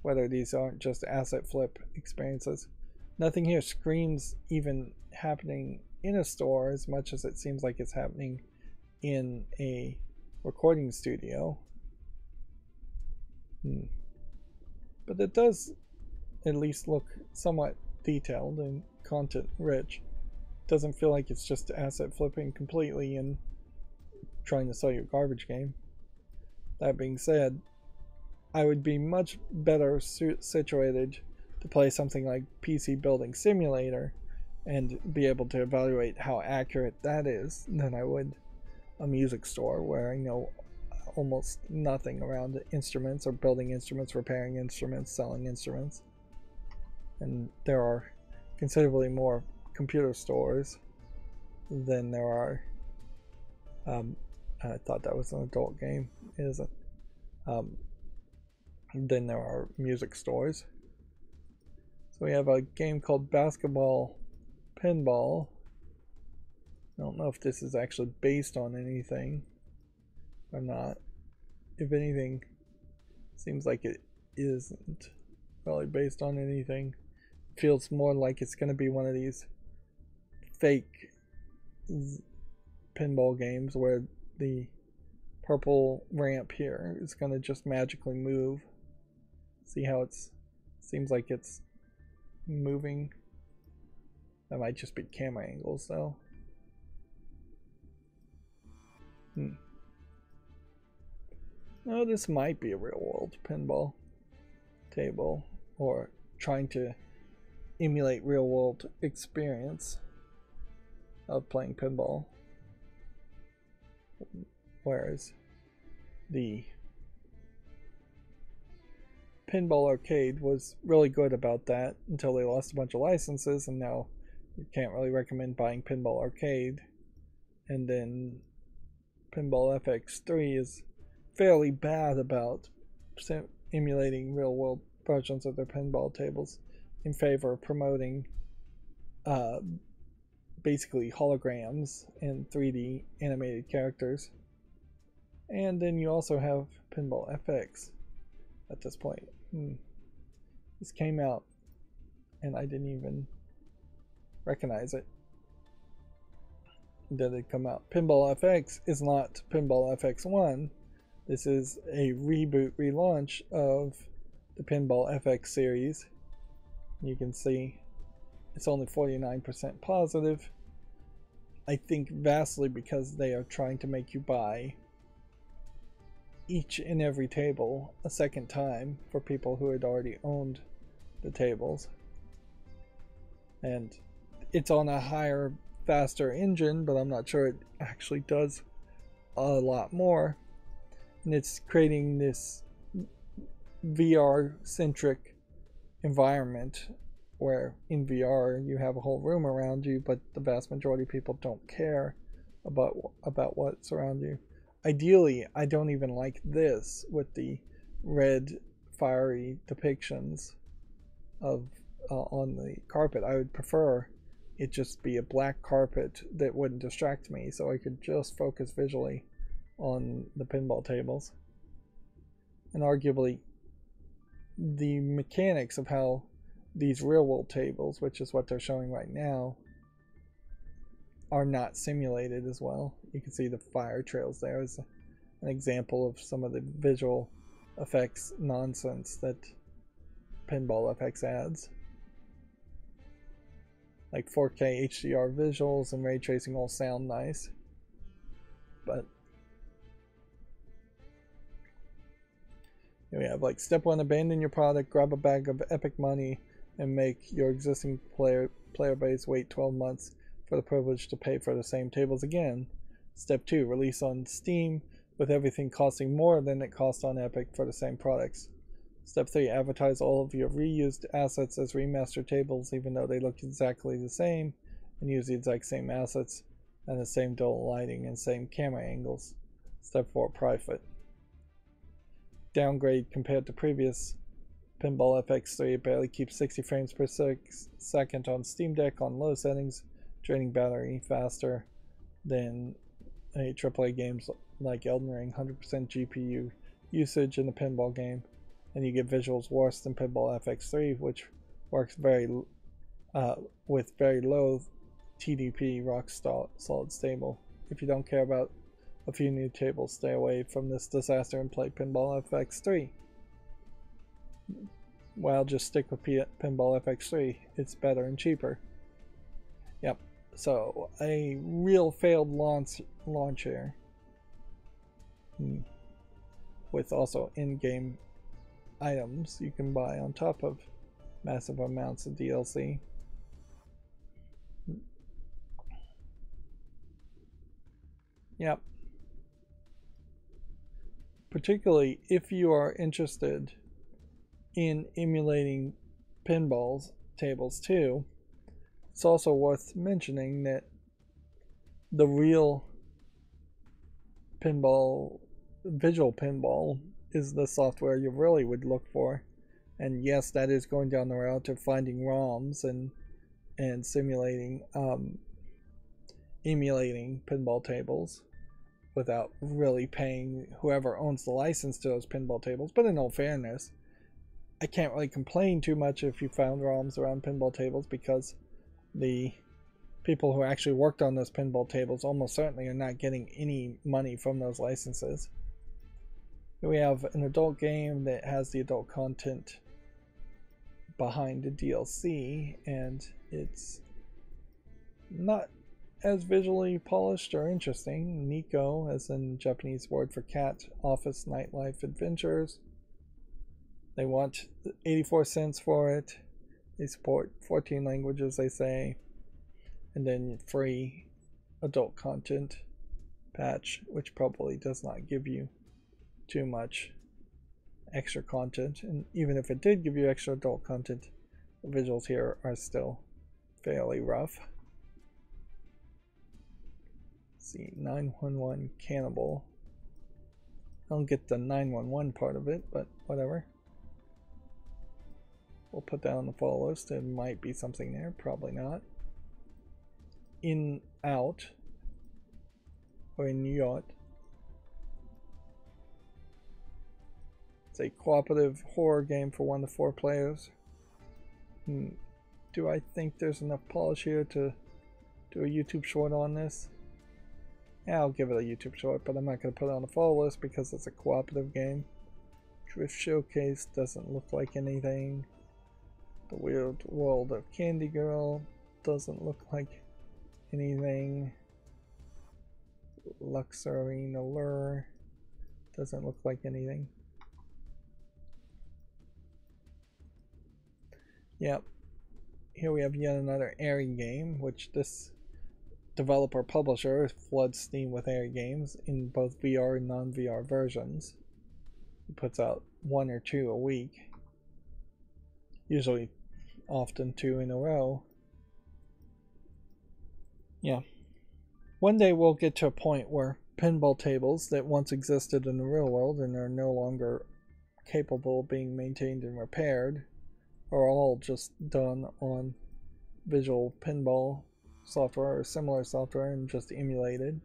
Speaker 1: whether these aren't just asset flip experiences. Nothing here screams even happening in a store as much as it seems like it's happening in a recording studio. But it does at least look somewhat detailed and content rich. It doesn't feel like it's just asset flipping completely and trying to sell you a garbage game. That being said, I would be much better situated to play something like PC Building Simulator and be able to evaluate how accurate that is than I would a music store where I know almost nothing around instruments or building instruments, repairing instruments, selling instruments. And there are considerably more computer stores than there are I thought that was an adult game. It isn't. Then there are music stores. So we have a game called Basketball Pinball. I don't know if this is actually based on anything or not. If anything, seems like it isn't really based on anything. It feels more like it's going to be one of these fake pinball games where the purple ramp here is going to just magically move. See how it's seems like it's moving. That might just be camera angles though. No, this might be a real world pinball table, or trying to emulate real world experience of playing pinball. Whereas the Pinball Arcade was really good about that until they lost a bunch of licenses, and now you can't really recommend buying Pinball Arcade. And then Pinball FX3 is fairly bad about emulating real world versions of their pinball tables in favor of promoting basically holograms and 3D animated characters. And then you also have Pinball FX at this point. This came out and I didn't even recognize it. Did it come out? Pinball FX is not Pinball FX1. This is a reboot relaunch of the Pinball FX series. You can see it's only 49% positive. I think vastly because they are trying to make you buy each and every table a second time for people who had already owned the tables. And it's on a higher, faster engine, but I'm not sure it actually does a lot more. And it's creating this VR centric environment where in VR you have a whole room around you, but the vast majority of people don't care about what's around you. Ideally, I don't even like this with the red fiery depictions of on the carpet. I would prefer it just be a black carpet that wouldn't distract me, so I could just focus visually on the pinball tables. And arguably, the mechanics of how these real world tables, which is what they're showing right now, are not simulated as well. You can see the fire trails there as an example of some of the visual effects nonsense that Pinball FX adds. Like 4K HDR visuals and ray tracing all sound nice, but we have like step 1, abandon your product, grab a bag of epic money, and make your existing player base wait 12 months for the privilege to pay for the same tables again. Step 2, release on Steam with everything costing more than it cost on Epic for the same products. Step 3, advertise all of your reused assets as remastered tables even though they look exactly the same, and use the exact same assets and the same dual lighting and same camera angles. Step 4, profit. Downgrade compared to previous Pinball FX3. It barely keeps 60 frames per second on Steam Deck on low settings, draining battery faster than AAA games like Elden Ring. 100% GPU usage in the pinball game, and you get visuals worse than Pinball FX3, which works with very low TDP, rock solid stable. If you don't care about a few new tables, stay away from this disaster and play Pinball FX3. Well, just stick with Pinball FX3. It's better and cheaper. Yep. So a real failed launch here, with also in-game items you can buy on top of massive amounts of DLC. Yep. Particularly if you are interested in emulating pinballs tables too, it's also worth mentioning that the real pinball, visual pinball, is the software you really would look for. And yes, that is going down the route of finding ROMs and simulating, emulating pinball tables without really paying whoever owns the license to those pinball tables. But in all fairness, I can't really complain too much if you found ROMs around pinball tables, because the people who actually worked on those pinball tables almost certainly are not getting any money from those licenses. Here we have an adult game that has the adult content behind the DLC, and it's not as visually polished or interesting. Nico, as in Japanese word for cat, office nightlife adventures. They want 84 cents for it. They support 14 languages, they say. And then free adult content patch, which probably does not give you too much extra content. And even if it did give you extra adult content, the visuals here are still fairly rough. Let's see, 911 Cannibal. I don't get the 911 part of it, but whatever. We'll put that on the follow list. There might be something there, probably not. In Out, or in Yacht. It's a cooperative horror game for 1 to 4 players. Do I think there's enough polish here to do a YouTube short on this? Yeah, I'll give it a YouTube short, but I'm not going to put it on the follow list because it's a cooperative game. Drift Showcase doesn't look like anything. The Weird World of Candy Girl doesn't look like anything. Luxury Allure doesn't look like anything. Yep. Here we have yet another Airy game, which this developer publisher floods Steam with Airy games in both VR and non-VR versions. He puts out 1 or 2 a week. Usually, often 2 in a row. Yeah. One day we'll get to a point where pinball tables that once existed in the real world and are no longer capable of being maintained and repaired are all just done on visual pinball software or similar software and just emulated.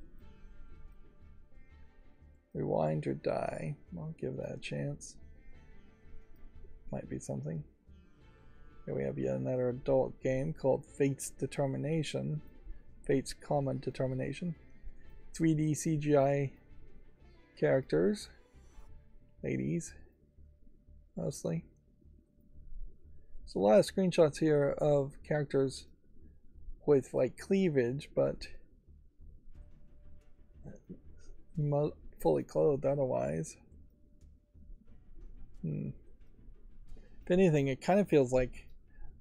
Speaker 1: Rewind or die. I'll give that a chance. Might be something. Here we have yet another adult game called Fate's Determination. Fate's Common Determination. 3D CGI characters. Ladies. Mostly. There's a lot of screenshots here of characters with like cleavage, but fully clothed otherwise. If anything, it kind of feels like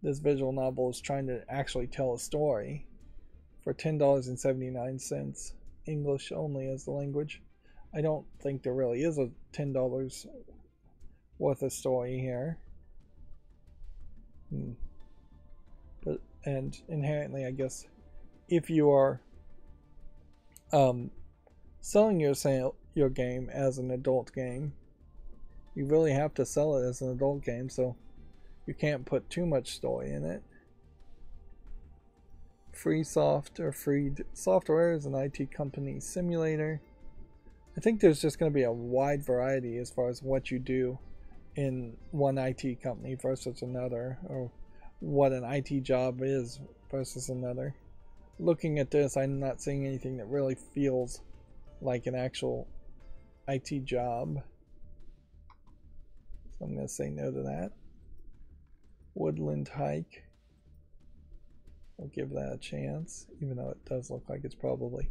Speaker 1: this visual novel is trying to actually tell a story for $10.79, English only as the language. I don't think there really is a $10 worth of story here. But and inherently, I guess, if you are selling your game as an adult game, you really have to sell it as an adult game, so you can't put too much story in it. Freesoft or Freed Software is an IT company simulator. I think there's just going to be a wide variety as far as what you do in one IT company versus another, or what an IT job is versus another. Looking at this, I'm not seeing anything that really feels like an actual IT job. So I'm going to say no to that. Woodland Hike. I'll give that a chance, even though it does look like it's probably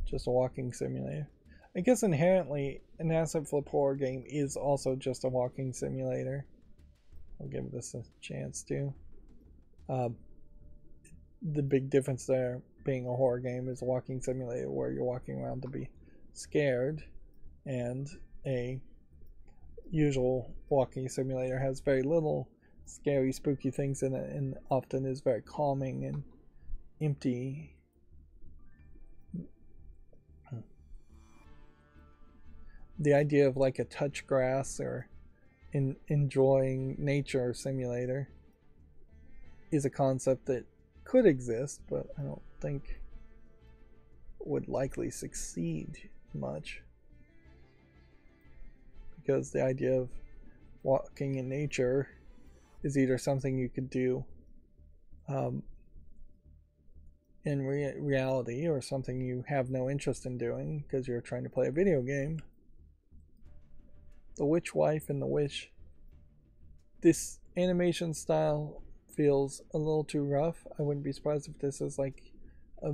Speaker 1: just a walking simulator. I guess inherently an asset flip horror game is also just a walking simulator. I'll give this a chance too. The big difference there being a horror game is a walking simulator where you're walking around to be scared, and a usual walking simulator has very little scary, spooky things in it and often is very calming and empty. The idea of like a touch grass or enjoying nature simulator is a concept that could exist, but I don't think would likely succeed much, because the idea of walking in nature is either something you could do in reality, or something you have no interest in doing because you're trying to play a video game. The Witch Wife and the Witch. This animation style feels a little too rough. I wouldn't be surprised if this is like a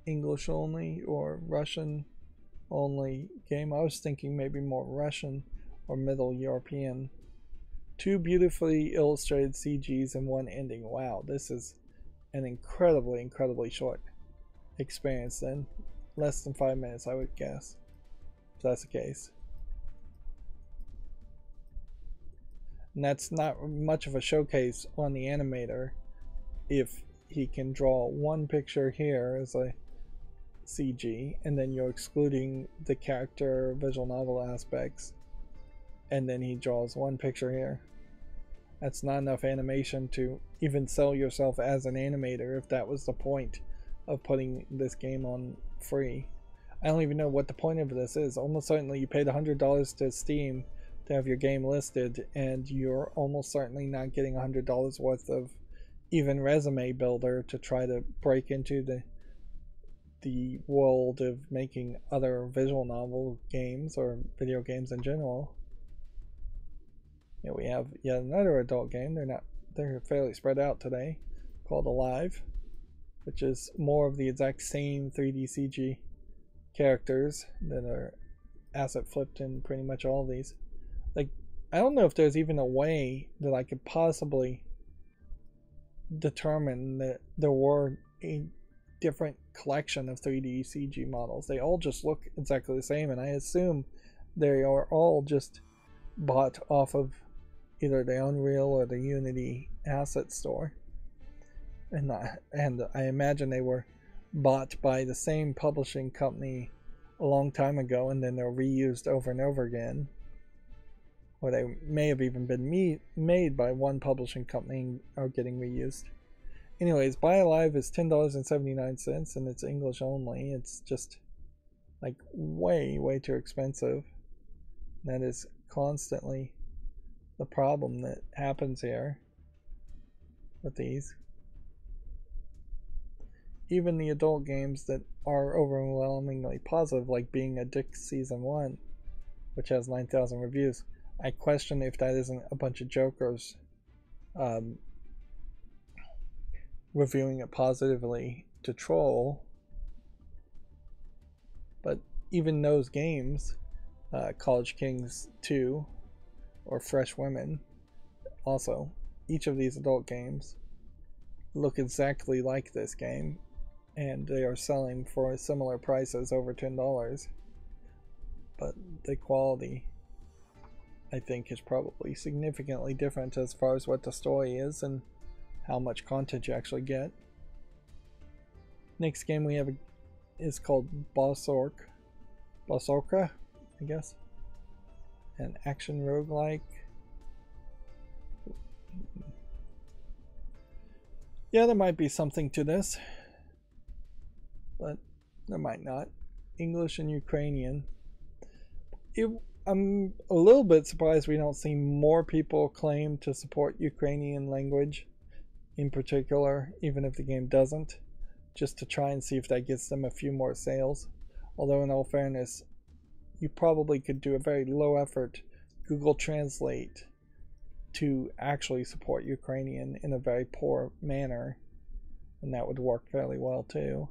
Speaker 1: English only or Russian only game. I was thinking maybe more Russian or Middle European. 2 beautifully illustrated CGs and 1 ending. Wow, this is an incredibly short experience then. Less than 5 minutes, I would guess, if that's the case. And that's not much of a showcase on the animator if he can draw 1 picture here as a CG, and then you're excluding the character visual novel aspects, and then he draws 1 picture here. That's not enough animation to even sell yourself as an animator if that was the point of putting this game on free. I don't even know what the point of this is. Almost certainly you paid $100 to Steam to have your game listed, and you're almost certainly not getting $100 worth of even resume builder to try to break into the world of making other visual novel games or video games in general. Here we have yet another adult game. They're fairly spread out today, called Alive, which is more of the exact same 3D CG characters that are asset flipped in pretty much all of these. Like, I don't know if there's even a way that I could possibly determine that there were a different collection of 3D CG models. They all just look exactly the same, and I assume they are all just bought off of either the Unreal or the Unity asset store. And I imagine they were bought by the same publishing company a long time ago, and then they're reused over and over again. Or they may have even been made by one publishing company and are getting reused. Anyways, Buy Alive is $10.79 and it's English only. It's just like way too expensive. That is constantly the problem that happens here with these. Even the adult games that are overwhelmingly positive, like Being a Dick Season 1, which has 9,000 reviews, I question if that isn't a bunch of jokers reviewing it positively to troll. But even those games, College Kings 2 or Fresh Women, also, each of these adult games look exactly like this game, and they are selling for similar prices, over $10. But the quality, I think, is probably significantly different as far as what the story is and how much content you actually get. Next game we have is called Bossorka, I guess. An action roguelike. Yeah, there might be something to this, but there might not. English and Ukrainian. I'm a little bit surprised we don't see more people claim to support Ukrainian language in particular, even if the game doesn't, just to try and see if that gets them a few more sales. Although in all fairness, you probably could do a very low effort Google Translate to actually support Ukrainian in a very poor manner, and that would work fairly well too.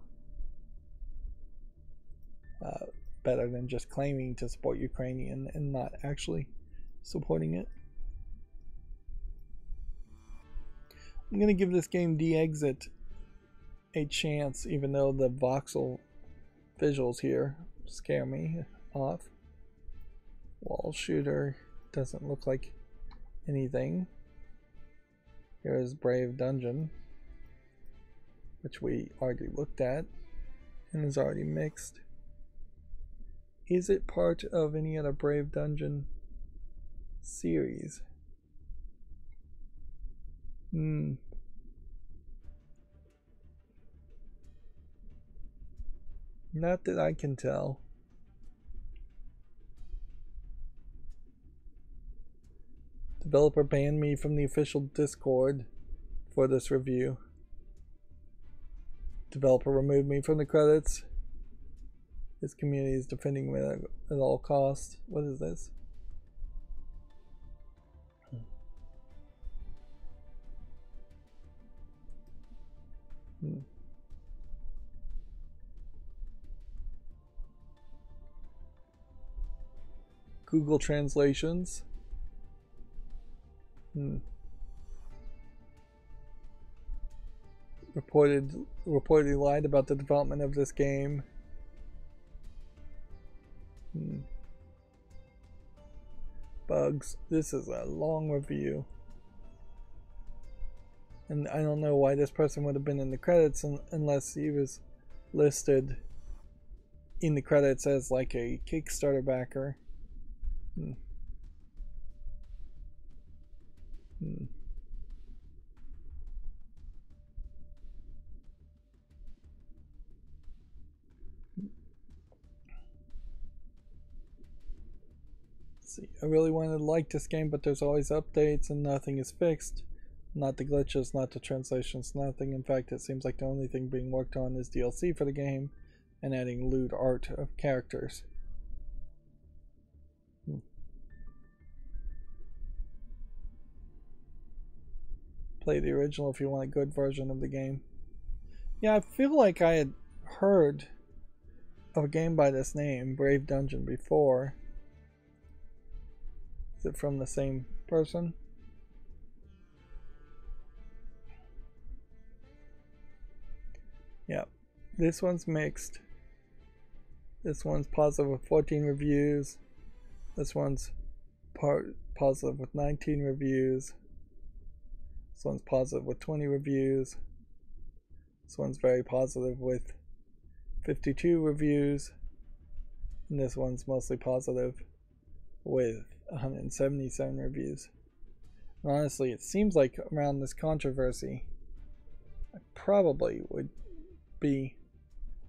Speaker 1: Better than just claiming to support Ukrainian and not actually supporting it. I'm going to give this game De-Exit a chance, even though the voxel visuals here scare me off. Wall shooter doesn't look like anything. Here's Brave Dungeon, which we already looked at and is already mixed. Is it part of any other Brave Dungeon series? Not that I can tell. Developer banned me from the official Discord for this review. Developer removed me from the credits. His community is defending me at all costs. What is this? Google translations. Reportedly lied about the development of this game. Bugs. This is a long review. And I don't know why this person would have been in the credits unless he was listed in the credits as like a Kickstarter backer. See, I really wanted to like this game, but there's always updates and nothing is fixed. Not the glitches, not the translations, nothing. In fact, it seems like the only thing being worked on is DLC for the game and adding lewd art of characters. Play the original if you want a good version of the game. Yeah, I feel like I had heard of a game by this name, Brave Dungeon, before. Is it from the same person? Yeah, this one's mixed. This one's positive with 14 reviews. This one's positive with 19 reviews. This one's positive with 20 reviews. This one's very positive with 52 reviews. And this one's mostly positive with 177 reviews. And honestly, it seems like around this controversy, I probably would be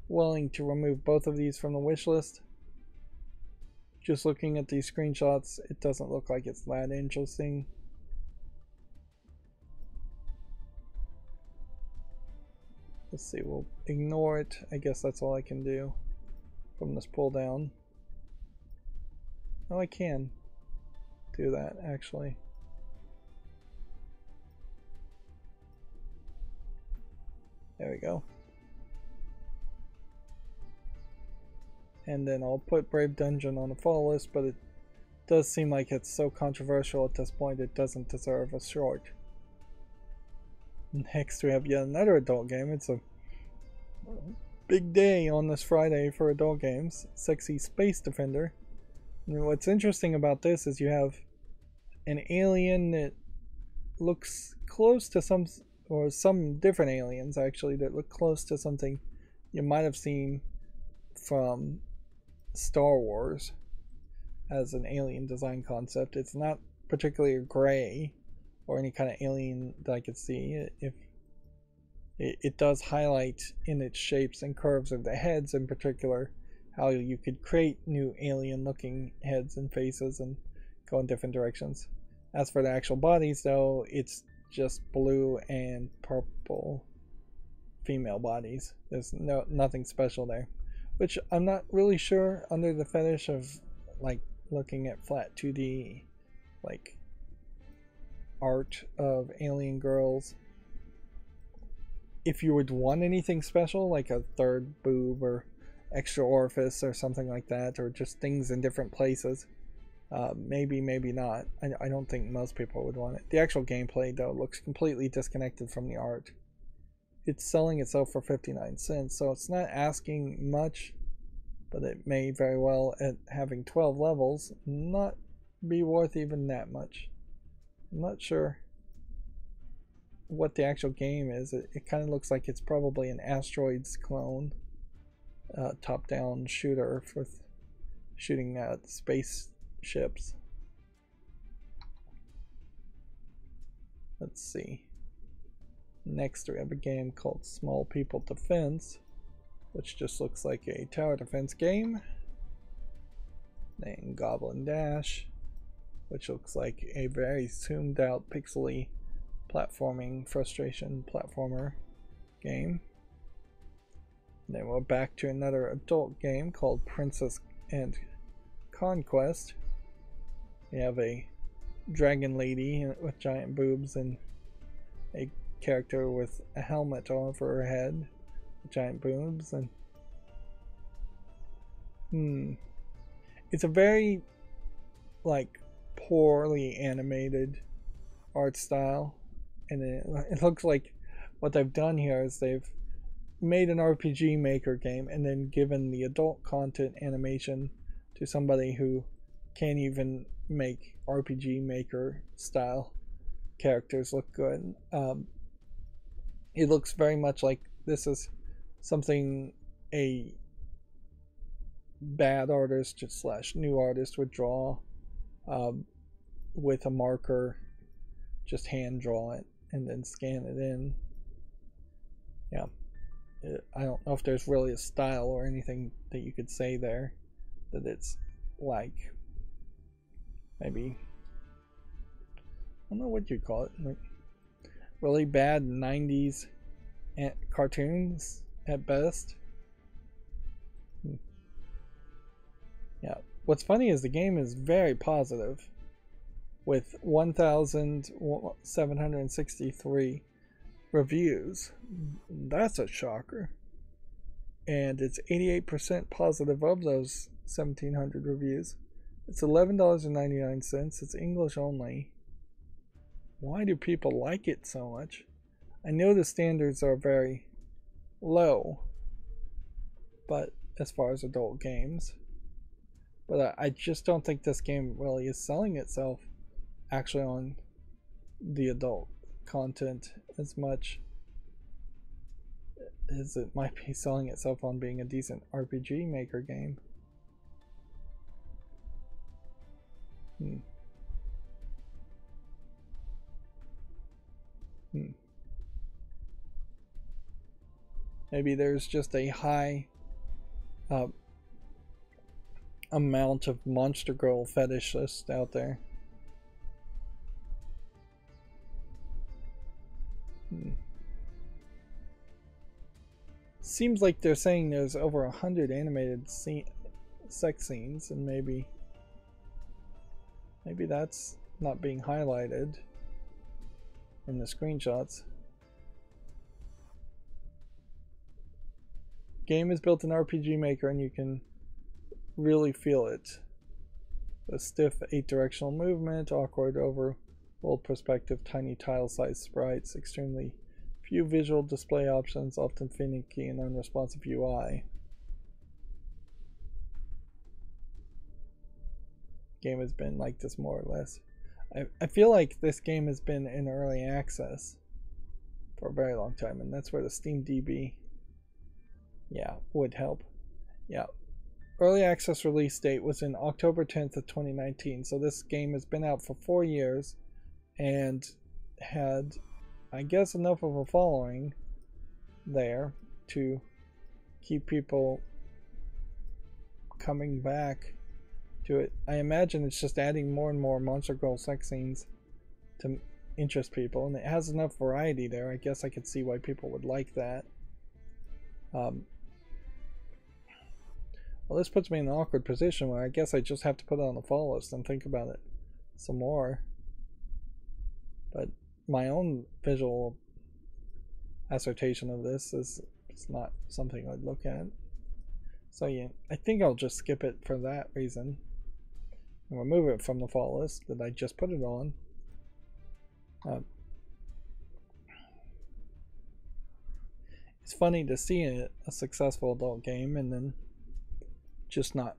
Speaker 1: willing to remove both of these from the wish list. Just looking at these screenshots, it doesn't look like it's that interesting. Let's see, we'll ignore it. I guess that's all I can do from this pull down. Oh, I can do that actually. There we go. And then I'll put Brave Dungeon on the follow list, but it does seem like it's so controversial at this point it doesn't deserve a short. Next we have yet another adult game. It's a big day on this Friday for adult games. Sexy Space Defender. And what's interesting about this is you have an alien that looks close to some different aliens actually that look close to something you might have seen from Star Wars as an alien design concept. It's not particularly gray or any kind of alien that I could see. If it does highlight in its shapes and curves of the heads in particular how you could create new alien looking heads and faces and go in different directions. As for the actual bodies though, it's just blue and purple female bodies. There's nothing special there, which I'm not really sure under the fetish of like looking at flat 2D like art of alien girls. If you would want anything special like a third boob or extra orifice or something like that, or just things in different places, maybe not. I don't think most people would want it. The actual gameplay though looks completely disconnected from the art. It's selling itself for 59 cents, so it's not asking much, but it may very well, at having 12 levels, not be worth even that much. I'm not sure what the actual game is. It kind of looks like it's probably an Asteroids clone, top-down shooter for shooting at spaceships. Let's see. Next we have a game called Small People Defense, which just looks like a tower defense game. Then Goblin Dash, which looks like a very zoomed out pixely platforming frustration platformer game. And then we're back to another adult game called Princess and Conquest. We have a dragon lady with giant boobs and a character with a helmet over her head, giant boobs, and it's a very like poorly animated art style, and it looks like what they've done here is they've made an RPG Maker game and then given the adult content animation to somebody who can't even make RPG Maker style characters look good. It looks very much like this is something a bad artist slash new artist would draw with a marker, just hand draw it and then scan it in. Yeah, I don't know if there's really a style or anything that you could say there that it's like, maybe, I don't know what you'd call it, like really bad 90s cartoons at best. Yeah, what's funny is the game is very positive with 1,763 reviews. That's a shocker. And it's 88% positive of those 1,700 reviews. It's $11.99. It's English only. Why do people like it so much? I know the standards are very low, but as far as adult games, But I just don't think this game really is selling itself actually on the adult content as much as it might be selling itself on being a decent RPG maker game. Maybe there's just a high amount of monster girl fetishists out there. Seems like they're saying there's over 100 animated sex scenes, and maybe that's not being highlighted in the screenshots. Game is built in RPG Maker, and you can really feel it. A stiff 8-directional movement, awkward overworld perspective, tiny tile-sized sprites, extremely few visual display options, often finicky and unresponsive UI. Game has been like this more or less. I feel like this game has been in early access for a very long time, and that's where the Steam DB, yeah, would help. Yeah, early access release date was in October 10th of 2019, so this game has been out for 4 years and had, I guess, enough of a following there to keep people coming back to it. I imagine it's just adding more and more monster girl sex scenes to interest people, and it has enough variety there. I guess I could see why people would like that. Well, this puts me in an awkward position where I guess I just have to put it on the follow list and think about it some more. But my own visual assertion of this is it's not something I'd look at. So yeah, I think I'll just skip it for that reason and remove it from the follow list that I just put it on. It's funny to see a successful adult game and then just not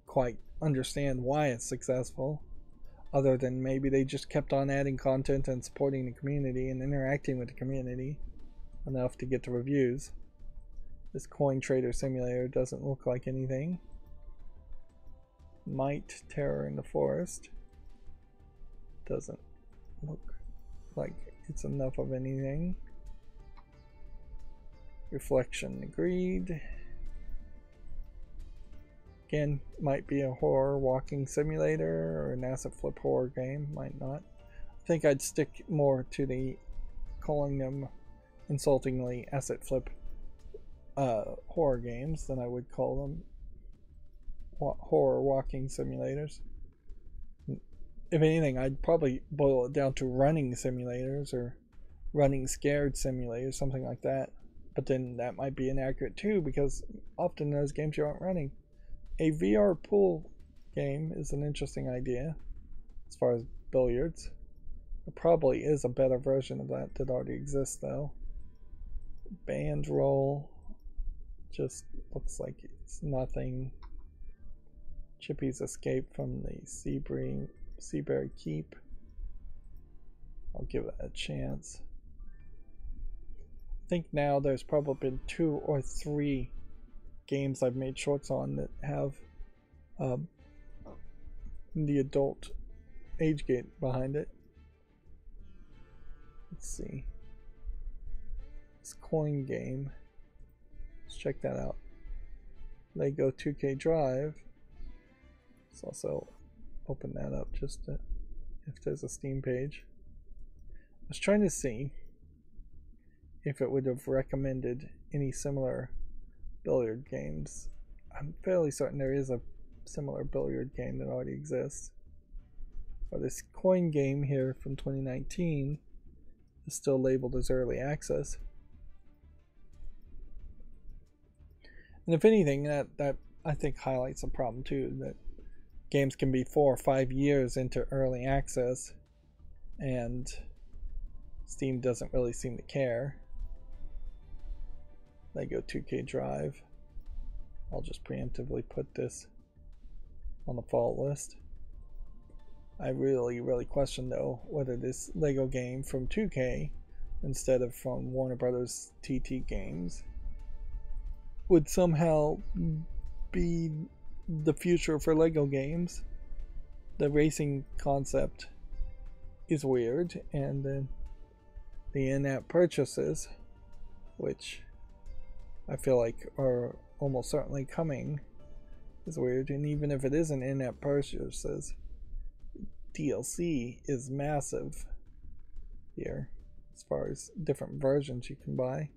Speaker 1: quite understand why it's successful, other than maybe they just kept on adding content and supporting the community and interacting with the community enough to get the reviews. This coin trader simulator doesn't look like anything. Might Terror in the Forest doesn't look like it's enough of anything. Reflection agreed. Again, might be a horror walking simulator or an asset flip horror game, might not. I think I'd stick more to the calling them insultingly asset flip horror games than I would call them horror walking simulators. If anything, I'd probably boil it down to running simulators or running scared simulators, something like that. But then that might be inaccurate too, because often those games you aren't running. A VR pool game is an interesting idea as far as billiards. There probably is a better version of that that already exists though. Band roll just looks like it's nothing. Chippy's Escape from the Seabury Keep. I'll give it a chance. I think now there's probably been 2 or 3 games I've made shorts on that have the adult age gate behind it. Let's see. This coin game. Let's check that out. Lego 2K Drive. Let's also open that up just to, if there's a Steam page. I was trying to see if it would have recommended any similar billiard games. I'm fairly certain there is a similar billiard game that already exists. But this coin game here from 2019 is still labeled as early access. And if anything, that I think highlights a problem too, that games can be 4 or 5 years into early access and Steam doesn't really seem to care. Lego 2K Drive. I'll just preemptively put this on the fall list. I really question though whether this Lego game from 2K instead of from Warner Brothers TT Games would somehow be the future for Lego games. The racing concept is weird, and then the in-app purchases, which I feel like are almost certainly coming, is weird. And even if it isn't in-app purchases, DLC is massive here as far as different versions you can buy.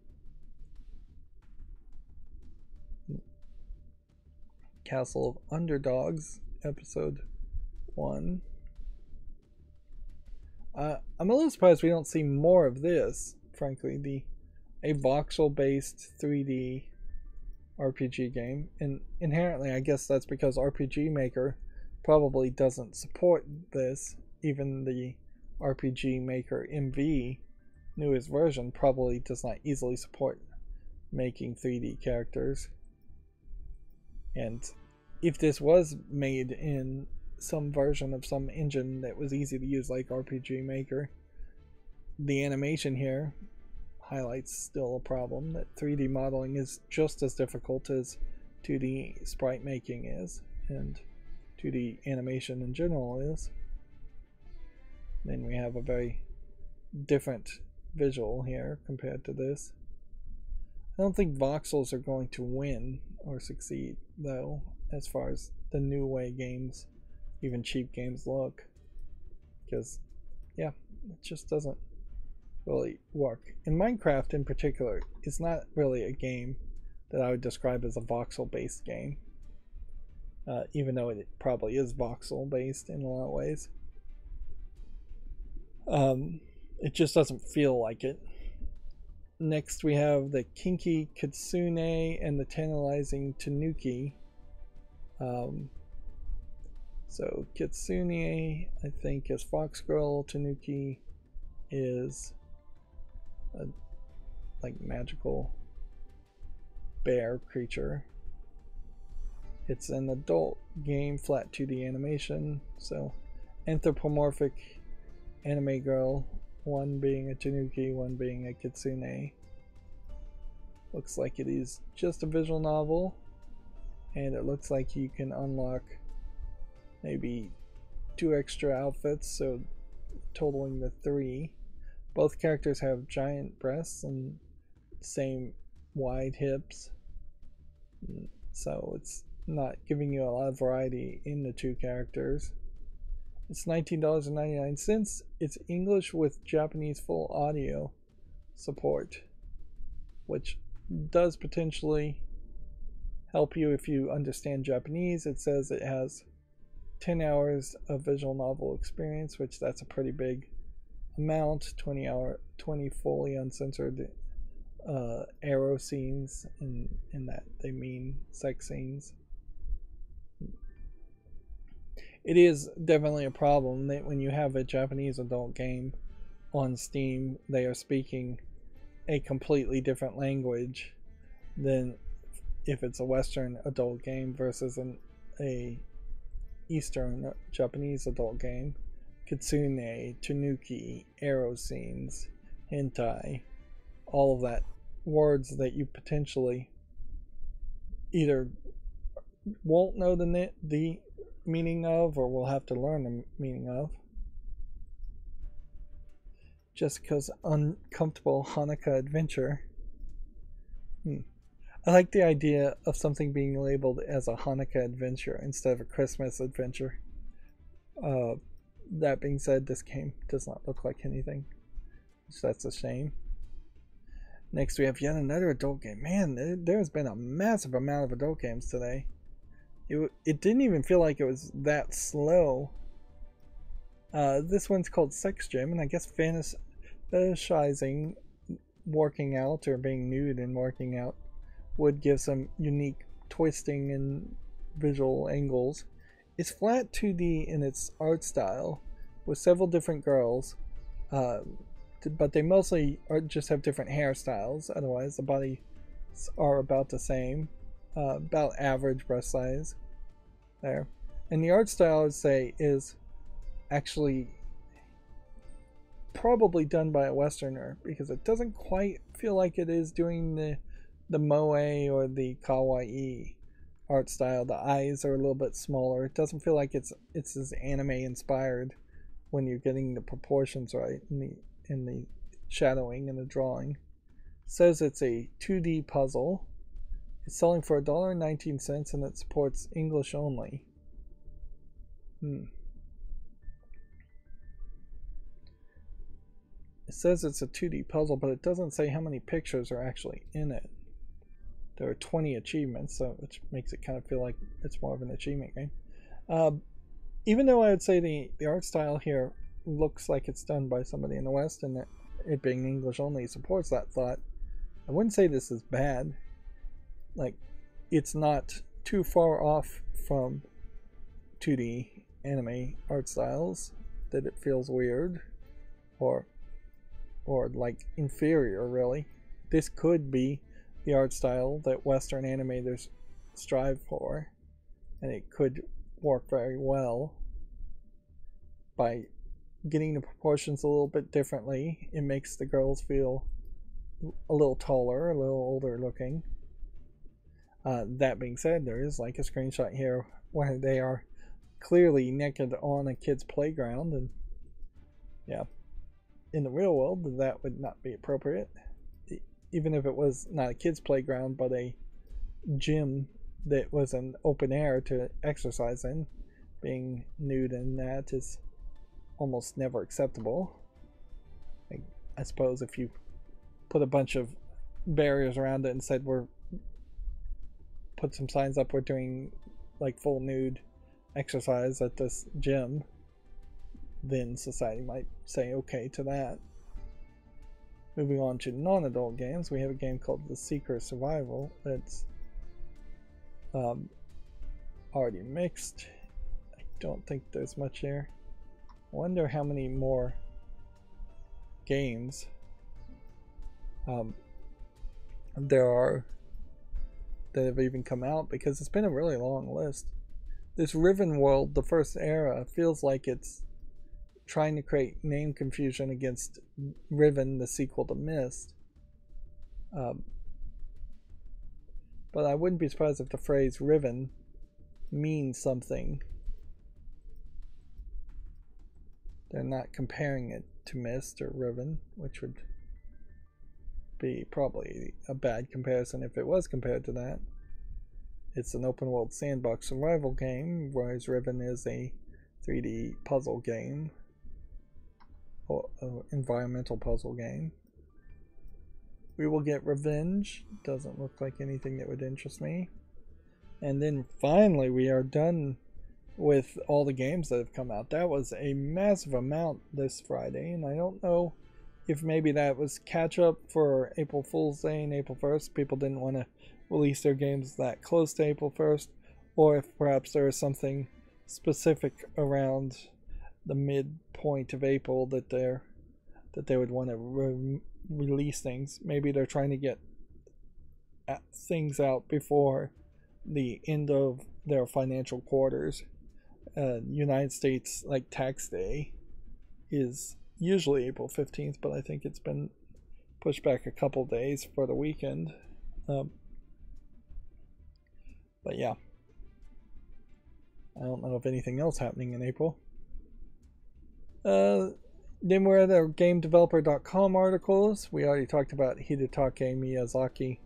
Speaker 1: Castle of Underdogs, episode 1. I'm a little surprised we don't see more of this, frankly. A voxel-based 3D RPG game, and inherently I guess that's because RPG Maker probably doesn't support this. Even the RPG Maker MV newest version probably does not easily support making 3D characters. And if this was made in some version of some engine that was easy to use like RPG Maker, the animation here highlights still a problem that 3D modeling is just as difficult as 2D sprite making is, and 2D animation in general is. Then we have a very different visual here compared to this. I don't think voxels are going to win or succeed though, as far as the new way games, even cheap games, look, because yeah, it just doesn't really work. And Minecraft in particular is not really a game that I would describe as a voxel based game, even though it probably is voxel based in a lot of ways. It just doesn't feel like it. Next we have the Kinky Kitsune and the Tantalizing Tanuki. So Kitsune I think is Fox Girl, Tanuki is a like magical bear creature. It's an adult game, flat 2D animation, so anthropomorphic anime girl, one being a Tanuki, one being a Kitsune. Looks like it is just a visual novel, and it looks like you can unlock maybe 2 extra outfits, so totaling the 3. Both characters have giant breasts and same wide hips, so it's not giving you a lot of variety in the 2 characters. It's $19.99. It's English with Japanese full audio support, which does potentially help you if you understand Japanese. It says it has 10 hours of visual novel experience, which that's a pretty big amount. 20 fully uncensored arrow scenes, in that they mean sex scenes. It is definitely a problem that when you have a Japanese adult game on Steam, they are speaking a completely different language than if it's a Western adult game versus a Eastern Japanese adult game. Kitsune, Tanuki, arrow scenes, hentai, all of that, words that you potentially either won't know the meaning of or will have to learn the meaning of. Jessica's Uncomfortable Hanukkah Adventure. I like the idea of something being labeled as a Hanukkah adventure instead of a Christmas adventure. That being said, this game does not look like anything, so that's a shame. Next we have yet another adult game. Man, there's been a massive amount of adult games today. It didn't even feel like it was that slow. This one's called Sex Gym, and I guess fetishizing working out or being nude and working out would give some unique twisting and visual angles. It's flat 2D in its art style with several different girls, but they mostly just have different hairstyles. Otherwise the bodies are about the same, about average breast size there. And the art style, I would say, is actually probably done by a Westerner, because it doesn't quite feel like it is doing the moe or the kawaii art style. The eyes are a little bit smaller. It doesn't feel like it's as anime inspired when you're getting the proportions right in the shadowing and the drawing. It says it's a 2D puzzle. It's selling for $1.19 and it supports English only. It says it's a 2D puzzle, but it doesn't say how many pictures are actually in it. There are 20 achievements, so which makes it kind of feel like it's more of an achievement game. Even though I would say the art style here looks like it's done by somebody in the West, and that it being English only supports that thought, I wouldn't say this is bad. Like, it's not too far off from 2D anime art styles that it feels weird or like inferior, really. This could be the art style that Western animators strive for, and it could work very well by getting the proportions a little bit differently. It makes the girls feel a little taller, a little older looking. That being said, there is like a screenshot here where they are clearly naked on a kid's playground, and yeah, in the real world that would not be appropriate, even if it was not a kid's playground but a gym that was an open air to exercise in. Being nude in that is almost never acceptable. I suppose if you put a bunch of barriers around it and said put some signs up, we're doing like full nude exercise at this gym, then society might say okay to that. Moving on to non-adult games, we have a game called The Seeker Survival that's already mixed. I don't think there's much here. I wonder how many more games there are that have even come out, because it's been a really long list. This Riven World, the first era, feels like it's trying to create name confusion against Riven, the sequel to Myst. But I wouldn't be surprised if the phrase Riven means something. They're not comparing it to Myst or Riven, which would be probably a bad comparison if it was compared to that. It's an open world sandbox survival game, whereas Riven is a 3D puzzle game, or environmental puzzle game. We will get Revenge. Doesn't look like anything that would interest me. And then finally we are done with all the games that have come out. That was a massive amount this Friday, and I don't know if maybe that was catch up for April Fool's Day and April 1st. People didn't want to release their games that close to April 1st, or if perhaps there is something specific around the midpoint of April that they would want to release things. Maybe they're trying to get things out before the end of their financial quarters. United States, like tax day, is usually April 15th, but I think it's been pushed back a couple days for the weekend. But yeah, I don't know of anything else happening in April. Then we're at our GameDeveloper.com articles. We already talked about Hidetake Miyazaki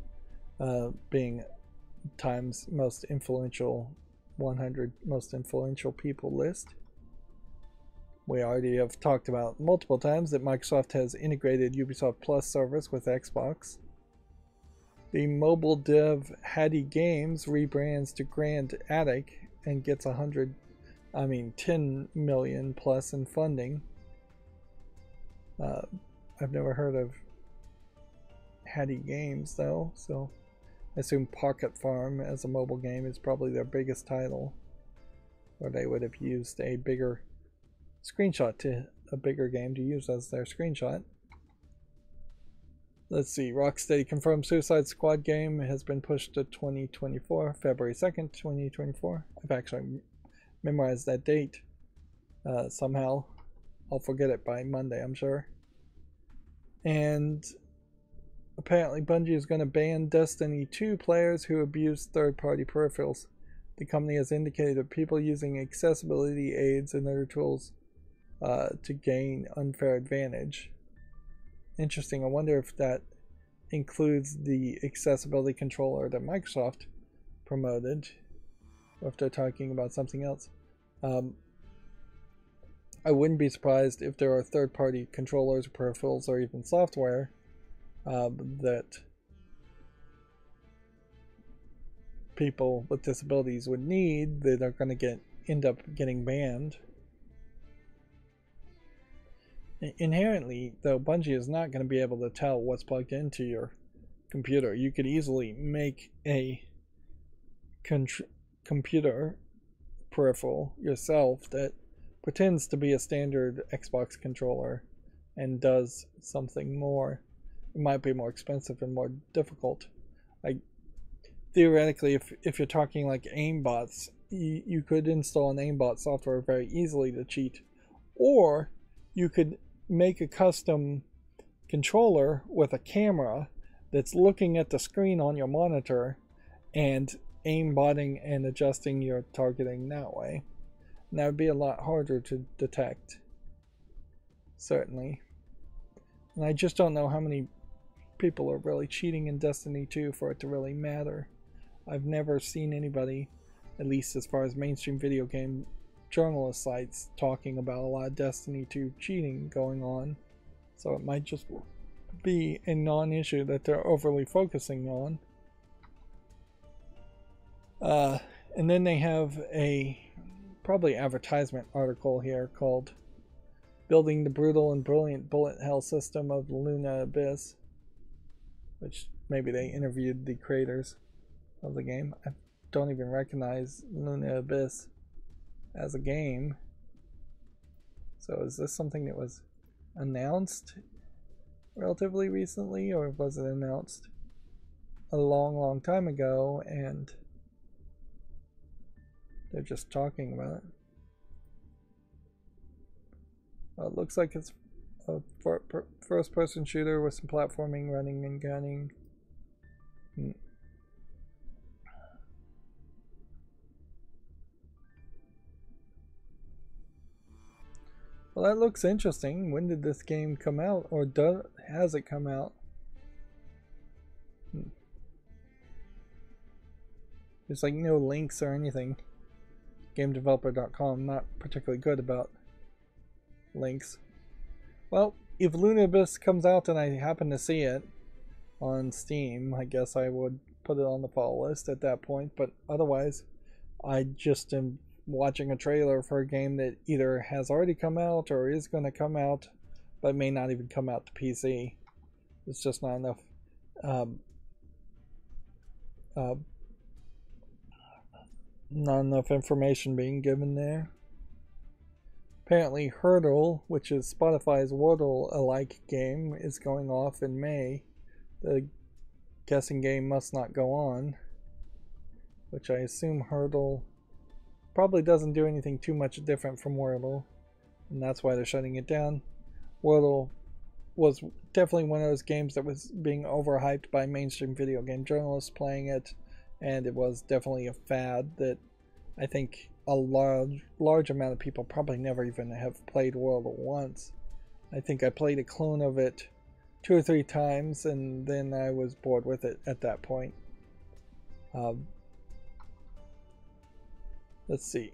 Speaker 1: being Time's most influential 100 most influential people list. We already have talked about multiple times that Microsoft has integrated Ubisoft Plus service with Xbox. The mobile dev Hattie Games rebrands to Grand Attic and gets 10 million plus in funding. I've never heard of Hattie Games though, so I assume Pocket Farm as a mobile game is probably their biggest title, or they would have used a bigger screenshot to a bigger game to use as their screenshot. Let's see, Rocksteady confirmed Suicide Squad game has been pushed to 2024, February 2nd, 2024. I've actually memorize that date somehow. I'll forget it by Monday, I'm sure. And apparently Bungie is going to ban Destiny 2 players who abuse third-party peripherals. The company has indicated that people using accessibility aids and other tools to gain unfair advantage. Interesting. I wonder if that includes the accessibility controller that Microsoft promoted, or if they're talking about something else. I wouldn't be surprised if there are third-party controllers, peripherals, or even software that people with disabilities would need that are going to end up getting banned. Inherently, though, Bungie is not going to be able to tell what's plugged into your computer. You could easily make a computer peripheral yourself that pretends to be a standard Xbox controller and does something more. It might be more expensive and more difficult. Like, theoretically, if you're talking like aimbots, you could install an aimbot software very easily to cheat, or you could make a custom controller with a camera that's looking at the screen on your monitor and aimbotting and adjusting your targeting that way. And that would be a lot harder to detect, certainly. And I just don't know how many people are really cheating in Destiny 2 for it to really matter. I've never seen anybody, at least as far as mainstream video game journalist sites, talking about a lot of Destiny 2 cheating going on. So it might just be a non-issue that they're overly focusing on. And then they have a probably advertisement article here called "Building the Brutal and Brilliant Bullet Hell System of Luna Abyss," which maybe they interviewed the creators of the game. I don't even recognize Luna Abyss as a game. So is this something that was announced relatively recently, or was it announced a long time ago and they're just talking about it? Well, it looks like it's a first-person shooter with some platforming, running, and gunning. Well, that looks interesting. When did this game come out, or has it come out? There's like no links or anything. GameDeveloper.com, not particularly good about links. Well, if Luna Abyss comes out and I happen to see it on Steam, I guess I would put it on the follow list at that point, but otherwise I just am watching a trailer for a game that either has already come out or is going to come out, but may not even come out to PC. It's just not enough not enough information being given there. Apparently Hurdle, which is Spotify's Wordle-alike game, is going off in May. The guessing game must not go on, which I assume Hurdle probably doesn't do anything too much different from Wordle, and that's why they're shutting it down. Wordle was definitely one of those games that was being overhyped by mainstream video game journalists playing it, and it was definitely a fad that I think a large amount of people probably never even have played Wordle once. I think I played a clone of it 2 or 3 times, and then I was bored with it at that point. Let's see.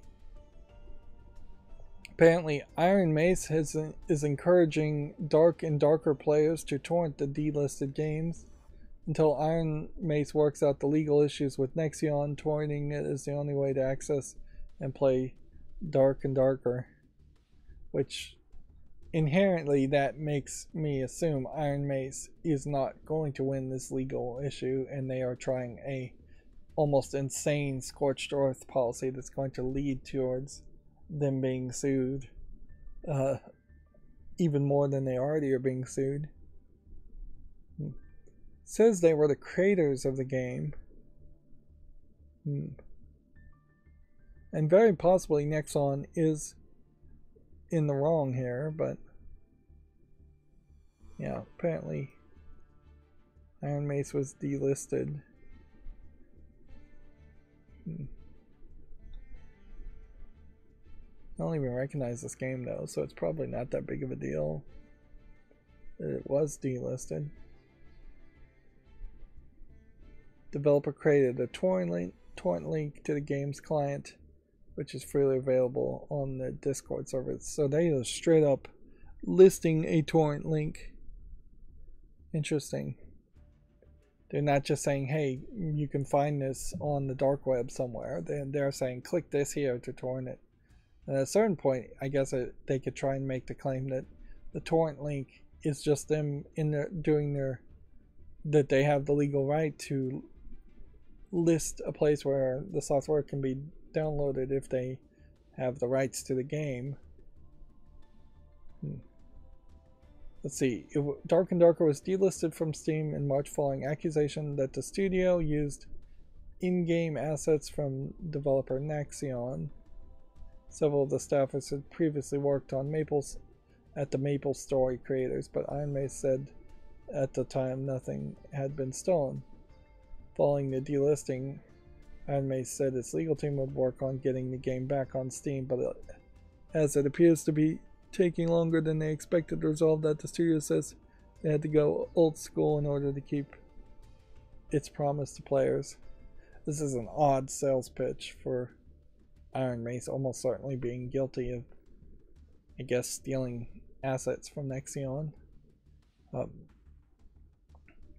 Speaker 1: Apparently, Iron Mace is encouraging dark and darker players to torrent the delisted games. Until Iron Mace works out the legal issues with Nexion, torrenting it is the only way to access and play dark and darker. Which, inherently, that makes me assume Iron Mace is not going to win this legal issue, and they are trying a almost insane scorched earth policy that's going to lead towards them being sued even more than they already are being sued. It says they were the creators of the game. And very possibly Nexon is in the wrong here, but yeah, apparently Iron Mace was delisted. I don't even recognize this game though, so it's probably not that big of a deal that it was delisted. Developer created a torrent link to the game's client, which is freely available on the Discord server. So they are straight up listing a torrent link. Interesting. They're not just saying, hey, you can find this on the dark web somewhere. They're saying, click this here to torrent it. And at a certain point, I guess they could try and make the claim that the torrent link is just them that they have the legal right to list a place where the software can be downloaded if they have the rights to the game. Let's see. Dark and Darker was delisted from Steam in March following accusation that the studio used in-game assets from developer Naxion. Several of the staffers had previously worked on at the Maple Story creators, but Iron Mace said at the time nothing had been stolen. Following the delisting, Iron Mace said its legal team would work on getting the game back on Steam, but as it appears to be taking longer than they expected to resolve that, the studio says they had to go old school in order to keep its promise to players. This is an odd sales pitch for Iron Mace, almost certainly being guilty of, I guess, stealing assets from Nexion.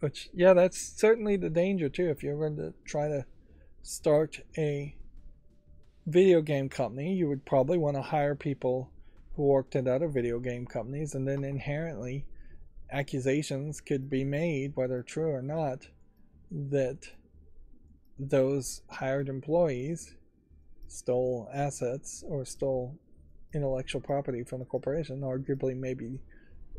Speaker 1: Which, yeah, that's certainly the danger too. If you're going to try to start a video game company, you would probably want to hire people who worked at other video game companies, and then inherently accusations could be made, whether true or not, that those hired employees stole assets or stole intellectual property from the corporation. Arguably, maybe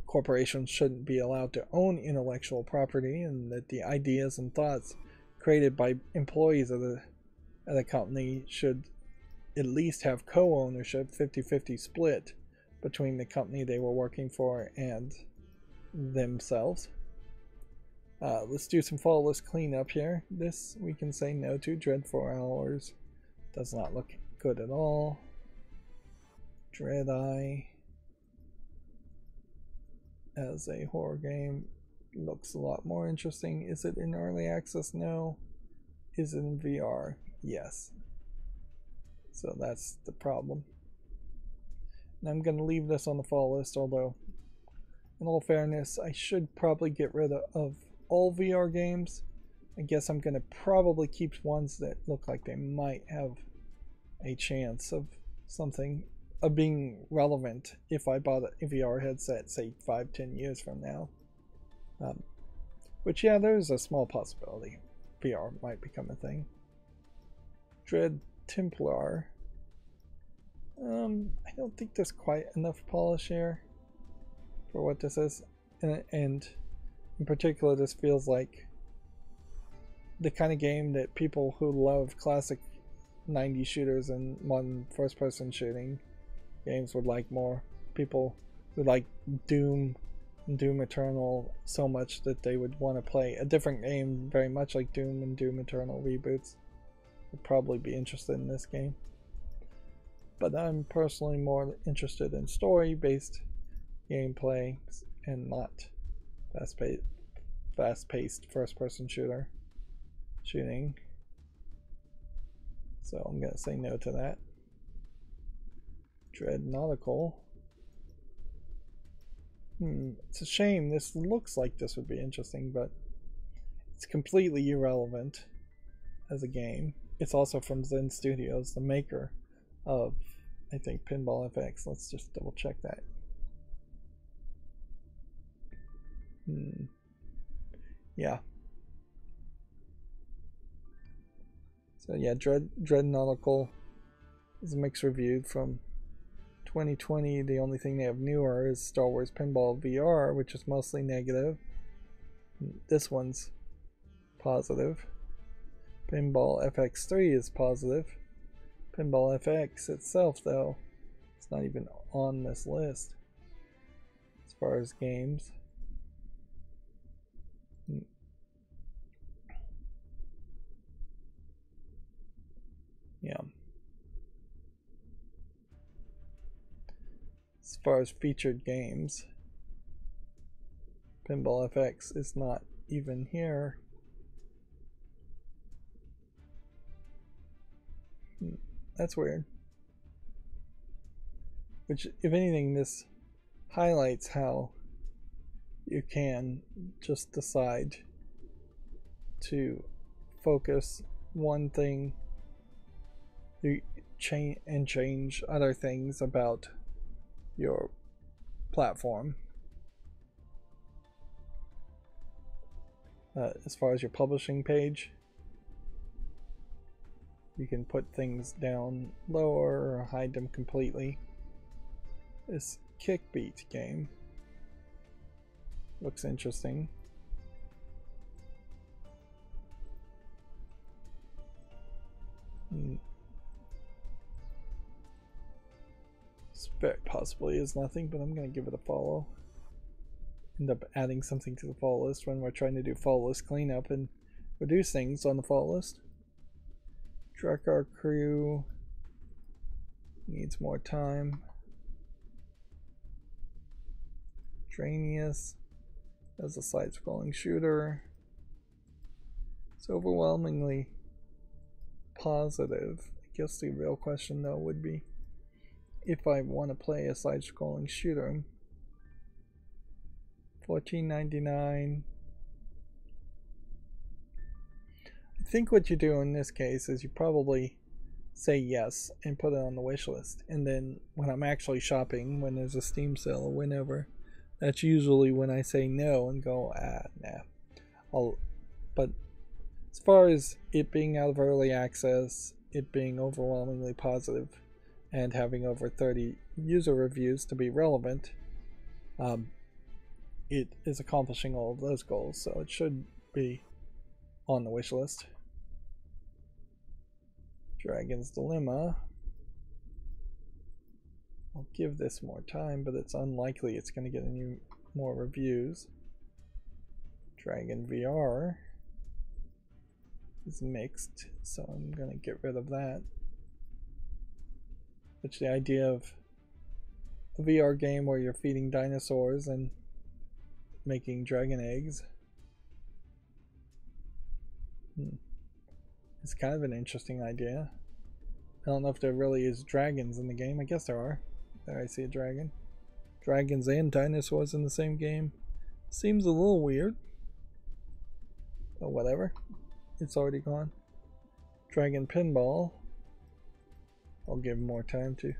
Speaker 1: corporations shouldn't be allowed to own intellectual property, and that the ideas and thoughts created by employees of the company should at least have co-ownership, 50-50 split between the company they were working for and themselves. Let's do some follow list cleanup here. This we can say no to. Dread 4 Hours does not look good at all. Dread Eye as a horror game looks a lot more interesting. Is it in early access? No. Is it in VR? Yes. So that's the problem. And I'm going to leave this on the fall list, although in all fairness, I should probably get rid of all VR games. I guess I'm going to probably keep ones that look like they might have a chance of being relevant if I bought a VR headset, say 5-10 years from now. Which, yeah, there's a small possibility VR might become a thing. Dread Templar. I don't think there's quite enough polish here for what this is, and in particular, this feels like the kind of game that people who love classic 90s shooters and modern first-person shooting games would like more. People who like Doom and Doom Eternal so much that they would want to play a different game very much like Doom and Doom Eternal reboots would probably be interested in this game. But I'm personally more interested in story-based gameplay and not fast-paced first-person shooting. So I'm going to say no to that. Dread Nautical. It's a shame. This looks like this would be interesting, but it's completely irrelevant as a game. It's also from Zen Studios, the maker of, I think, Pinball FX. Let's just double check that. Yeah. So yeah, Dread Nautical is a mixed review from 2020. The only thing they have newer is Star Wars Pinball VR, which is mostly negative. This one's positive. Pinball FX3 is positive. Pinball FX itself, though, it's not even on this list as far as games. Yeah. As far as featured games, Pinball FX is not even here. That's weird. Which, if anything, this highlights how you can just decide to focus one thing and change other things about your platform. As far as your publishing page, you can put things down lower or hide them completely. This Kickbeat game looks interesting. Spec possibly is nothing, but I'm going to give it a follow. End up adding something to the follow list when we're trying to do follow list cleanup and reduce things on the follow list. Drakkar Crew needs more time. Dranius as a side-scrolling shooter. It's overwhelmingly positive. I guess the real question though would be if I want to play a side-scrolling shooter. $14.99. I think what you do in this case is you probably say yes and put it on the wish list, and then when I'm actually shopping, when there's a Steam sale or whenever, that's usually when I say no and go, nah. But as far as it being out of early access, it being overwhelmingly positive, and having over 30 user reviews to be relevant, it is accomplishing all of those goals, so it should be on the wish list. Dragon's Dilemma. I'll give this more time, but it's unlikely it's going to get any more reviews. Dragon VR is mixed, so I'm going to get rid of that. Which the idea of a VR game where you're feeding dinosaurs and making dragon eggs. It's kind of an interesting idea. I don't know if there really is dragons in the game. I guess there are. There I see a dragon. Dragons and dinosaurs in the same game. Seems a little weird. But whatever. It's already gone. Dragon Pinball. I'll give more time to.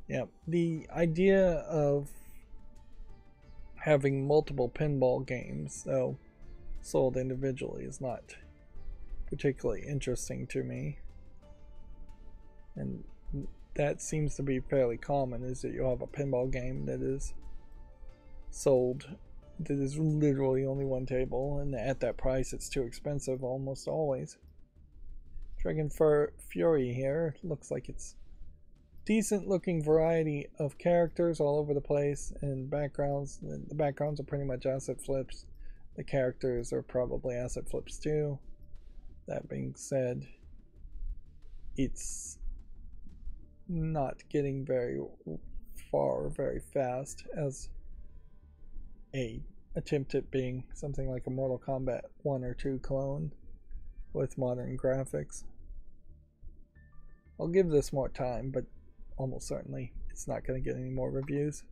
Speaker 1: Yeah, the idea of having multiple pinball games, though sold individually, is not particularly interesting to me. And that seems to be fairly common, is that you'll have a pinball game that is sold that is literally only one table, and at that price it's too expensive almost always. Dragon Fury here looks like it's decent looking variety of characters all over the place, and backgrounds. The backgrounds are pretty much asset flips. The characters are probably asset flips too. That being said, it's not getting very far very fast as a attempt at being something like a Mortal Kombat 1 or 2 clone with modern graphics. I'll give this more time, but almost certainly it's not going to get any more reviews.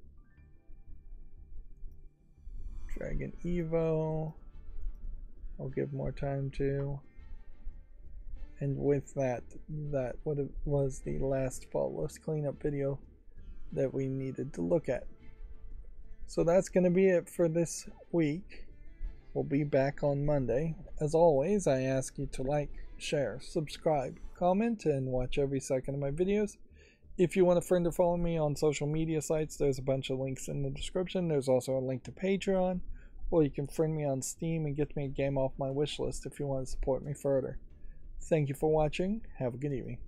Speaker 1: Dragon Evo, I'll give more time to. And with that was the last follow list cleanup video that we needed to look at. So that's going to be it for this week. We'll be back on Monday. As always, I ask you to like, share, subscribe, comment, and watch every second of my videos. If you want a friend or follow me on social media sites, there's a bunch of links in the description. There's also a link to Patreon, or you can friend me on Steam and get me a game off my wish list if you want to support me further. Thank you for watching. Have a good evening.